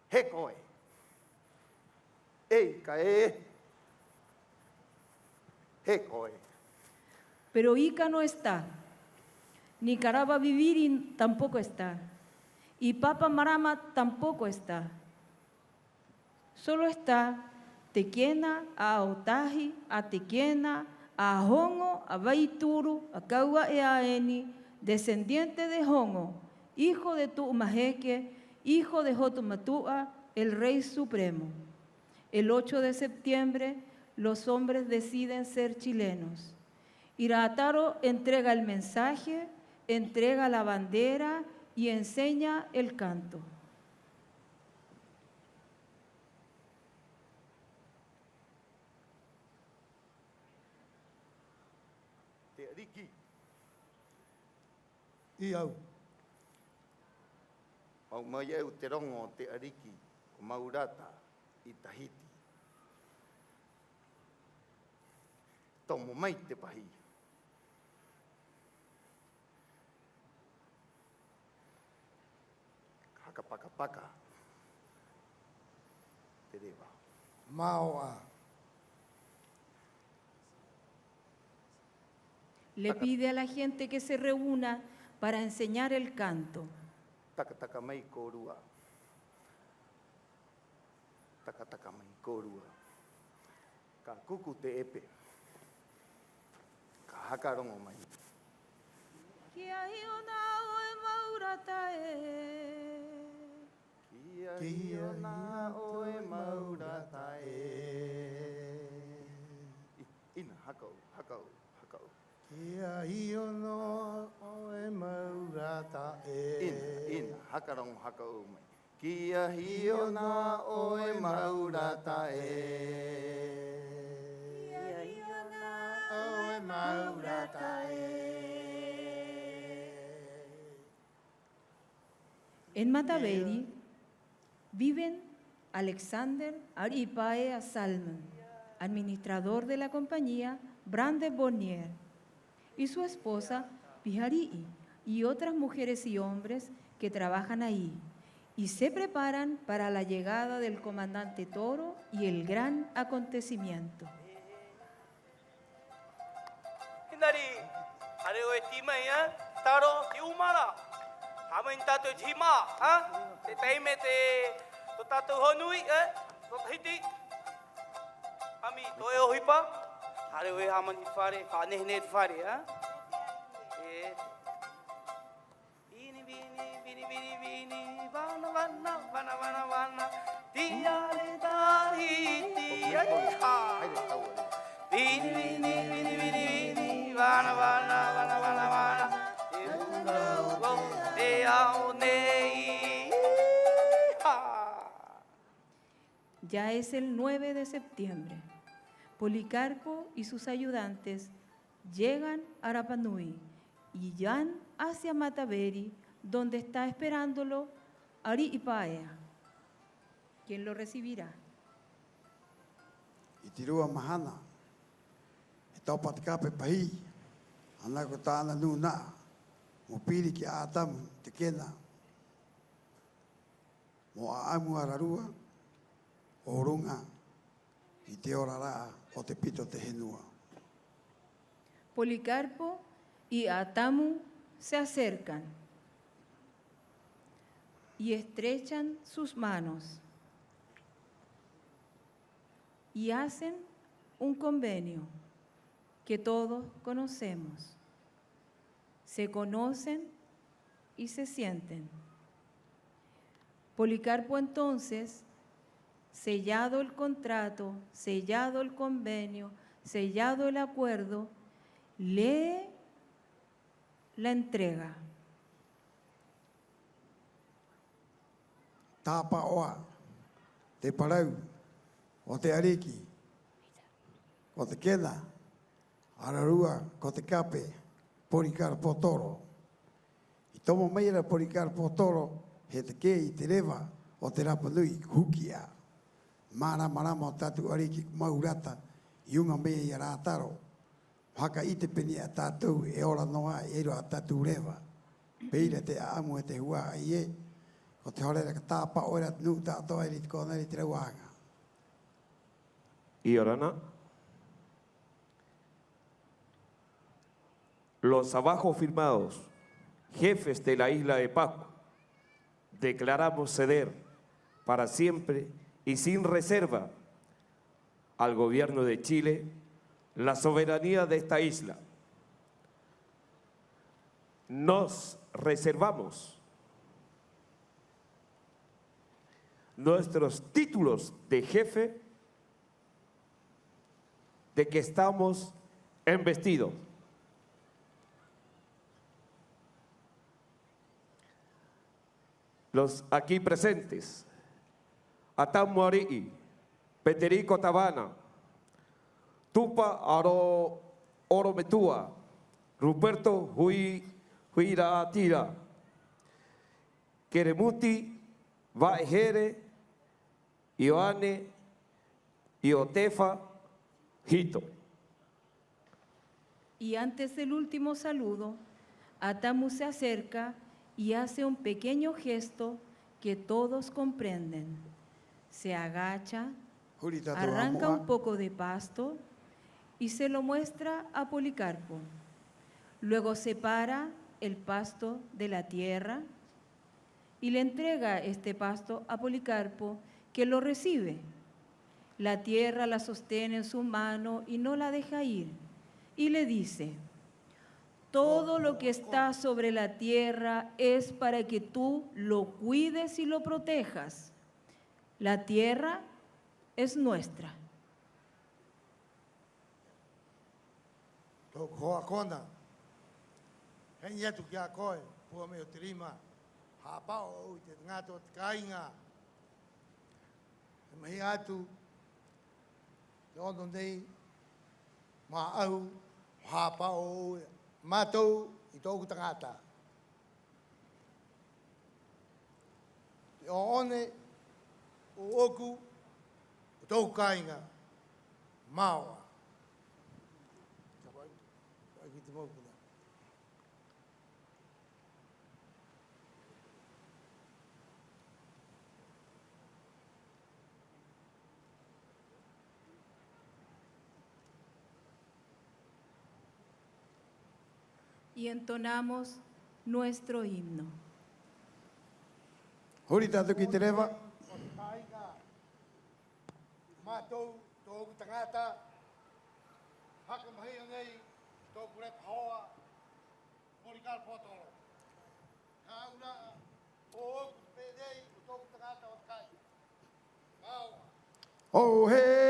hekoe. Eika, hekoe. Pero Ica no está. Nicaragua Viviri tampoco está. Y Papa Marama tampoco está. Solo está Tequena, a Otaji, a Tequena, a Hongo, a Baituru, a Kaua Eaeni, descendiente de Hongo, hijo de Tuumajeque, hijo de Jotumatua, el Rey Supremo. El 8 de septiembre, los hombres deciden ser chilenos. Iraataro entrega el mensaje, entrega la bandera y enseña el canto. Te ariki. Iau. Mau mai au te rongo te ariki o Maurata i Tahiti. Tomo mai te pahi. Haka paka paka. Te rewa. Maoa. Le pide a la gente que se reúna para enseñar el canto. Taka taka mai korua. Taka taka mai korua. Ka kuku te epe. Ka haka rongo mai. Kia hiona oe Maurata e. Kia hiona oe Maurata e. Ina hakau, hakau, hakau. Kia hiono oe Maurata e. Ina hakarongo hakau mai. Kia hiona oe Maurata e. Kia hiona oe Maurata e. En Mataveri viven Alexander Aripaea Salmon, administrador de la compañía Brande Bonnier, y su esposa Pijarii, y otras mujeres y hombres que trabajan ahí, y se preparan para la llegada del comandante Toro y el gran acontecimiento. Hinari, hareo estima ya, taro ti umara. Hama intato tima, ha? Te taime te tato honui, to hiti. Ami to e ohipa. Hareo e hama ni fare, fa ne fare, ha? Vini vini vini vini vini, vana vana vana vana vana. Tiare Tahiti, ha. Vini vini vini vini vini, vana vana vana vana vana. Ya es el 9 de septiembre. Policarpo y sus ayudantes llegan a Rapa Nui y van hacia Mataveri, donde está esperándolo Aripaea, quien lo recibirá. I tirua mahana. E tau patikape pahi. Ana ko tāna nuna. Mo piri ki ātamu te kena. Mo aamu ararua. O runga. I te orara o te pito te henua. Policarpo y Atamu se acercan y estrechan sus manos y hacen un convenio que todos conocemos. Se conocen y se sienten. Policarpo entonces, sellado el contrato, sellado el convenio, sellado el acuerdo, lee la entrega. Tapa oa. Te parau. O te ariki. O te kena. Ararua. Ko te kape. Policarpo Toro. I tomo meira Policarpo Toro. He te ke i te rewa. O te Rapa Nui. Hukia. Mana marama o tatu ariki Maurata. I unga mea i a rātaro. Haka i te peni a tātou e ora noa e ero a tātou rewa. Peira te aamu e te hua ai e. O te horera ka tāpa oera nu tātou e rit kona rit rauanga. Y Orana, los abajo firmados, jefes de la isla de Pascua, declaramos ceder para siempre y sin reserva al gobierno de Chile la soberanía de esta isla. Nos reservamos nuestros títulos de jefe de que estamos embestidos. Los aquí presentes, Atam Moari'i, Peterico Tabana, Tupa Oro Metua, Ruperto Huiratira, Keremuti Vaejere, Ioane, Iotefa, Hito. Y antes del último saludo, Atamu se acerca y hace un pequeño gesto que todos comprenden. Se agacha, arranca un poco de pasto y se lo muestra a Policarpo. Luego separa el pasto de la tierra y le entrega este pasto a Policarpo, que lo recibe. La tierra la sostiene en su mano y no la deja ir. Y le dice: todo lo que está sobre la tierra es para que tú lo cuides y lo protejas. La tierra es nuestra. Matou i tōku tangata. O one, o oku, o tōku kāinga, māua. Y entonamos nuestro himno. Hurita tu ki te rewa. Mātou tōku tangata, hakamahia nei, tōku rep hoa, Policarpo tolo. Nā ura, o oku pēdei, tōku tangata o kai. Māua. Oh hey!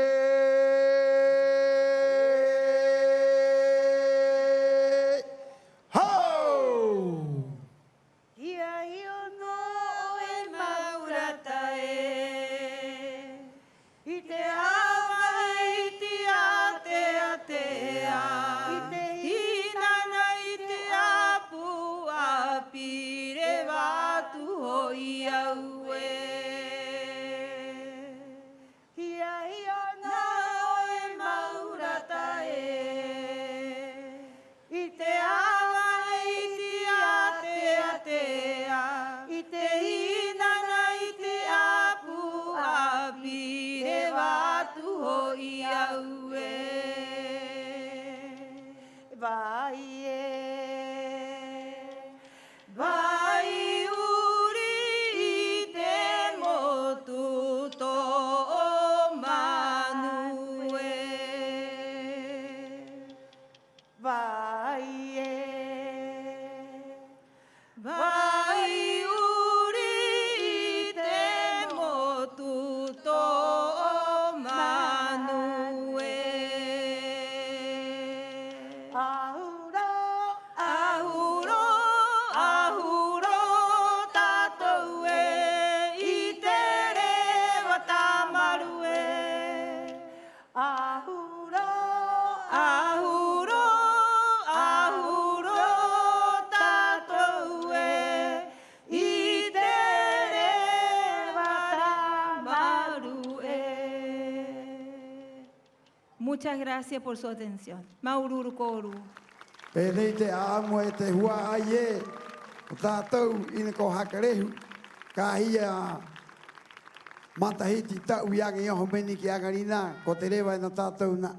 Vai uri te Muchas gracias por su atención. Maururu koru. Penei te amo e te hua ai e. O tātou ina ko hakarehu. Ka hia matahiti tau ianga i oho meni ki angarina. Ko te rewa ina tātou na.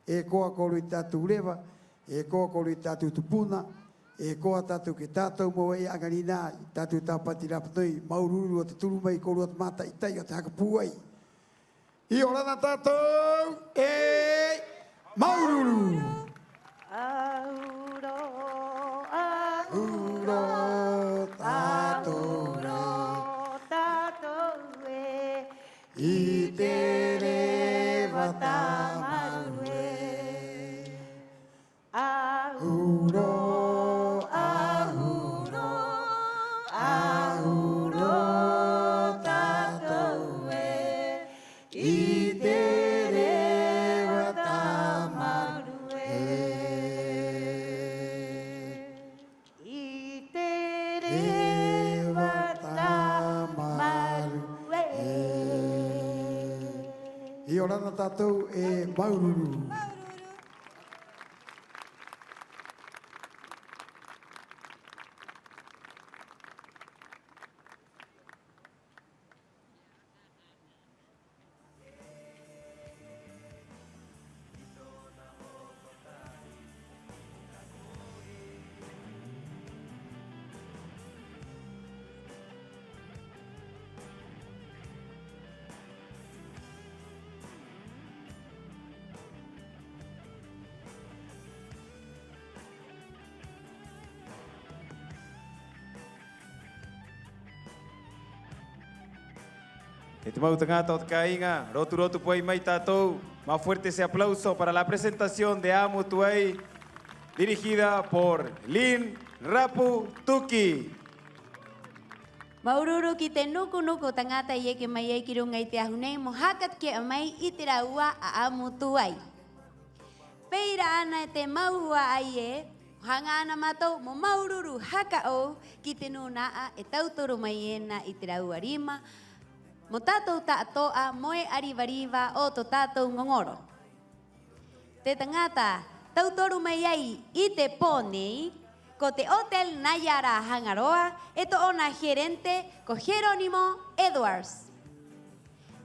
E koa koru i tātou rewa. E koa koru i tātou tupuna. E koa tātou ke tātou mo e angarina. I tātou tāpati rapanui. Maururu o te turu mai koru o te mata i tai o te hakapu ai. I orana tātou e Maururu. Auro, Auro, tātou e I te rewa tāmaru e. Auro, auro, auro, tātou e. I te rewa tāmaru I te rewa tāmaru I orana tātou e Maururu. Estimado tangata o cainga, rotu rotu puei mai tatou. Más fuerte ese aplauso para la presentación de Amo Tuei, dirigida por Lin Rapu Tuki. Maururu ki te nuku nuku tangata i eke mai e ki runga i te ahunei mo hakat ke amai i te raua a Amo Tuei. Peira ana e te mauhua ai e, hanga ana matou mo Maururu haka o ki te nunaa e tautoro mai ena i te raua rima, mo tātou tātoa moe arivariva o to tātou ngongoro. Te tangata, tautoru mai ai i te pōnei, ko te Hotel Nayara Hangaroa, e to ona gerente ko Jerónimo Edwards.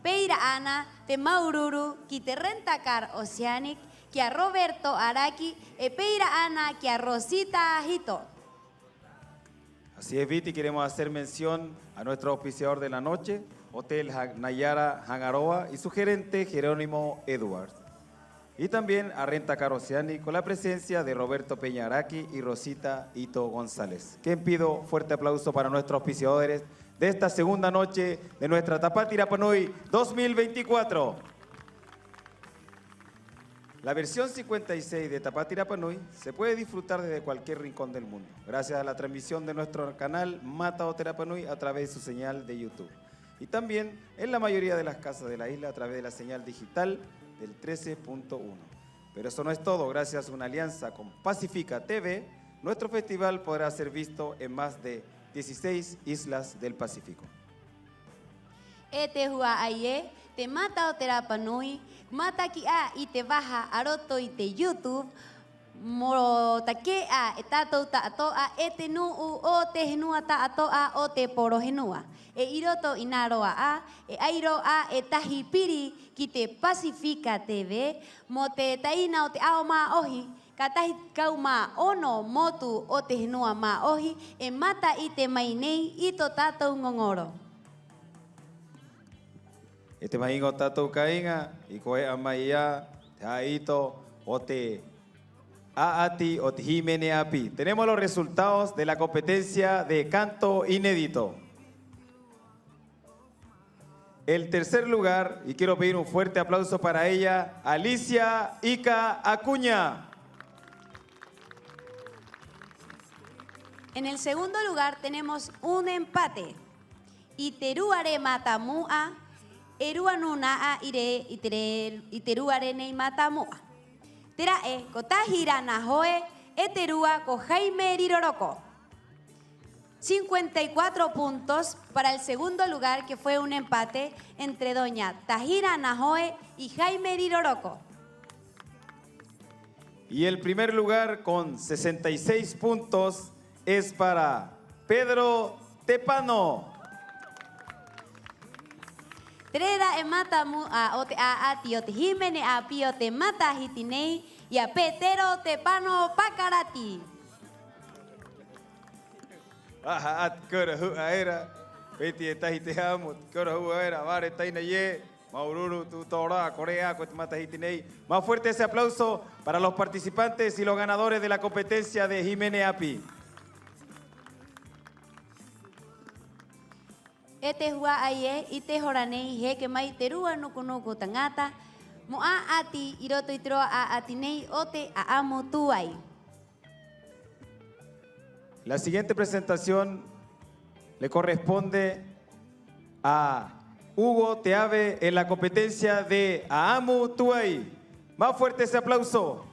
Peira ana te Maururu ki te Rentacar Oceanic, ki a Roberto Araki, e peira ana ki a Rosita Hito. Así es, Viti, queremos hacer mención a nuestro auspiciador de la noche, Hotel Nayara Hangaroa y su gerente Jerónimo Edwards. Y también a Rentacar Oceanic con la presencia de Roberto Peñaraki y Rosita Ito González. Quien pido fuerte aplauso para nuestros auspiciadores de esta segunda noche de nuestra Tapati Rapa Nui 2024. La versión 56 de Tapati Rapa Nui se puede disfrutar desde cualquier rincón del mundo, gracias a la transmisión de nuestro canal Mata o Rapa Nui a través de su señal de YouTube. Y también en la mayoría de las casas de la isla a través de la señal digital del 13.1. Pero eso no es todo. Gracias a una alianza con Pacifica TV, nuestro festival podrá ser visto en más de 16 islas del Pacífico. E te hua ai e, te Mata o te Rapa Nui, mata ki a i te waha aroto i te YouTube, moro take a e tātou tātoa e te nuu o te henua tātoa o te porohenua. E iroto i nā roa a, e airo a e tahi piri ki te Pacifica TV, mo te taina o te ao mā ohi, ka tahi kau mā ono motu o te henua mā ohi, e mata i te mai nei i tō tātou ngongoro. E te mahingo tātou kainga, i koe amai ia, te haito o te aati o te himene api. Tenemos los resultados de la competencia de canto inédito. El tercer lugar, y quiero pedir un fuerte aplauso para ella, Alicia Ica Acuña. En el segundo lugar tenemos un empate. Iteruare matamua, eruanuna ire iteruare nei matamua. Terae kotahira nahoe, eterua ko Jaime Riroroko. 54 puntos para el segundo lugar, que fue un empate entre doña Tahira Nahoe y Jaime Riroroko. Y el primer lugar con 66 puntos es para Pedro Tepano. Trera e mata mu a o te a ati o te himene a pi o te mata hiti nei i a Petero Tepano Pakarati. At kora hu aera. Peti e tahi te hamu. Kora hu aera. Vare taina ye. Maururu tu tora Corea ko te mata hiti nei. Más fuerte ese aplauso para los participantes y los ganadores de la competencia de Himene Api. E te hua ai e i te hora nei he ke mai te rua nuku nuku tangata mo a ati i roto i troa a ati nei o te a amo tuai. La siguiente presentación le corresponde a Hugo Teave en la competencia de Aamu Tuay. Más fuerte ese aplauso.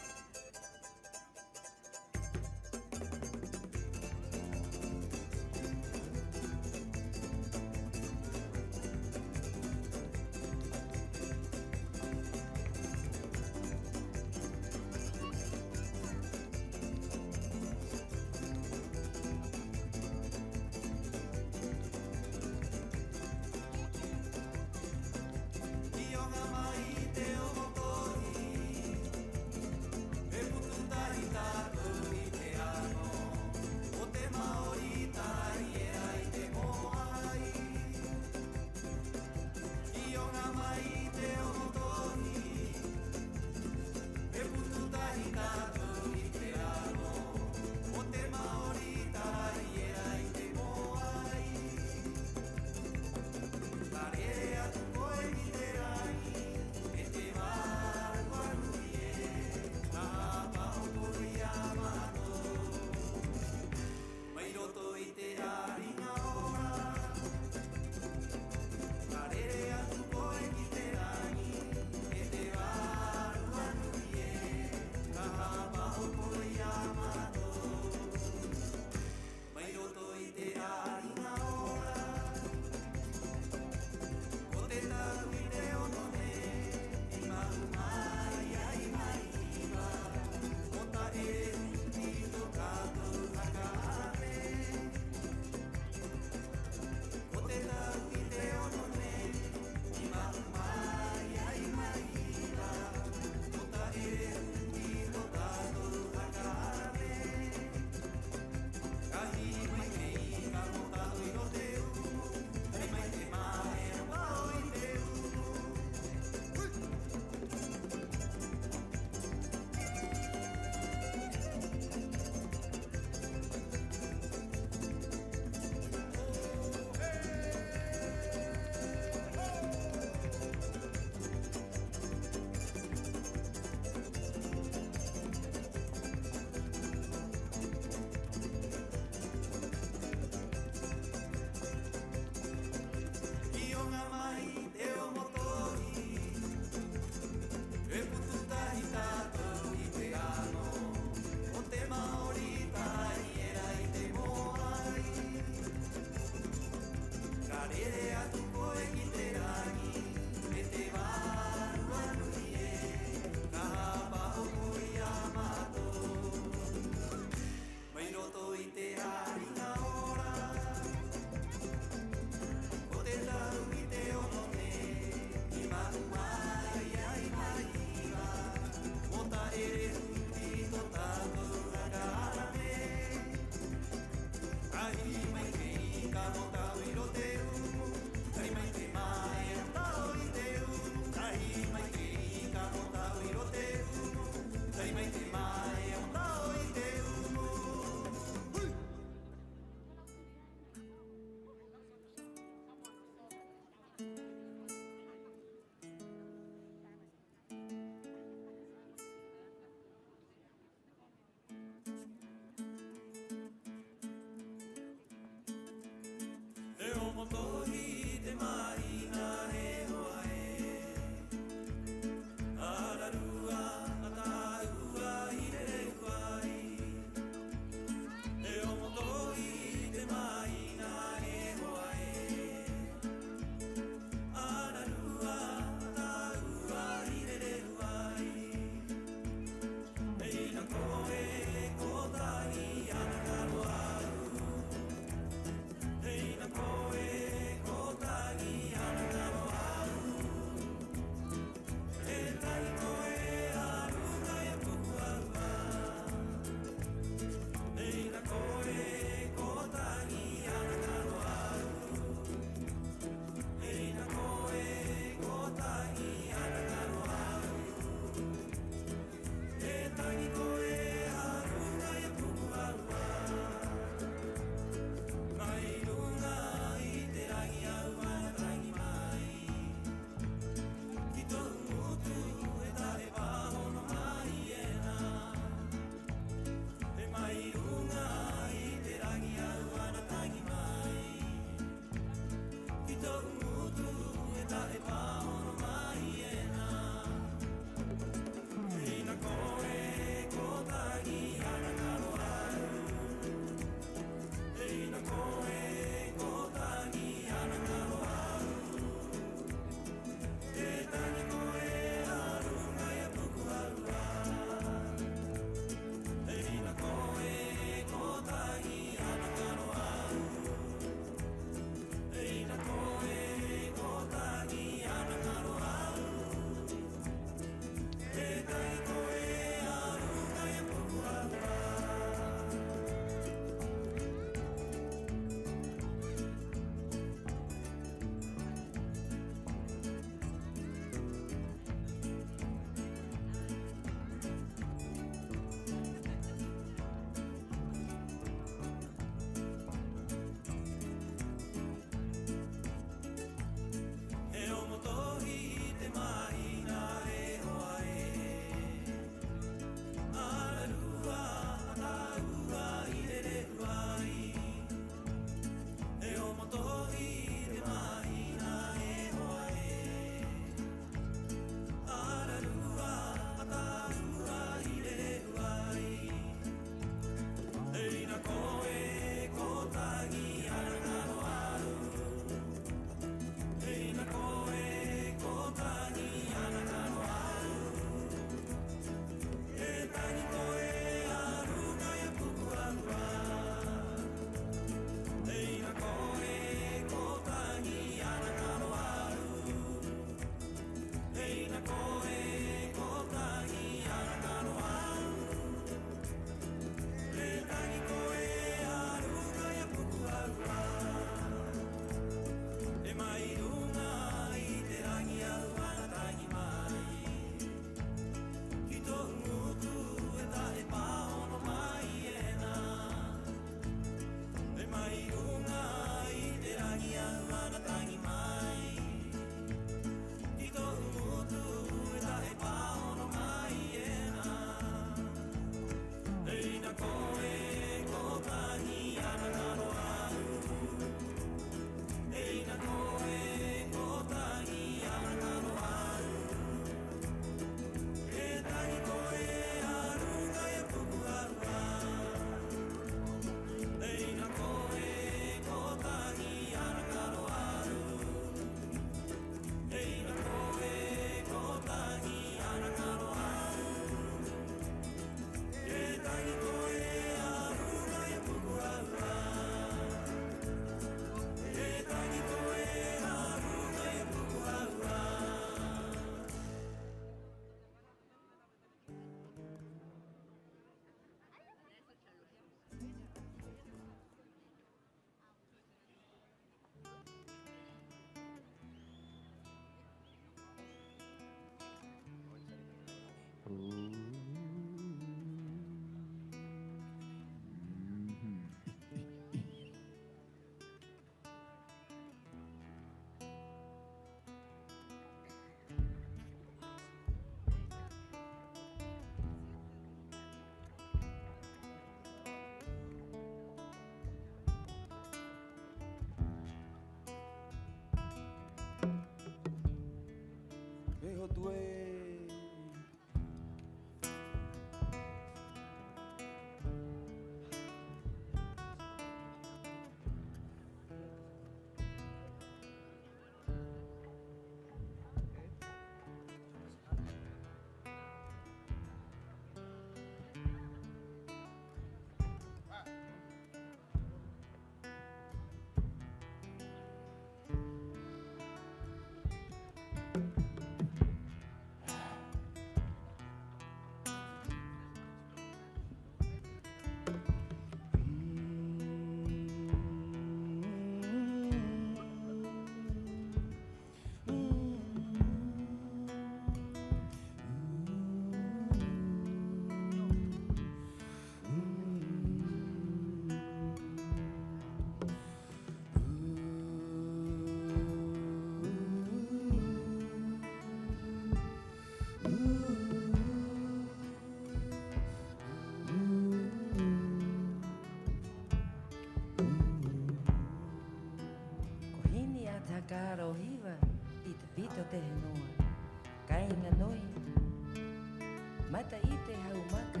Mata i te haumaka,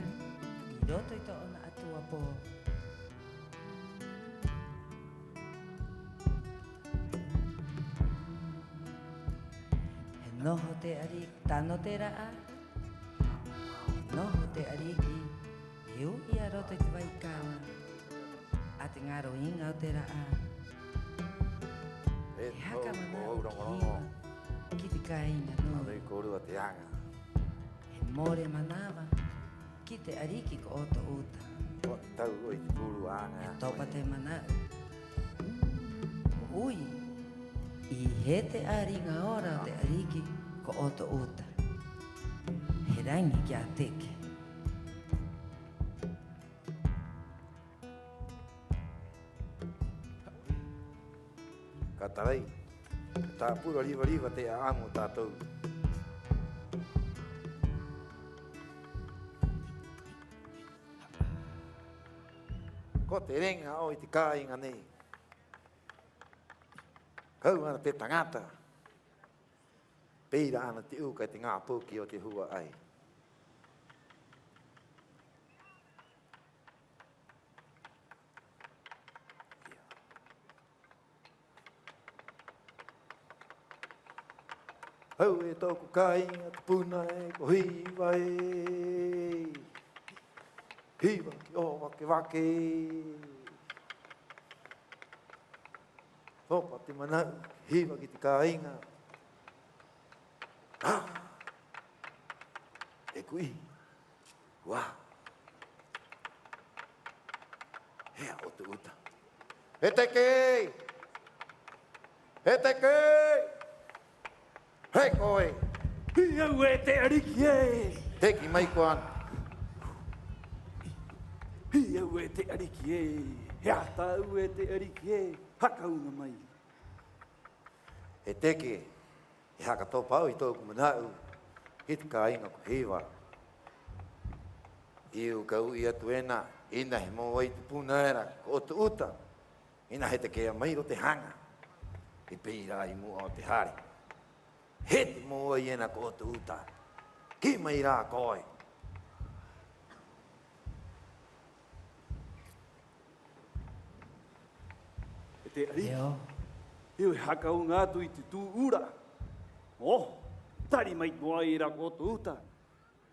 I roto I to'ona atua po. He noho te ariki, tano te raa. He noho te ariki, he ui a roto I te waikawa. A te ngaro inga o te raa. He haka mana o ki hiwa, ki te kainga nui. Mai korua te anga. He more manawa, ki te ariki ko oto uta. O te tau o I te kuru anga. He topa te manau. Ui, I he te aringa ora o te ariki ko oto uta. He rangi kia teke. Ka tarai, tā pura riva te amo tātou. Ko te renga o I te kāinga nei. Kau ana te tangata. Peira ana te uka te ngā pōki o te hua ai. Hau e tōku kāinga te puna e ko hiwa e. Hiwa ki o wake wake. Hopa te manau, hiwa ki te kāinga. Ah! E kui. Wā. Hea o te uta. He teke! He teke! Hei koe! Hi au e te ariki e! Teki mai koan. Hi au e te ariki e! Hea tau e te ariki e! Haka unga mai. He teke, he haka tōpau I tōku manau, he te kāinga ko hewa. Iu kau I atu ena, ina he mō ai te pūnaera, ko o te uta. Ina he te kea mai ro te hanga. He peira I mua o te hare. He te mō ai ena ko o te uta. Ki mai rā koe. E te ariki. Iu e haka o ngātu I te tū ura. Tari mai toa I rā ko o te uta.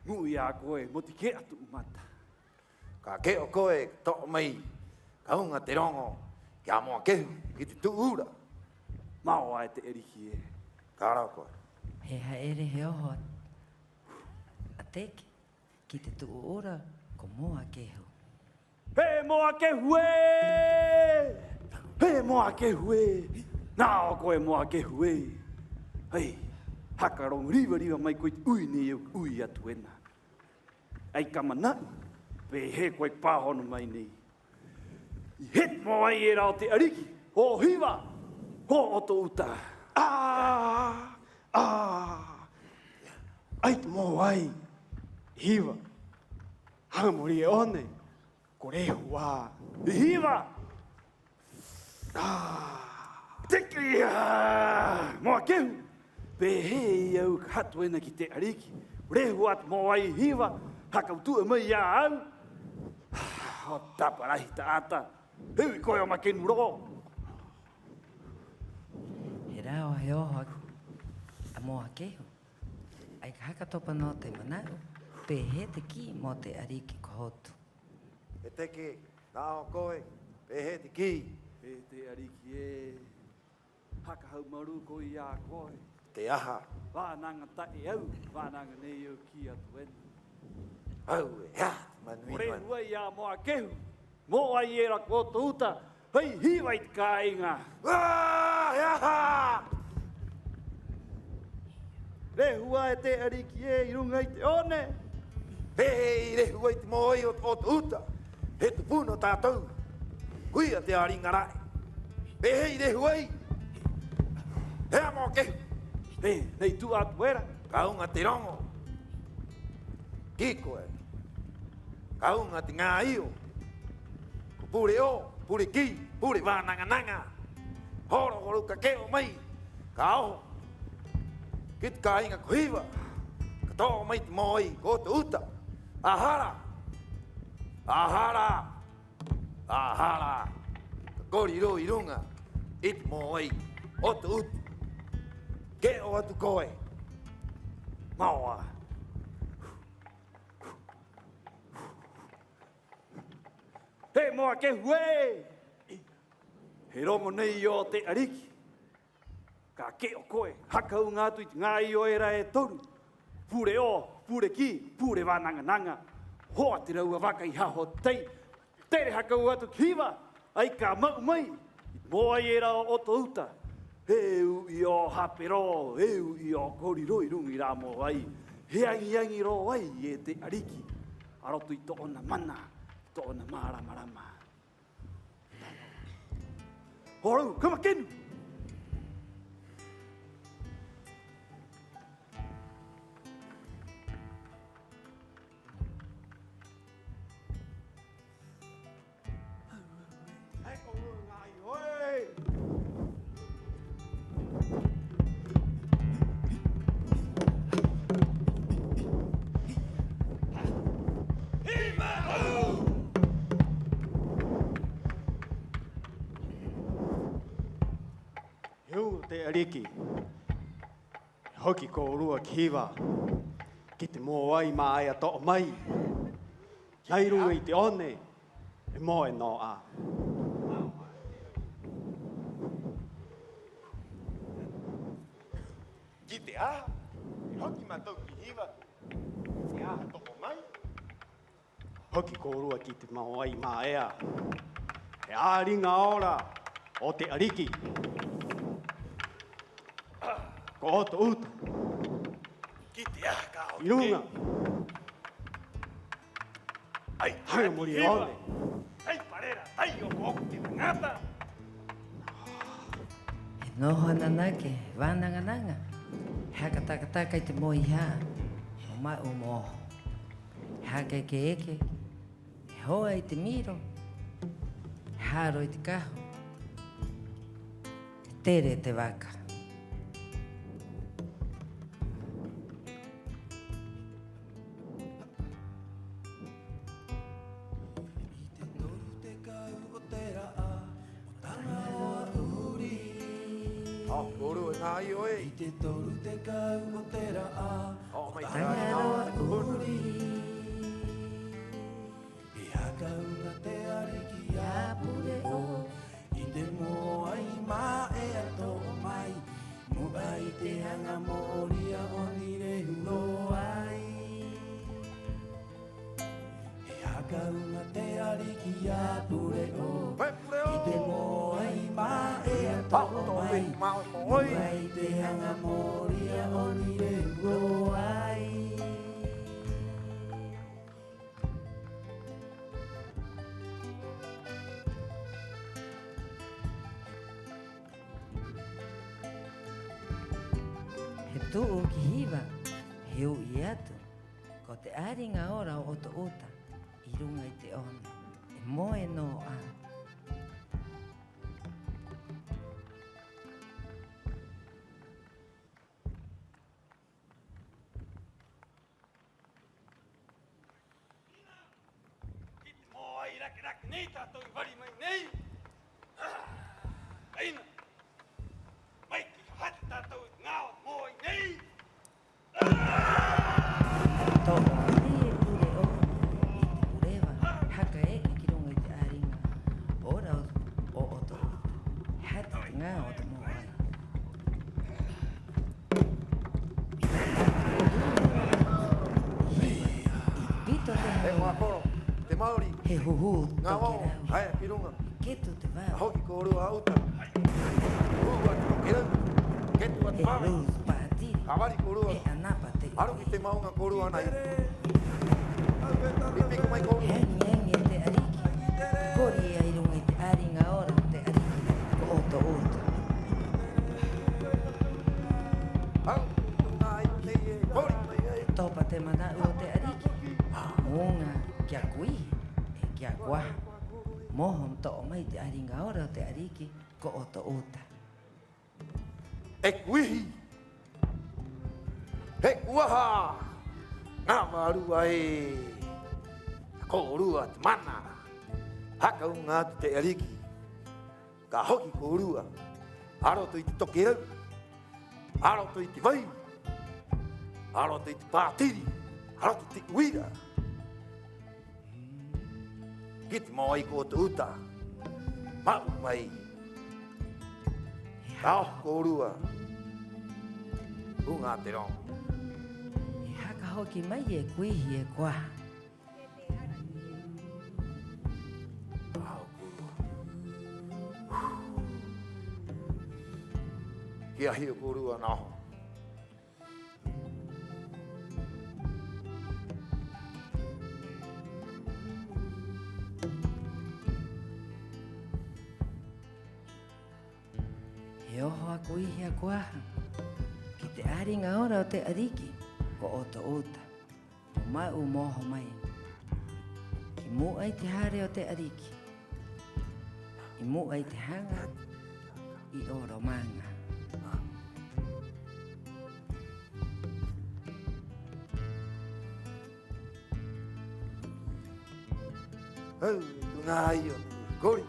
Ngui a koe mo te ke atu umata. Ka ke o koe tō mai. Ka unga te rongo. Kia moa kehu ki te tū ura. Maua e te eriki e. Ka rau koe. He haere he oho a teke ki te tū ura ko moa kehu. He moa kehu e! He moa kehu e! Nā o koe moa kehu e! Hei, haka rong riwa mai koe te ui ni ui atu ena. Ai kamana, pe he koe pāhono mai nei. I het mo ai e rao te ariki, ho hiwa, ho oto uta. Ai te mō ai, hiwa, hangamori e one, ko rehu wā. Hiwa! Teki moa kehu, pe he au hatu ena ki te ariki. Rehu at mo ai hiwa, haka utua mai ia au. O taparahi ta ata, hui koe o makenu ro. He rao he oho a moa kehu. Ai ka haka topa no te manau, pe he te ki mo te ariki ko hotu. E teke, nā o koe, pe he te ki. Pe te ariki e, haka hau maru koe ia koe. Te aha. Wānanga tae au, wānanga nei au ki atu enu. Au e hea, manui Ore noen. hua ia moa kehu, mo ai e rako o tūta, hei hiwa I te kāinga. Rehua e te ariki e I runga I te one. Hei, rehua I te mooi o te uta. He te puno tātou. Kuia te aringa rai. Hei, rehua I. Hea mō kehu. Hei, nei tu atu era. Kaunga te rongo. Kiko e. Kaunga te ngā io. Ko pure o, pure ki, pure wānanga nanga. Horo horo ka keo mai. Ka oho. Ki te kāinga ko hiwa. Tō mai te moi, ko te uta. Ahara. Ahara. Ahara. Koriro i runga. I te moi, o te uta. Ke o atu koe. Maua. He moa ke hue! He rongo nei o te ariki. Ka ke o koe, hakau ngātu i te ngāi o era e toru. Pure o, pure ki, pure wānanga nanga. Hoa te raua waka i haho tei. Tere hakau atu kiwa, ai ka mau mai. Moa i era o to uta. Heu i o hapero, heu i o koriroi rungi rā mo ai. He angi ro ai e te ariki. Arotu i toona mana, toona maramarama. Horu, kama kenu! Te ariki, hoki ko rua kiwa, ki te mō ai mā ai a toa mai. Nei runga i te one, e mō e no a. Ki te aha, e hoki mātou ki hiwa, te aha toko mai. Hoki ko rua ki te mō ai mā ea, e āringa ora o te ariki. Ko oto uta. Ki te aha ka o te. Irunga. Ai, hai mori e ole. Ai, parera, tai o koku te ngata. E noho ananake, wānanga nanga. Haka takataka i te moi hā. O mai o moho. Haka eke eke. E hoa i te miro. Haro i te kaho. E tere te waka. Ai oi. I te toru te kau o te raa. O mai Tangaroa uri. I haka unga te ariki a pure o. I te mo ai mā e ato o mai. Mo ai te hanga moria o ni re huro ai. I haka unga te ariki a pure o. I te mo ai mā e ato o mai. Mo ai te hanga moria o ni re huro ai. He tuu ki hiwa, he ui atu, ko te āringa ora o to uta, i runga i te ona, e moe no a. Ki te mō ai raki nei tātou i wari mai nei. Aina. Mai ki ka hati tātou i ngāo mō ai nei. Tō ni e pure o, i te purewa, haka e ki runga i te āringa, ora o to uta, hati te ngā o te mō ai. Pito te He hoa koro, te Māori. He huhu Ngā wao, hai, pirunga. Ketu te wao. Hoki ko rua auta. Uu atu ko kerau. Ketu atu wāwe. He rūs pātiri. Awari ko rua. He anapa te. Aru ki te maunga ko rua nei. Pipiko mai ko. Hengi e te ariki. Kori e irunga i te āringa ora te ariki. Ko oto ota. Au, ngā i te e kori mai e. Topa te mana o te ariki. Unga kia kui e kia kua. Mohon to o mai te āringa ora o te ariki. Ko oto ota. E kuihi. He kuaha. Nā marua e ko rua te mana. Haka unga atu te ariki. Ka hoki ko rua. Aro to i te toke au. Aro to i te vai. Aro to i te pātiri. Aro to te uira. Ki te moai ko te uta. Mau mai. Ka ko rua. Unga te rongo. Haka hoki mai e kuihi e kua. Kia hio korua naho. He oho a kuihi a kua. Ki te aringa ora o te ariki, ko o te ota. O mai u moho mai. Ki mu ai te hare o te ariki. I mu ai te hanga, i oro manga. Hau, ngā io, kori.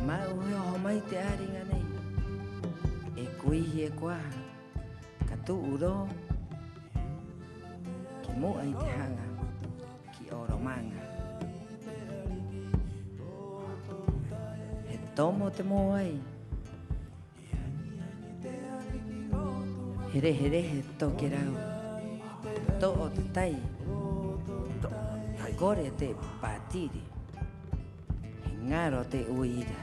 Mai uhe oho mai te aringa nei. E kuihi e kua. Ka tu uro. Ki mo ai te hanga. Ki oro manga. He tomo te mo ai. Here here he toke rau. To o te tai. Kore te patiri. He ngaro te uira.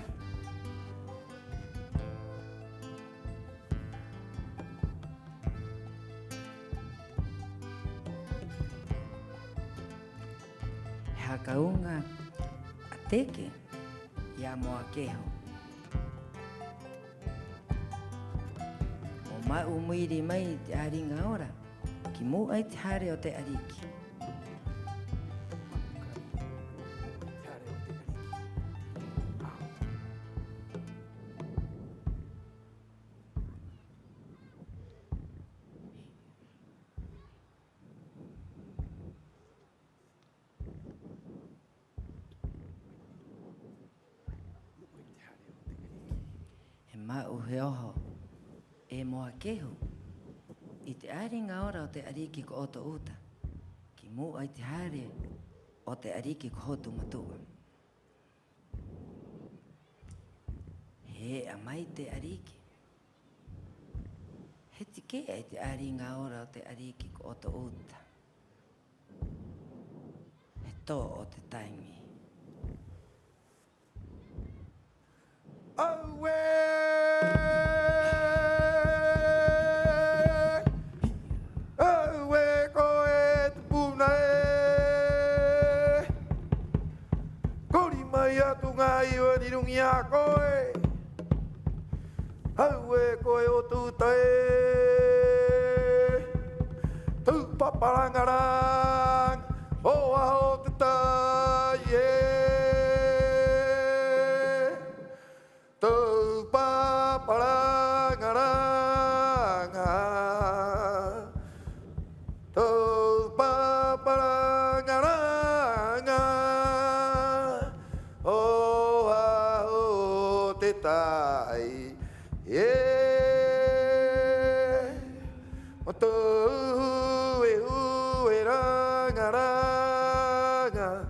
Hakaunga ateke ya moakeho. O mai umuiri mai te aringa ora, ki mu ai te hare o te ariki. Mai uhe oho e moa kehu i te aringa ora o te ariki ko oto uta ki mu ai te hare o te ariki ko hotu matua. He a mai te ariki. He tike ai te aringa ora o te ariki ko oto uta. He tō o te taingi. Aue! Aue koe te puna e! Kori mai atu ngā iwa ni rungi a koe! Aue koe o tūta e! Tū paparangarang! O aho te tai e! Tau paparangaranga. Tau paparangaranga. O aho te tai. O tau e ue rangaranga.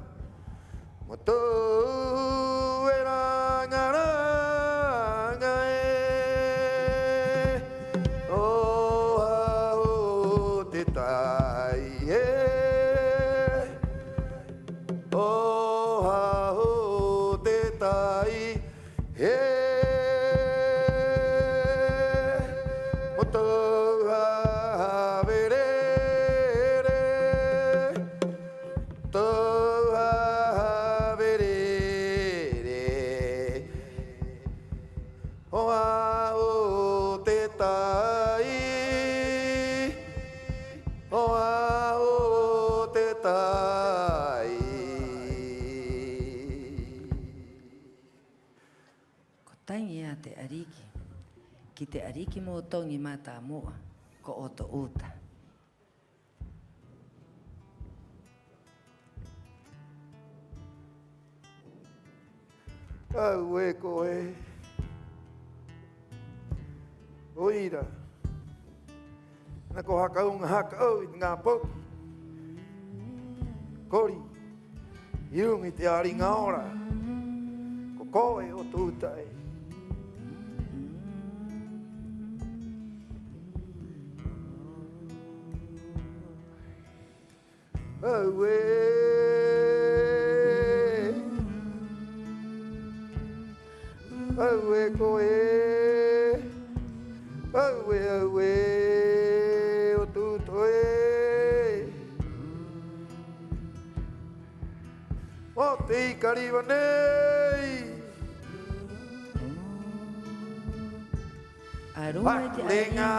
O tau e rangaranga e. O aho te tai e. O aho te tai e. O tau haverere. Tau haverere. Tangi a te ariki. Ki te ariki mo tongi mata mua. Ko oto uta. Au e koe. Oira. Na ko hakaunga hakau i ngā poku. Kori. Iungi te aringa ora. Ko koe o tūtai. Au e. Au e koe. Au e o tūtoi. O te ikariwa nei. Arua te Pakurenga.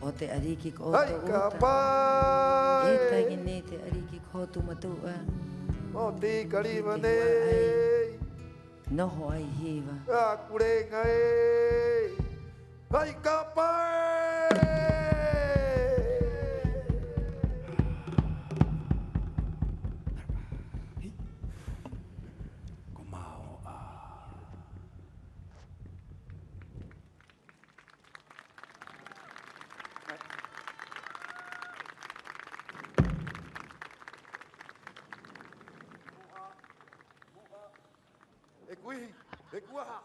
O te ariki ko oto Ai ka uta. pai. E tangi ne te ariki ko tu matua. O te ikariwa nei. Noho ai hiwa. Pakurenga e. Ai ka pai. E kuaha.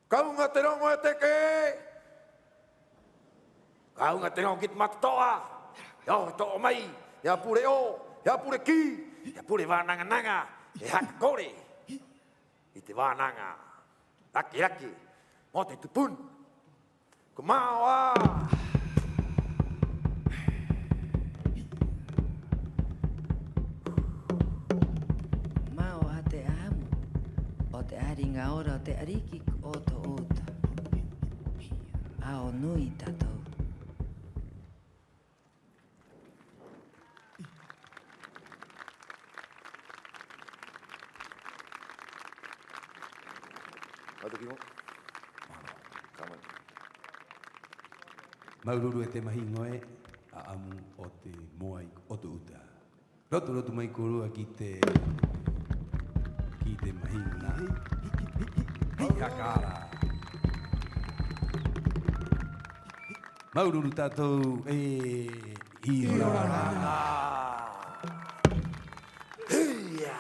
Kaunga te rongo e te ke. Kaunga te rongo ki te matatoa. Ia o to o mai. Ia pure o. Ia pure ki. Ia pure wānanga nanga. E haka kore. I te wānanga. Raki raki. Mo te tupun. Ko mao a. Mao a te amu. O te aringa ora o te ariki o to uta. Ao nui tatou. Atu ki mo. Kama. Maururu e te mahi ngoe a amu o te moai o te uta. Rotu mai korua ki te mahi ngā. Hei hakara. Maururu tātou e hiroranga. Heia.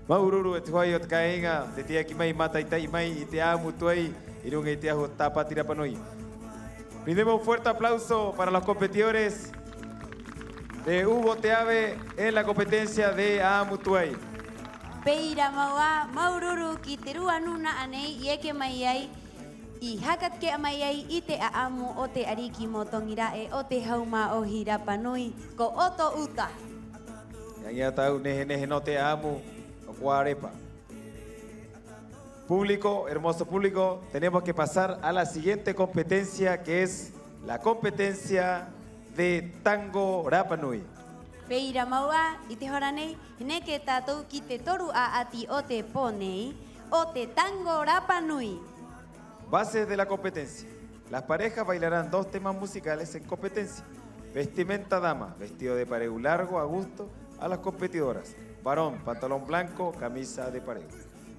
Maururu e te huai o te kainga, te tia ki mai mata i tai mai i te amu tuai, i runga i te ahu Tapati Rapa Nui. Brindemos un fuerte aplauso para los competidores de Hugo Teave en la competencia de Amu Tuai. Peira maua, maururu ki te rua nuna anei i eke mai ai, i hakat ke mai ai i te aamu o te ariki mo tongira e o te hauma o Rapa Nui, ko oto uta. Yangia tau nehe no te amu o Kuarepa. Público, hermoso público, tenemos que pasar a la siguiente competencia que es la competencia de Tango Rapa Nui. Peira maua, i te hora nei, hene ke tātou ki te toru a ati o te pōnei, o te Tango Rapa Nui. Bases de la competencia. Las parejas bailarán 2 temas musicales en competencia. Vestimenta dama, vestido de pareu largo a gusto a las competidoras. Varón, pantalón blanco, camisa de pareu.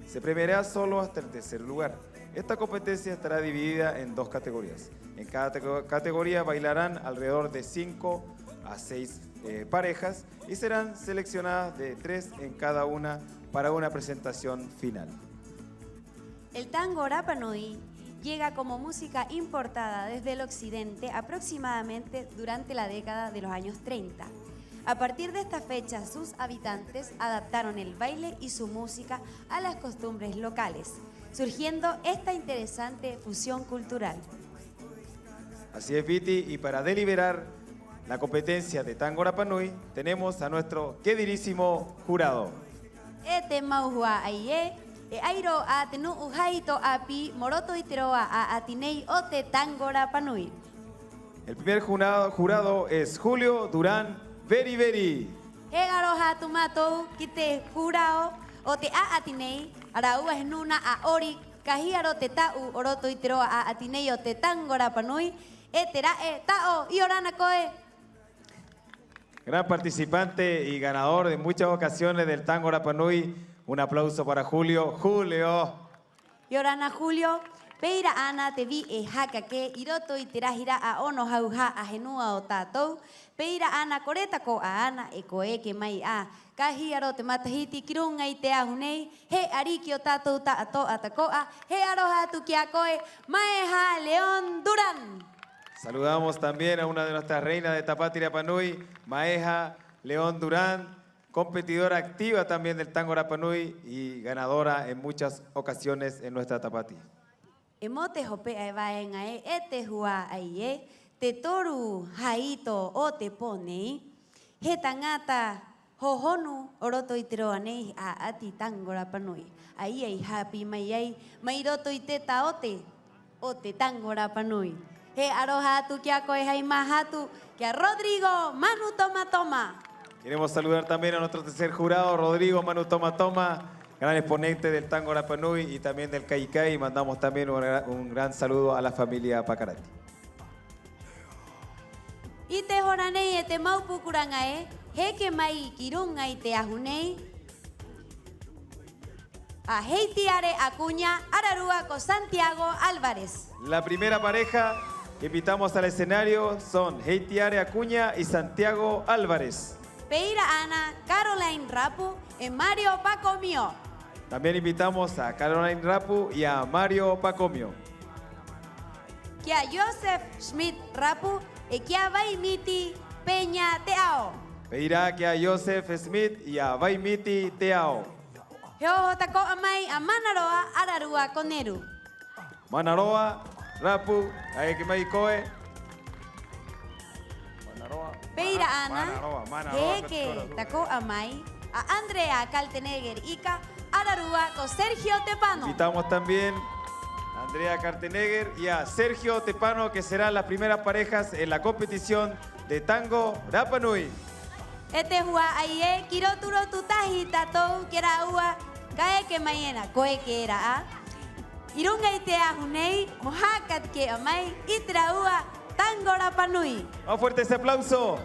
Se premiará solo hasta el tercer lugar. Esta competencia estará dividida en 2 categorías. En cada categoría bailarán alrededor de 5 a 6 parejas y serán seleccionadas de 3 en cada una para una presentación final. El tango Rapa Nui llega como música importada desde el occidente aproximadamente durante la década de los años 30. A partir de esta fecha, sus habitantes adaptaron el baile y su música a las costumbres locales, surgiendo esta interesante fusión cultural. Así es, Viti, y para deliberar la competencia de Tango Rapa Nui, tenemos a nuestro queridísimo jurado. Ete mauhua aie, e airo a tenu uhaito api moroto iteroa a atinei o te Tango Rapa Nui. El primer jurado es Julio Durán Veri Veri. He aroha tumatou ki te jurao o te a atinei, araua henuna a ori, kahiaro te tau oroto iteroa a atinei o te Tango Rapa Nui, e tera e tao i orana koe. Gran participante y ganador de muchas ocasiones del Tango Rapa Nui. Un aplauso para Julio. Julio. Yorana Julio, peira ana te vi e haka ke iroto i te rahira a ono hauha a henua o tātou. Peira ana koreta ko a ana e ko e ke mai a. Kahiaro te matahiti ki runga i te ahu nei. He ariki o tātou ta ato atakoa. He aroha tu ki a koe. Maeha León Durán. Saludamos también a una de nuestras reinas de Tapati Rapa Nui, Maeha León Durán, competidora activa también del Tango Rapa Nui y ganadora en muchas ocasiones en nuestra Tapati. E mo te hope ai vaenga e te hua ai e, te toru haito o te ponei, he tangata hohonu o roto i te roa nei a ati Tango Rapa Nui. Ai ai hapi mai ai, mai roto i te taote o te Tango Rapa Nui. He aroha atu kia koe hai mahatu, kia Rodrigo Manu Toma Toma. Queremos saludar también a nuestro tercer jurado, Rodrigo Manu Toma Toma, gran exponente del Tango Rapa Nui y también del Kaikai. Y mandamos también un gran saludo a la familia Pacarati. I te hora nei e te maupukuranga e, he ke mai ki runga i te ahu nei, a Heitiare Acuña, Ararúa con Santiago Álvarez. La primera pareja que invitamos al escenario son Heitiare Acuña y Santiago Álvarez. Peira Ana, Caroline Rapu y Mario Pacomio. También invitamos a Caroline Rapu y a Mario Pacomio. Kia Joseph Schmidt Rapu y kia Vaimiti Peña Teao. Pedirá que a Joseph Smith y a Vaimiti Teao. Heo tako amai a Manaroa Ararúa Coneru. Manaroa, Rapu, Aekemai Koe. Peira Ana, Manaroa, Heke tako amai a Andrea Kaltenegger Ica Ararúa con Sergio Tepano. Invitamos también a Andrea Kaltenegger y a Sergio Tepano, que serán las primeras parejas en la competición de Tango Rapa Nui. Este hua aie kiroturo tutahi tatou kera ua kae ke maiena koe ke era a. Irunga i te ahunei mohakat ke amai itra ua Tango Rapa Nui. Un fuerte ese aplauso.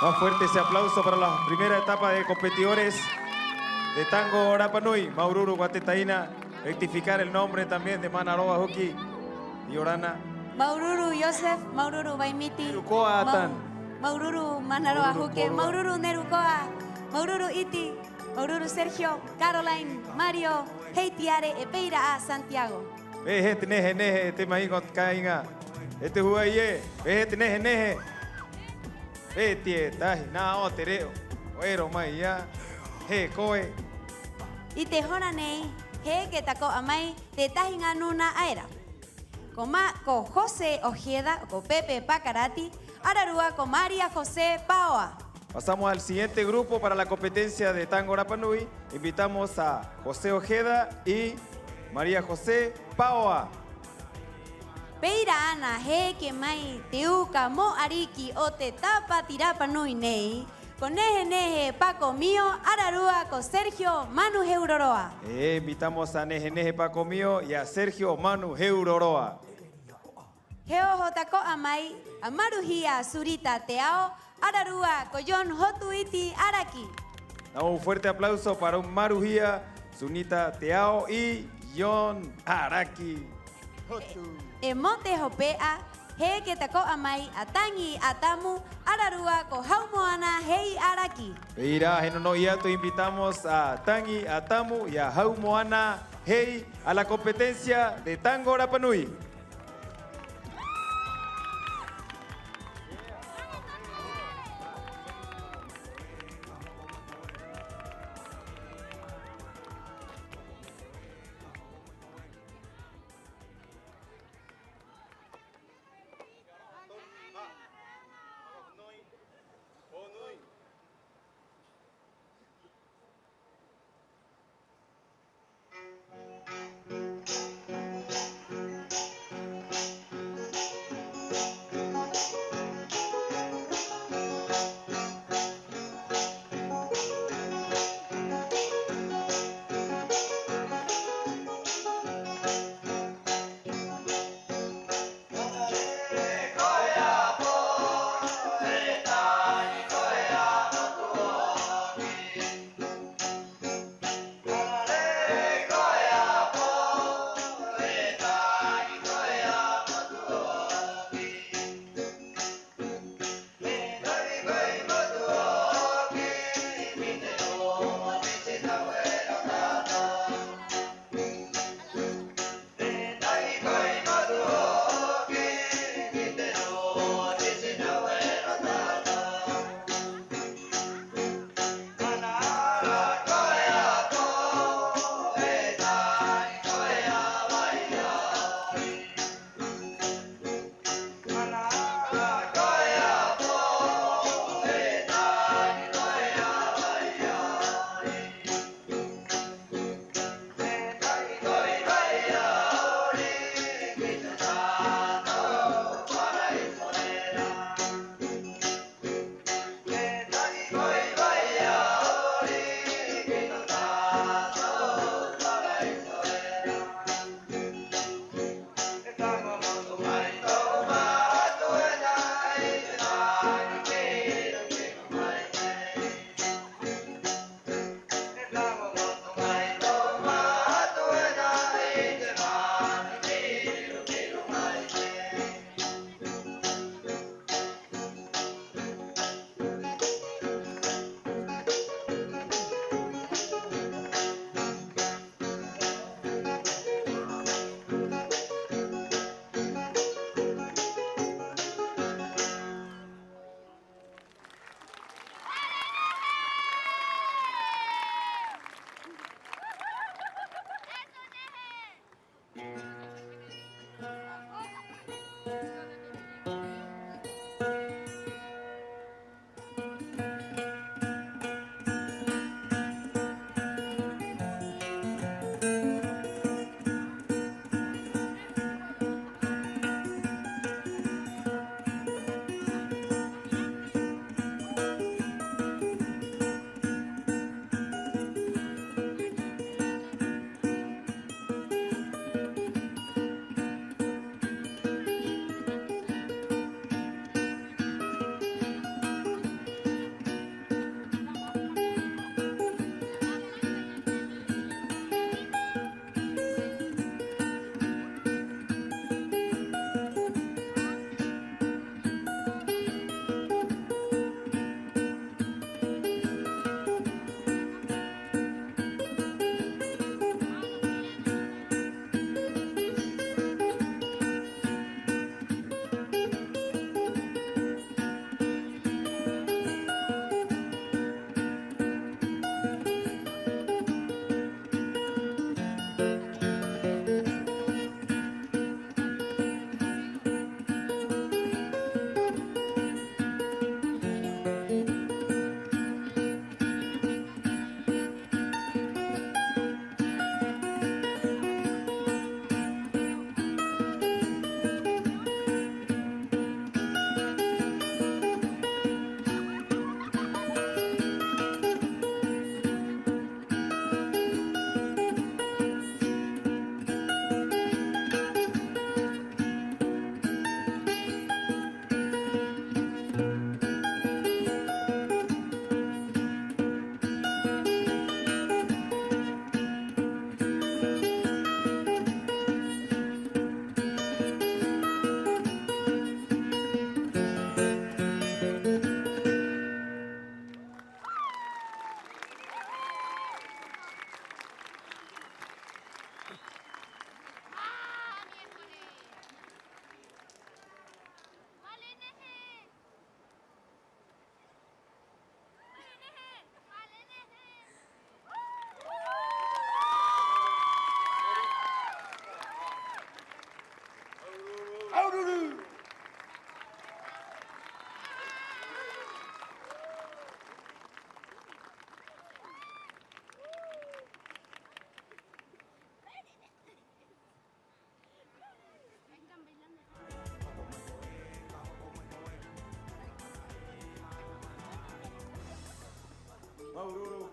Más fuerte ese aplauso para la primera etapa de competidores de tango Rapa Nui, Maururu Guatetaína. Rectificar el nombre también de Manaroa Huki y Orana. Maururu Yosef, Maururu Baimiti. Nerukoa Atan. Maururu Manaroa Huki, Maururu Nerukoa, Maururu Iti, Maururu Sergio, Caroline, Mario, Heitiare, Epeira a Santiago. Este neje neje, este maíz cainga. Este jugaye, este neje neje. Este taji, na o tereo. Oero maía, he koe. Y te jonanei, he que taco amai, te tajinga nuna aera. Coma con José Ojeda, con Pepe Pacarati, Ararúa con María José Paoa. Pasamos al siguiente grupo para la competencia de tango Rapa Nui. Invitamos a José Ojeda y María José Paoa. Peira ana he que mai teuca mo ariki o te tapa tirapa nui nei. Con neje neje Paco mío, Ararúa con Sergio Manu Heuroroa. Invitamos a Neje Neje Paco mío y a Sergio Manu Heuroroa. Geo Jotako amai, Amarujía Surita Teao, Ararúa Coyon Jotuiti Araki. Damos un fuerte aplauso para un Marujía, Sunita Teao y John Araki. Monte Jopea, he que taco amai, Atangi Atamu, Ararúa con Jaumoana Hei Araki. Mira, en honor a invitamos a Tangi, Atamu y a Jaumoana Hei a la competencia de tango Rapa Nui.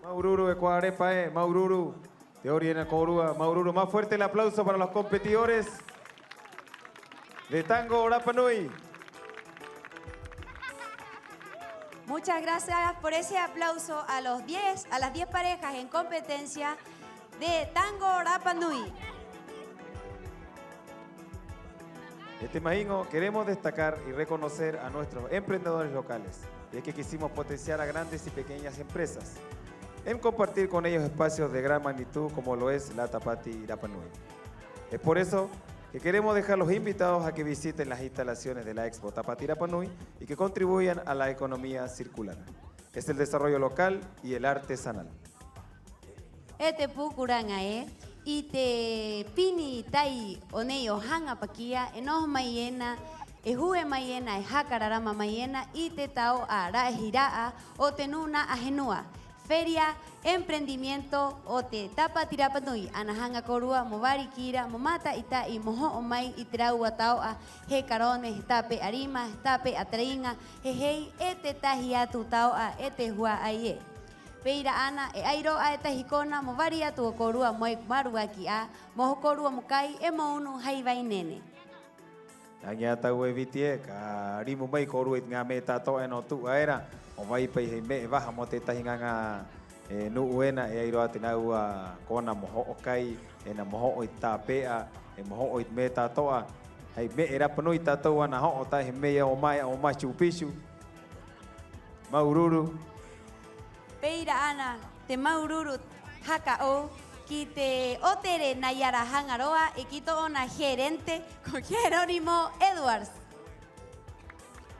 Maururu de Coarepa, Maururu de Oriena Corúa. Maururu, más fuerte el aplauso para los competidores de tango Rapa Nui. Muchas gracias por ese aplauso a las 10 parejas en competencia de tango Rapa Nui. Mahingo, queremos destacar y reconocer a nuestros emprendedores locales, ya que quisimos potenciar a grandes y pequeñas empresas en compartir con ellos espacios de gran magnitud como lo es la Tapati Rapa Nui. Es por eso que queremos dejar los invitados a que visiten las instalaciones de la Expo Tapati Rapa Nui y que contribuyan a la economía circular. Es el desarrollo local y el artesanal. Pukuranga y te pini tai oneyo hanga pakia enos mayena Ehue mayena jacararama mayena y te tao ara giraa o tenuna ajenua. Feria, emprendimiento, o te Tapati Rapa Nui, anahanga korua, movari kira, momata ita y mojo omai y traua tao a he carones, estape arima, estape atrainga, hei tahiatu tao a hua aye. Peira ana e airo a hikona, movari atu korua moik marua ki a, moho korua mukai e mounu haivai nene. Anyata uevitie, ka rimu mai korua it ngame tato eno tu aera. O mai pai hei me waha mo te tahinganga nu uena e airo atina ua kona moho o kai e na moho o i tāpea e moho o i me tātoa hei me e Rapa Nui tātou ana ho o tai he mea o mai chupisu Maururu. Peira ana te Maururu haka o ki te otere Nayara Hangaroa e kito ona gerente con Jerónimo Edwards.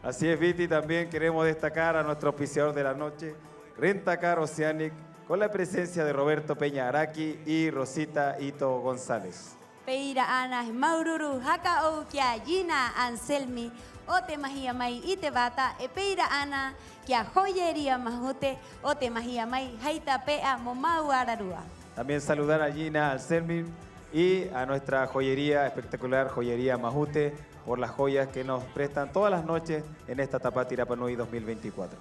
Así es, Viti, también queremos destacar a nuestro auspiciador de la noche, Rentacar Oceanic, con la presencia de Roberto Peña Araki y Rosita Ito González. Peira ana Maururu haka o kia Gina Anselmi o te mahia mai i te bata e peira ana kia joyería mahute o te mahia mai haita pea momau ararua. También saludar a Gina Anselmi y a nuestra joyería espectacular, Joyería Mahute, por las joyas que nos prestan todas las noches en esta Tapati Rapa Nui 2024.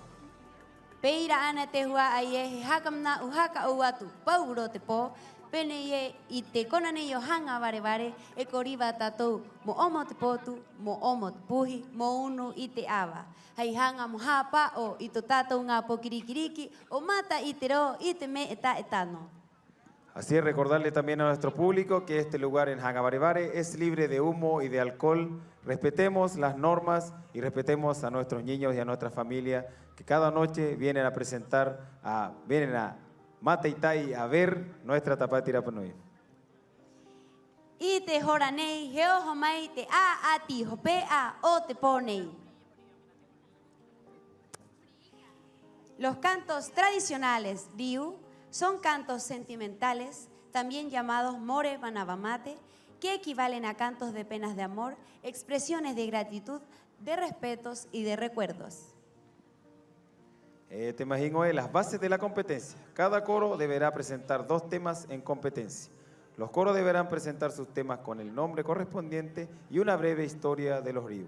Peira ana te hua aie hakamna uhaka uatu pauro te po pene i te konane yo hanga vare e koriva tatou mo omo te potu mo omo te puhi mo unu i te awa hei hanga mo hapa o i to tatou ngā pokirikiriki o mata i te ro i te me eta etano. Así es, recordarle también a nuestro público que este lugar en Hangavarevare es libre de humo y de alcohol. Respetemos las normas y respetemos a nuestros niños y a nuestra familia que cada noche vienen a presentar, vienen a Mataitai a ver nuestra Tapati Rapa Nui. I te hora nei, heo homai te a ati hopea o te ponei. Los cantos tradicionales, Riu, son cantos sentimentales, también llamados more banabamate, que equivalen a cantos de penas de amor, expresiones de gratitud, de respetos y de recuerdos. Te imagino las bases de la competencia. Cada coro deberá presentar 2 temas en competencia. Los coros deberán presentar sus temas con el nombre correspondiente y una breve historia de los Riu.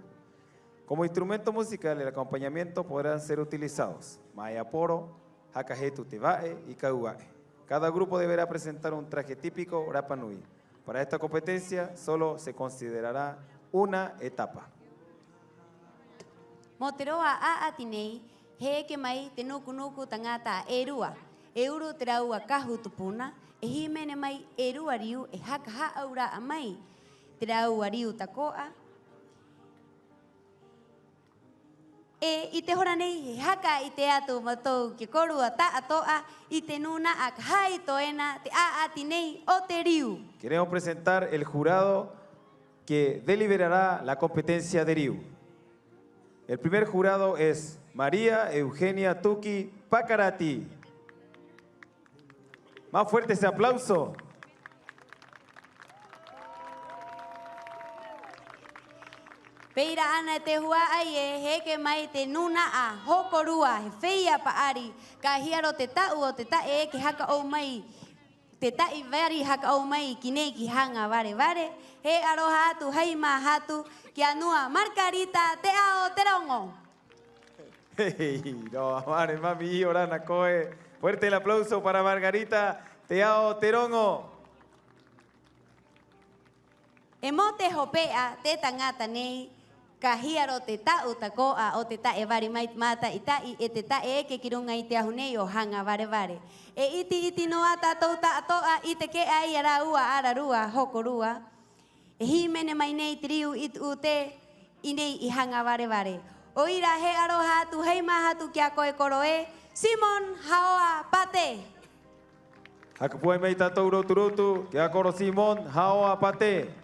Como instrumento musical, el acompañamiento podrán ser utilizados Mayaporo, Hakahetu Tevae y Kauae. Cada grupo deberá presentar un traje típico Rapa Nui. Para esta competencia solo se considerará una etapa. Moteroa a atinei, he ke mai te nuku tangata erua. Euru traua kahu tupuna, e himene mai erua riu e haka aura amai. Traua riu takoa. I te hora nei haka i te atu matou ke korua ta atoa i te nuna a kahai toena te a ati nei o te riu. Queremos presentar el jurado que deliberará la competencia de Riu. El primer jurado es María Eugenia Tuki Pacarati. Más fuerte ese aplauso. Peira ana te hua aie he ke mai te nuna a hokorua he feia paari ka hiaro te tau o te tae ke haka o mai te tai vari haka o mai ki nei ki hanga vare he aroha atu hei ma hatu ki anua Margarita te ao te rongo. Hei, no, amare mami orana koe Fuerte el aplauso para Margarita Teao Terongo. E mo te hopea te tangata nei ka hiaro te tau takoa o te tae wari mai mata i tai e te tae ke kirunga i te ahu nei o hanga ware ware. E iti no ata tau ta atoa i te ke ai ara ua ara rua hoko rua. E hi mene mai nei te riu i tu te i nei i hanga ware ware. O ira he aroha atu hei maha tu kia koe koro e Simon Haoa Pate. Hakupua mai tātou rotu, kia koro Simon Haoa Pate.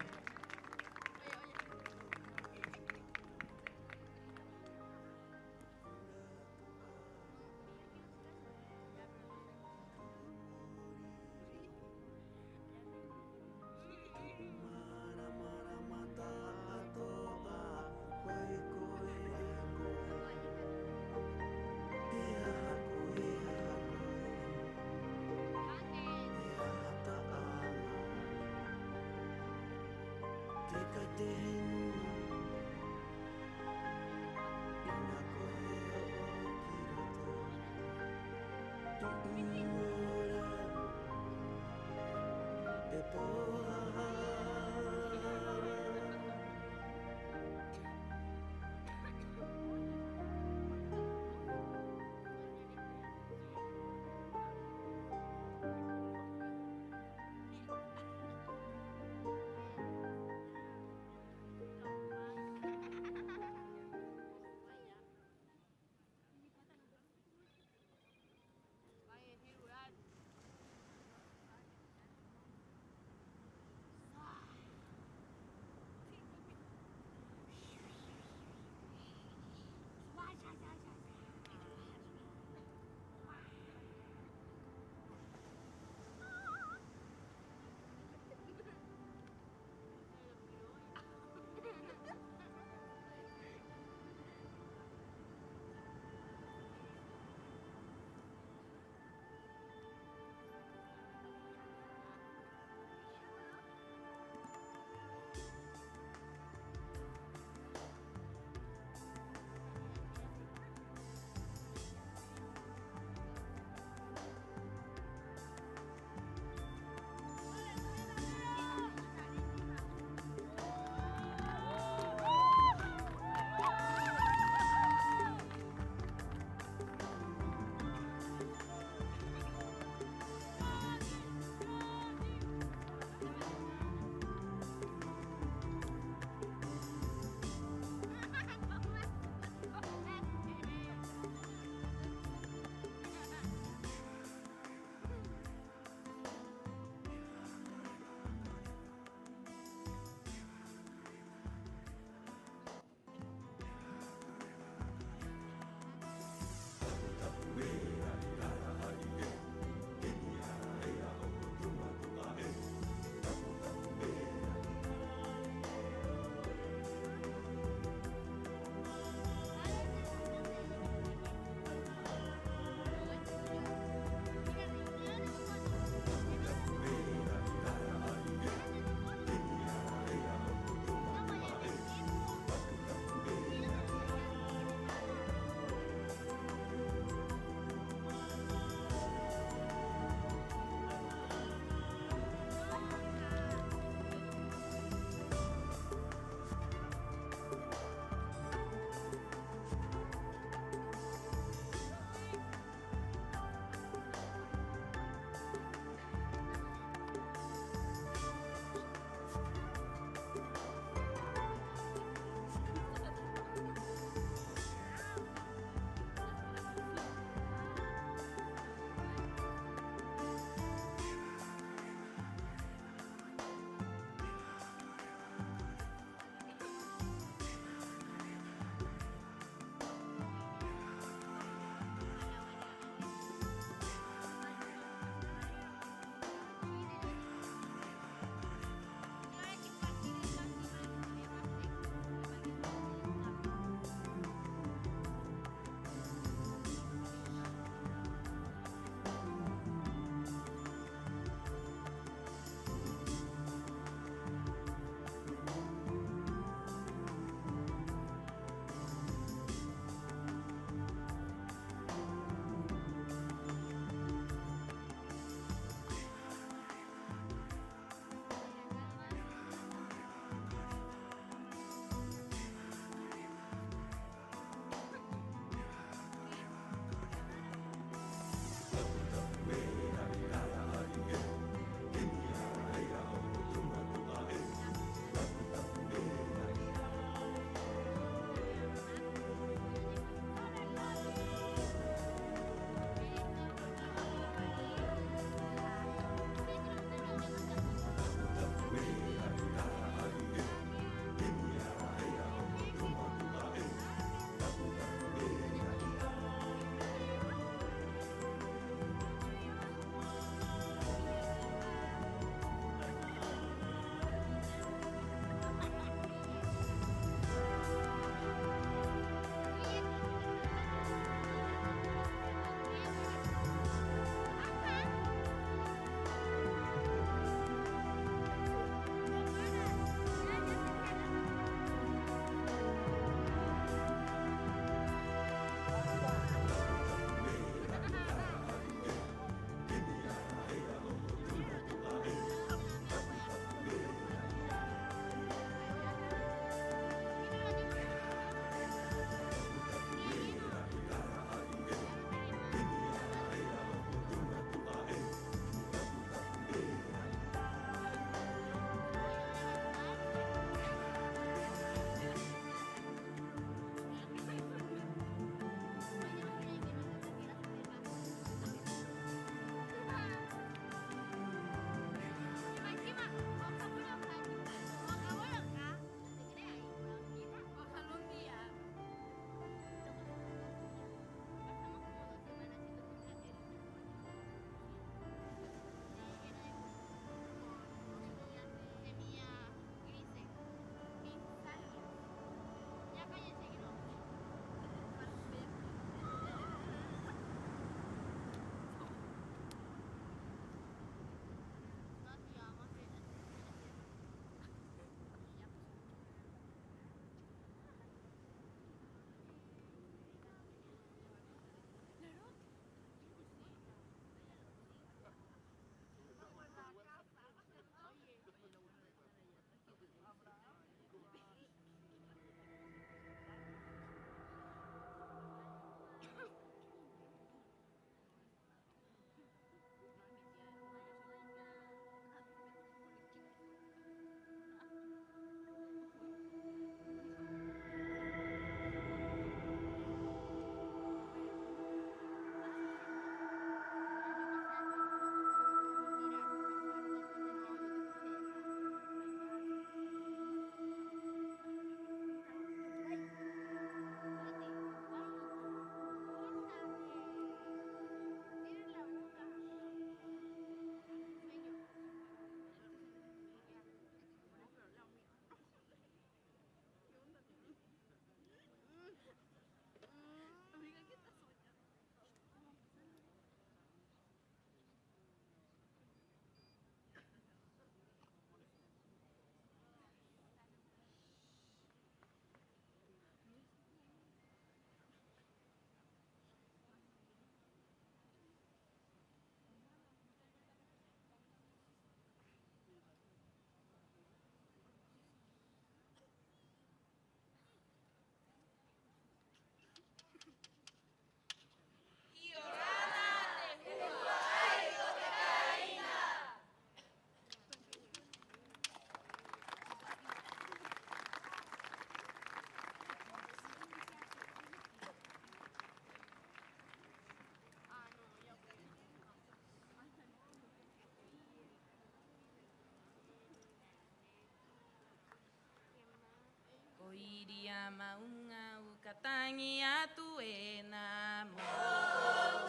iria maunga ukatangi atu e nā mo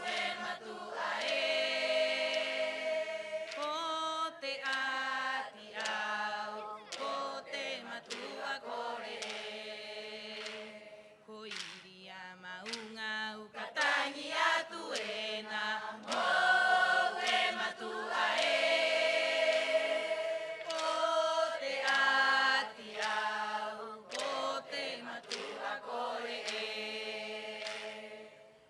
e matua ko te ati au, ko te matua kore ko iria maunga ukatangi atu e nā mo e matua ko te ati au, ko te matua kore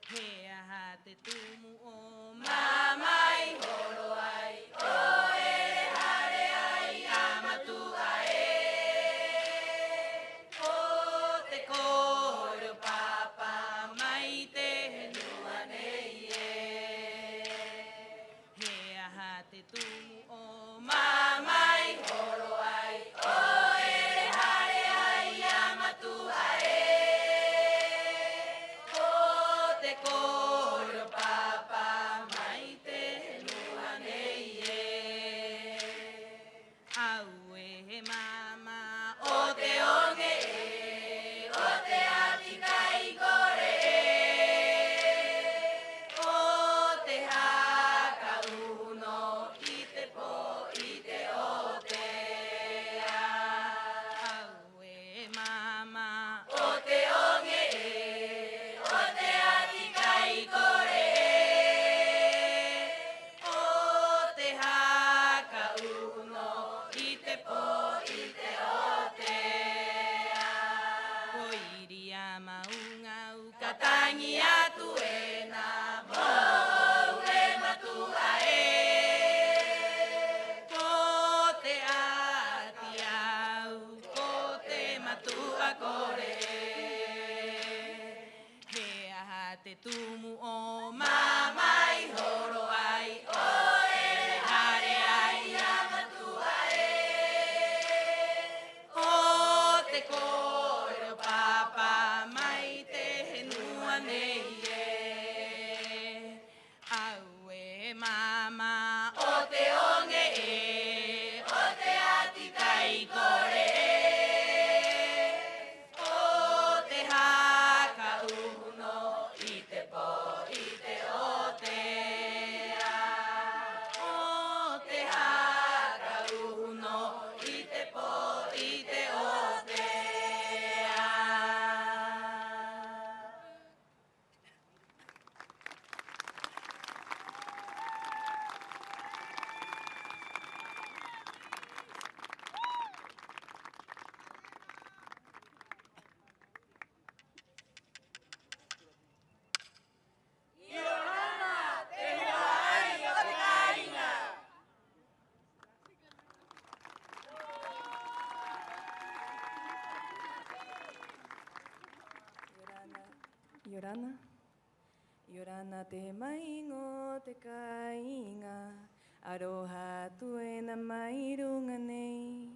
he aha te tumu o mamai horo ai o e hare ai a matua ko te koro papa mai te henua nei he aha te tumu o mamai horo ai o e hare ai a matua ko te koro papa mai te henua nei au e he mama o te onge o te ati kai kore o te haka uno i te po i te o te au e mama o te onge o te ati kai kore o te haka uno i te po i te o te ko iria maunga ukatangi atu e nā mo e matua ko te ati au, ko te matua kore he aha te tumu o mamai horo ai o e hare ai a matua o te koro papa mai te henua nei au e mama o te onge o te ati kai kore o te haka uno i te po i te o te o te haka uno i te po i te o te Yorana, Yorana te maingo te kainga, aroha tuena mai runga nei,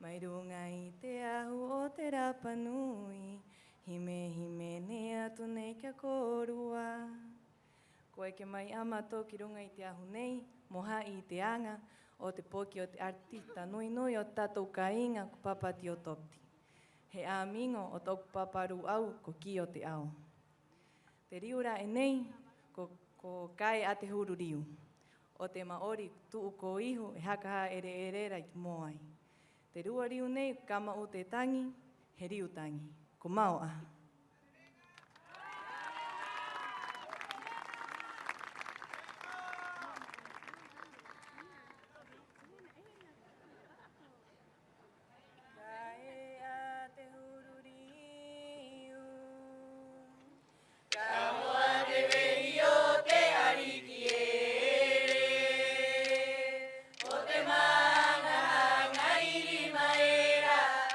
mai runga i te ahu o te rapa nui, hime hime ne atu nei kia korua. Koe ke mai amato ki runga i te ahu nei, moha i te anga, o te poki o te artista nui nui o tatou kainga ko papati o topti. He āmingo o toku paparu au ko ki o te ao. Te riura e nei, ko kai a te huru riu. O te maori tuu ko ihu e hakaha ere erera i te moai. Te rua riu nei, kama o te tangi, he riu tangi. Ko mau aha.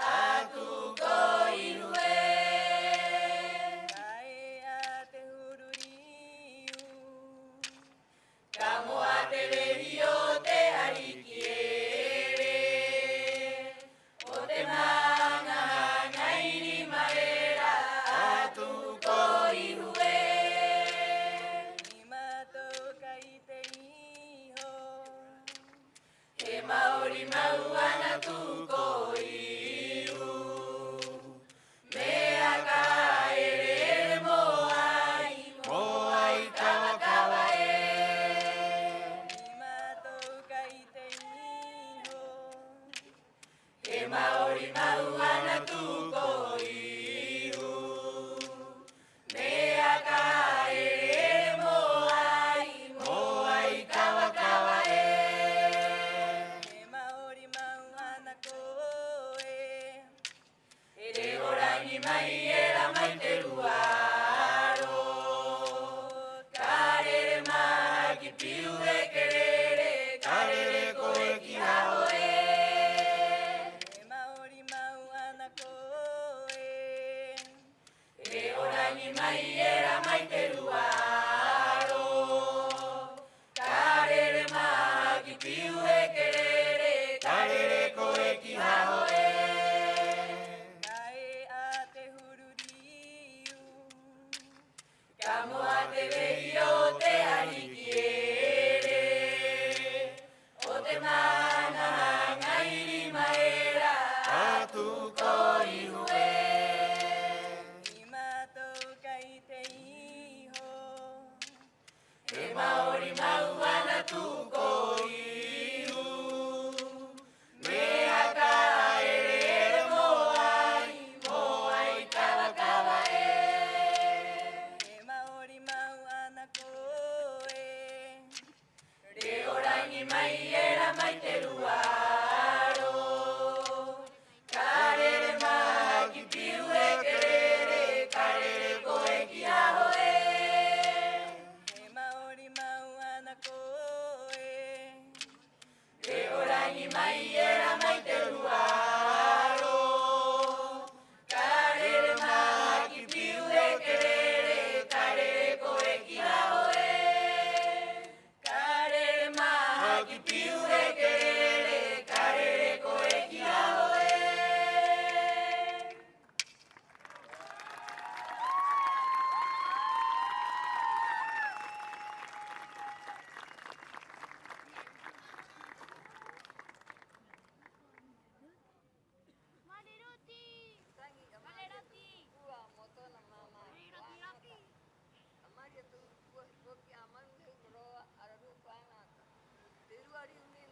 Atu ko ihu e Amaria tu buah boki aman he bro araru pana. Teru ari une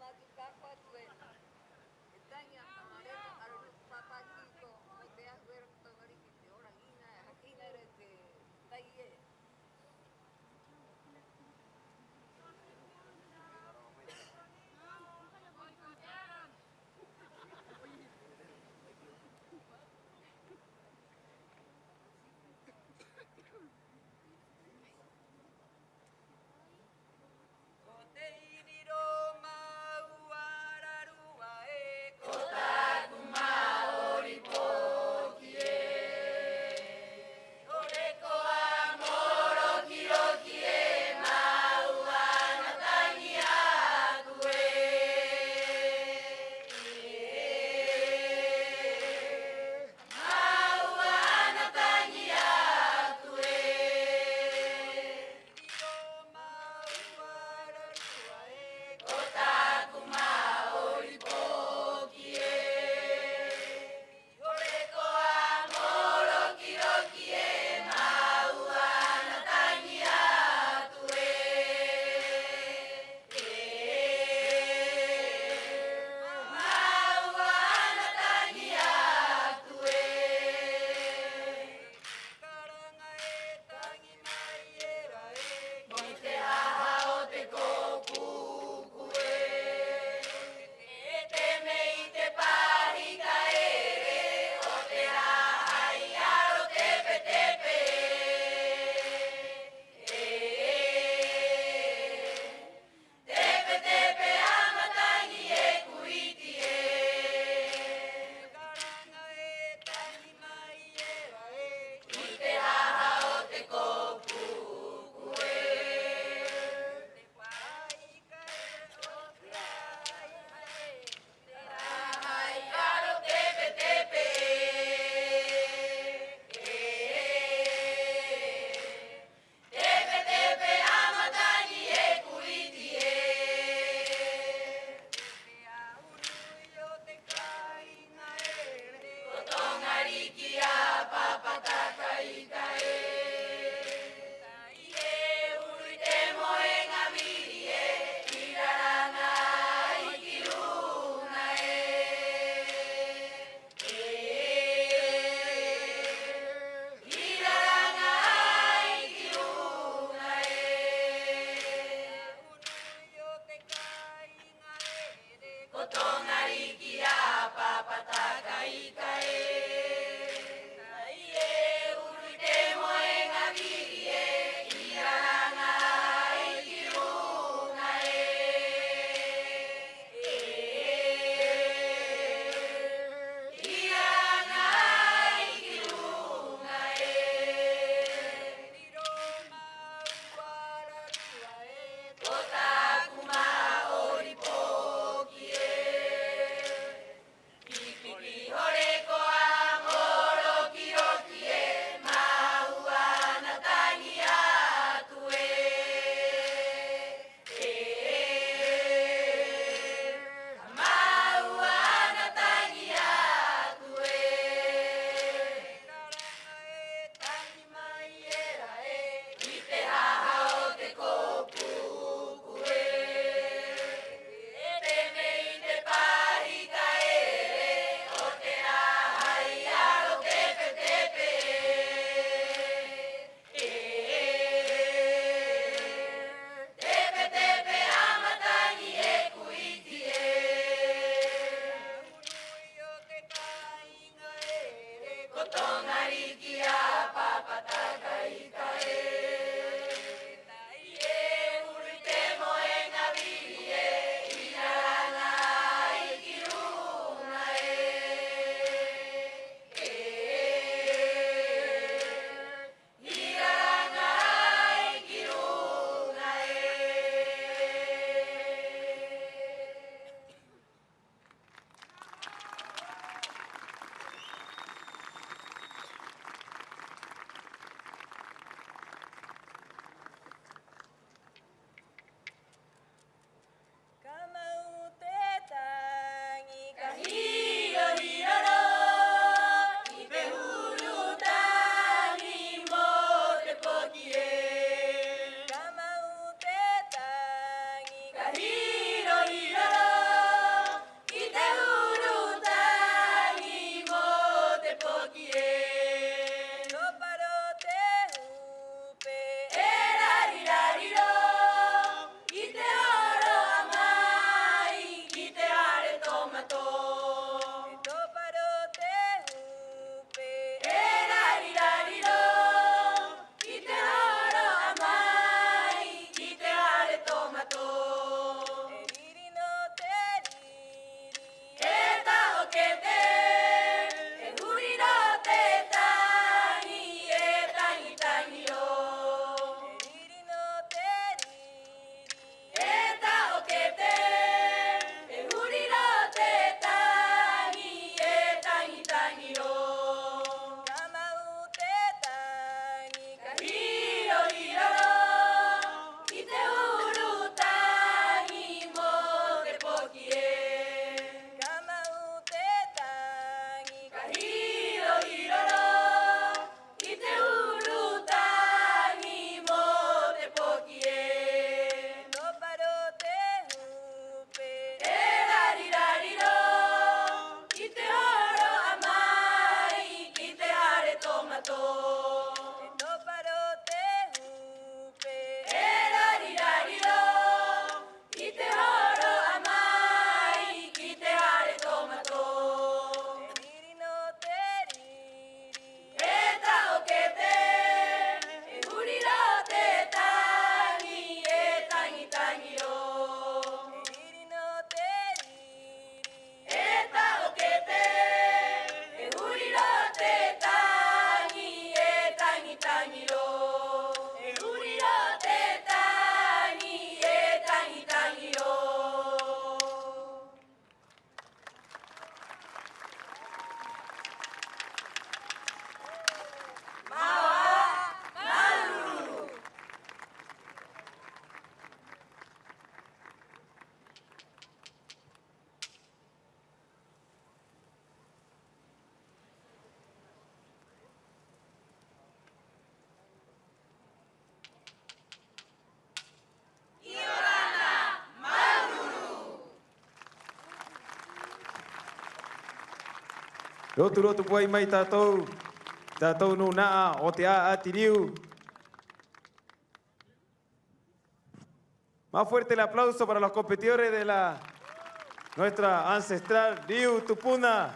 Rotu puai mai tātou. Tātou no naa o te a ati riu. Más fuerte el aplauso para los competidores de nuestra ancestral Riu Tupuna.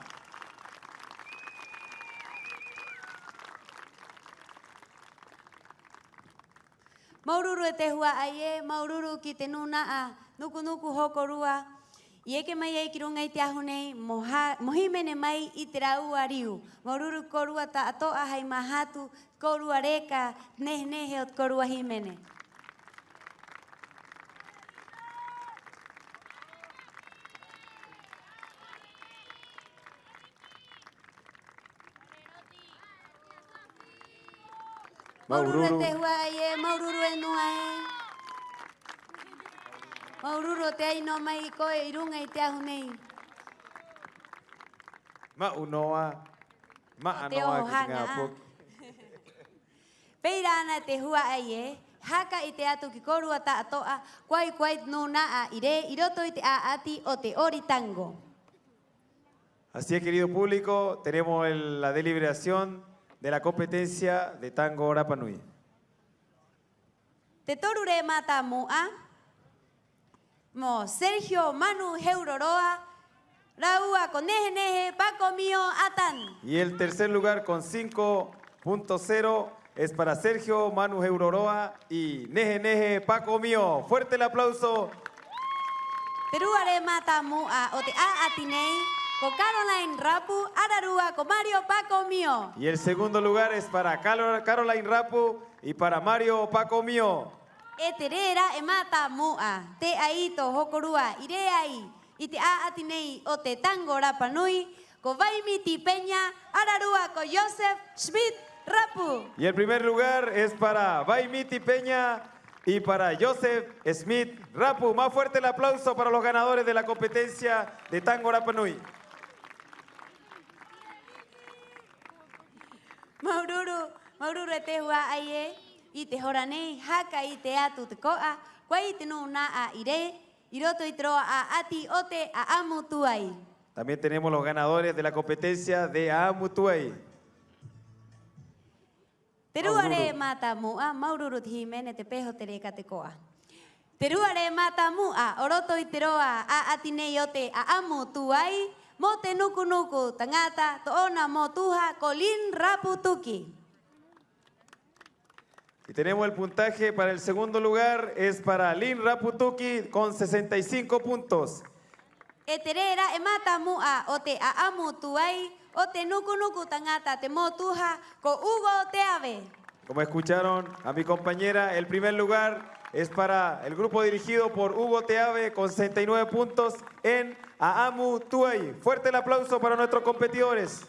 Maururu e te hua ai e, maururu ki te nuna a nuku hokorua. I eke mai ei ki runga i te ahu nei, mohimene mai i te raua riu. Maururu korua ta atoa hai mahatu, korua reka, nehe o korua himene. Maururu e te hua ai e, maururu e nua e. Maururu te aino mai I koe I runga I te ahu nei. Maunoa, maanoa ki ngā poki. Peira ana te hua ai e, haka I te atu ki korua ta atoa, kwai no naa I re, I roto I te aati o te ori tango. Así es, querido público, tenemos la deliberación de la competencia de tango Rapa Nui. Te toru re mata mua, mo Sergio Manu Heuroroa, Raua con nehe Paco Mío Atan. Y el tercer lugar con 5.0 es para Sergio Manu Heuroroa y nehe Paco Mío. Fuerte el aplauso. Te rua re mata mua o te aatinei, con Caroline Rapu, Ararua con Mario Paco Mío. Y el segundo lugar es para Caroline Rapu y para Mario Paco Mío. E te rera e mata mua, te aito hokorua, ire ai, I te aatinei o te tango Rapa Nui, ko Vaimiti Peña, Ararua con Joseph Schmidt Rapu. Y el primer lugar es para Vaimiti Peña y para Joseph Smith Rapu. Más fuerte el aplauso para los ganadores de la competencia de tango Rapa Nui. Maururu e te hua ai e, I te hora nei, haka I te atu te koa, kwai te no naa I re, I roto I te roa a ati o te a amu tuai. También tenemos los ganadores de la competencia de Aamu Tuai. Te rua re mata mua, maururu te himene te peho te reka te koa. Te rua re mata mua, o roto I te roa a ati nei o te a amu tuai, mo te nuku tangata, to ona mo tuha ko Lin Rapu Tuki. Y tenemos el puntaje para el segundo lugar, es para Lin Raputuki con 65 puntos. E te rera e mata mua o te a amu tuai, o te nuku tangata te mo tuha ko Hugo Teave. Como escucharon a mi compañera, el primer lugar es para el grupo dirigido por Hugo Teave con 69 puntos en Aamu Tuai. Fuerte el aplauso para nuestros competidores.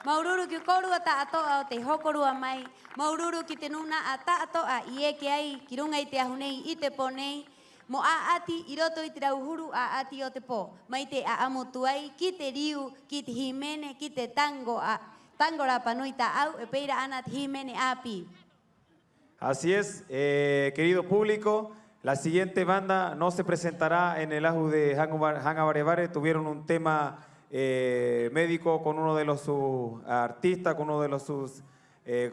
Maururu ki korua ta atoa o te hokorua mai, maururu ki te nuna a ta atoa I eke ai ki runga I te ahu nei I te po nei, mo a ati I roto I te rauhuru a ati o te po, mai te a amu tuai, ki te riu, ki te himene, ki te tango Rapa Nui ta au, e peira ana te himene api. Así es, querido público, la siguiente banda no se presentará en el Aju de Hanga Barebare. Tuvieron un tema médico con uno de sus artistas, con uno de sus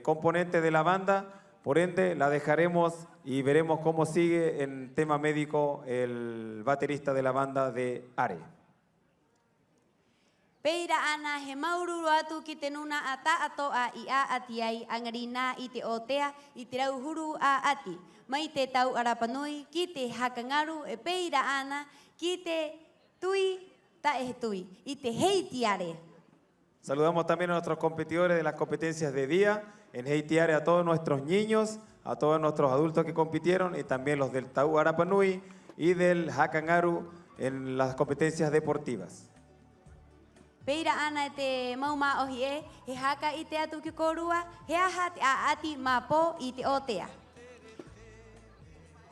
componentes de la banda. Por ende, la dejaremos y veremos cómo sigue en tema médico el baterista de la banda de Are. Peira ana he maururu atu ki te nuna a ta atoa I a ati ai angarina I te otea I te rauhuru a ati. Mai te tau Rapa Nui ki te hakangaru e peira ana ki te tui ta e tui I te heitiare. Saludamos también a nuestros competidores de las competencias de día en Heitiare, a todos nuestros niños, a todos nuestros adultos que compitieron y también los del Tau Rapa Nui y del Hakangaru en las competencias deportivas. Peira ana te mauma ohi e, he haka I te atu ki korua, he aha te a ati mapo I te otea.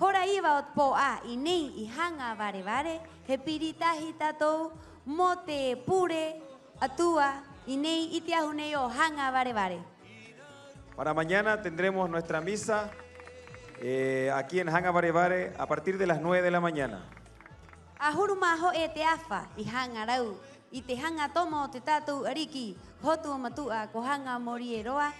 Hora iwa o te po a I nei I hanga Barebare, he piritahi tatou mo te pure atua I nei I te ahu nei o hanga Barebare. Para mañana tendremos nuestra misa aquí en Hanga Barebare a partir de las 9 de la mañana. Ahuru maho e te afa I hanga rau I te hanga tomo te tātou ariki, hotu matua ko hanga mori e roa.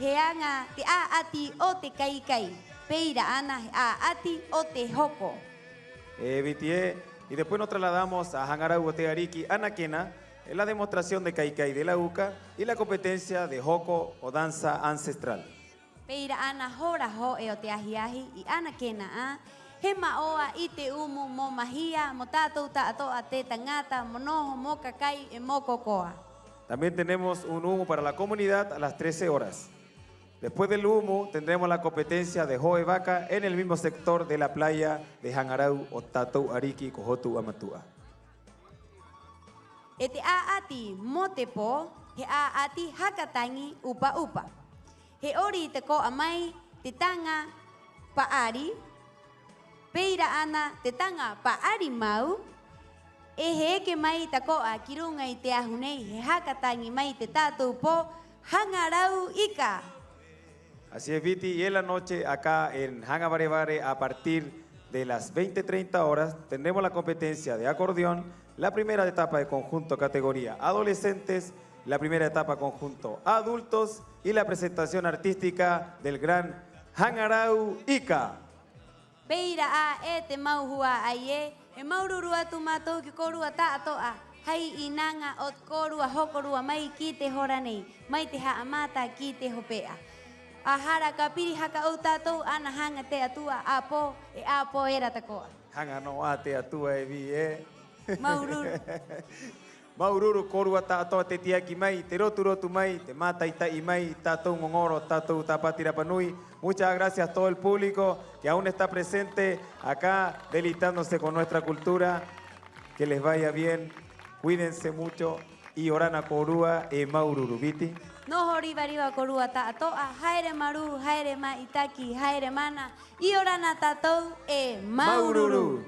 He anga te ati o te kaikai, peira ana he ati o te hoko. Vitie, y después nos trasladamos a Hangarau o Te Ariki Anaquena, en la demostración de Kaikai de la UCA y la competencia de Hoko o danza ancestral. Peira ana hora ho e o te ahiahi i Anaquena a. He maoa i te umu mo mahia, mo tātou tātoa te tangata, mo noho, mo kakai e mo kokoa. También tenemos un humo para la comunidad a las 13 horas. Después del humo tendremos la competencia de Hoe Vaca en el mismo sector de la playa de Hangarau o Tatou Ariki Kohotu Amatua. E te aati mo te po, he aati hakatangi upa upa. He ori te ko amai te tanga paari, peira ana te tanga paari mau, e he eke mai ta ko a kirunga i te ahunei he hakatangi mai te tātou po Hangarau Ika. Así es, Viti, y en la noche acá en Hanga Bare Bare a partir de las 20:30 horas tendremos la competencia de acordeón, la primera etapa de conjunto categoría adolescentes, la primera etapa conjunto adultos y la presentación artística del gran Hangarau Ika. Peira a e te mauhua ai e maururu atu mātou ki korua tātoa, hei inanga o korua hokorua mai ki te hora nei, mai te haamata ki te hopea. A hara ka piri haka o tātou ana hanga te atua apo e apo era takoa. Hanga no a te atua e vi e. Maururu. Maururu korua tātoa te tiaki mai, te rotu mai, te mata i mai, tātou ngongoro, tātou tapati Rapanui. Muchas gracias a todo el público que aún está presente acá deleitándose con nuestra cultura. Que les vaya bien, cuídense mucho y orana korua e maururu, Viti. Noho riva korua tātoa, haere maru, haere ma itaki, haere mana, i orana tātou e maururu.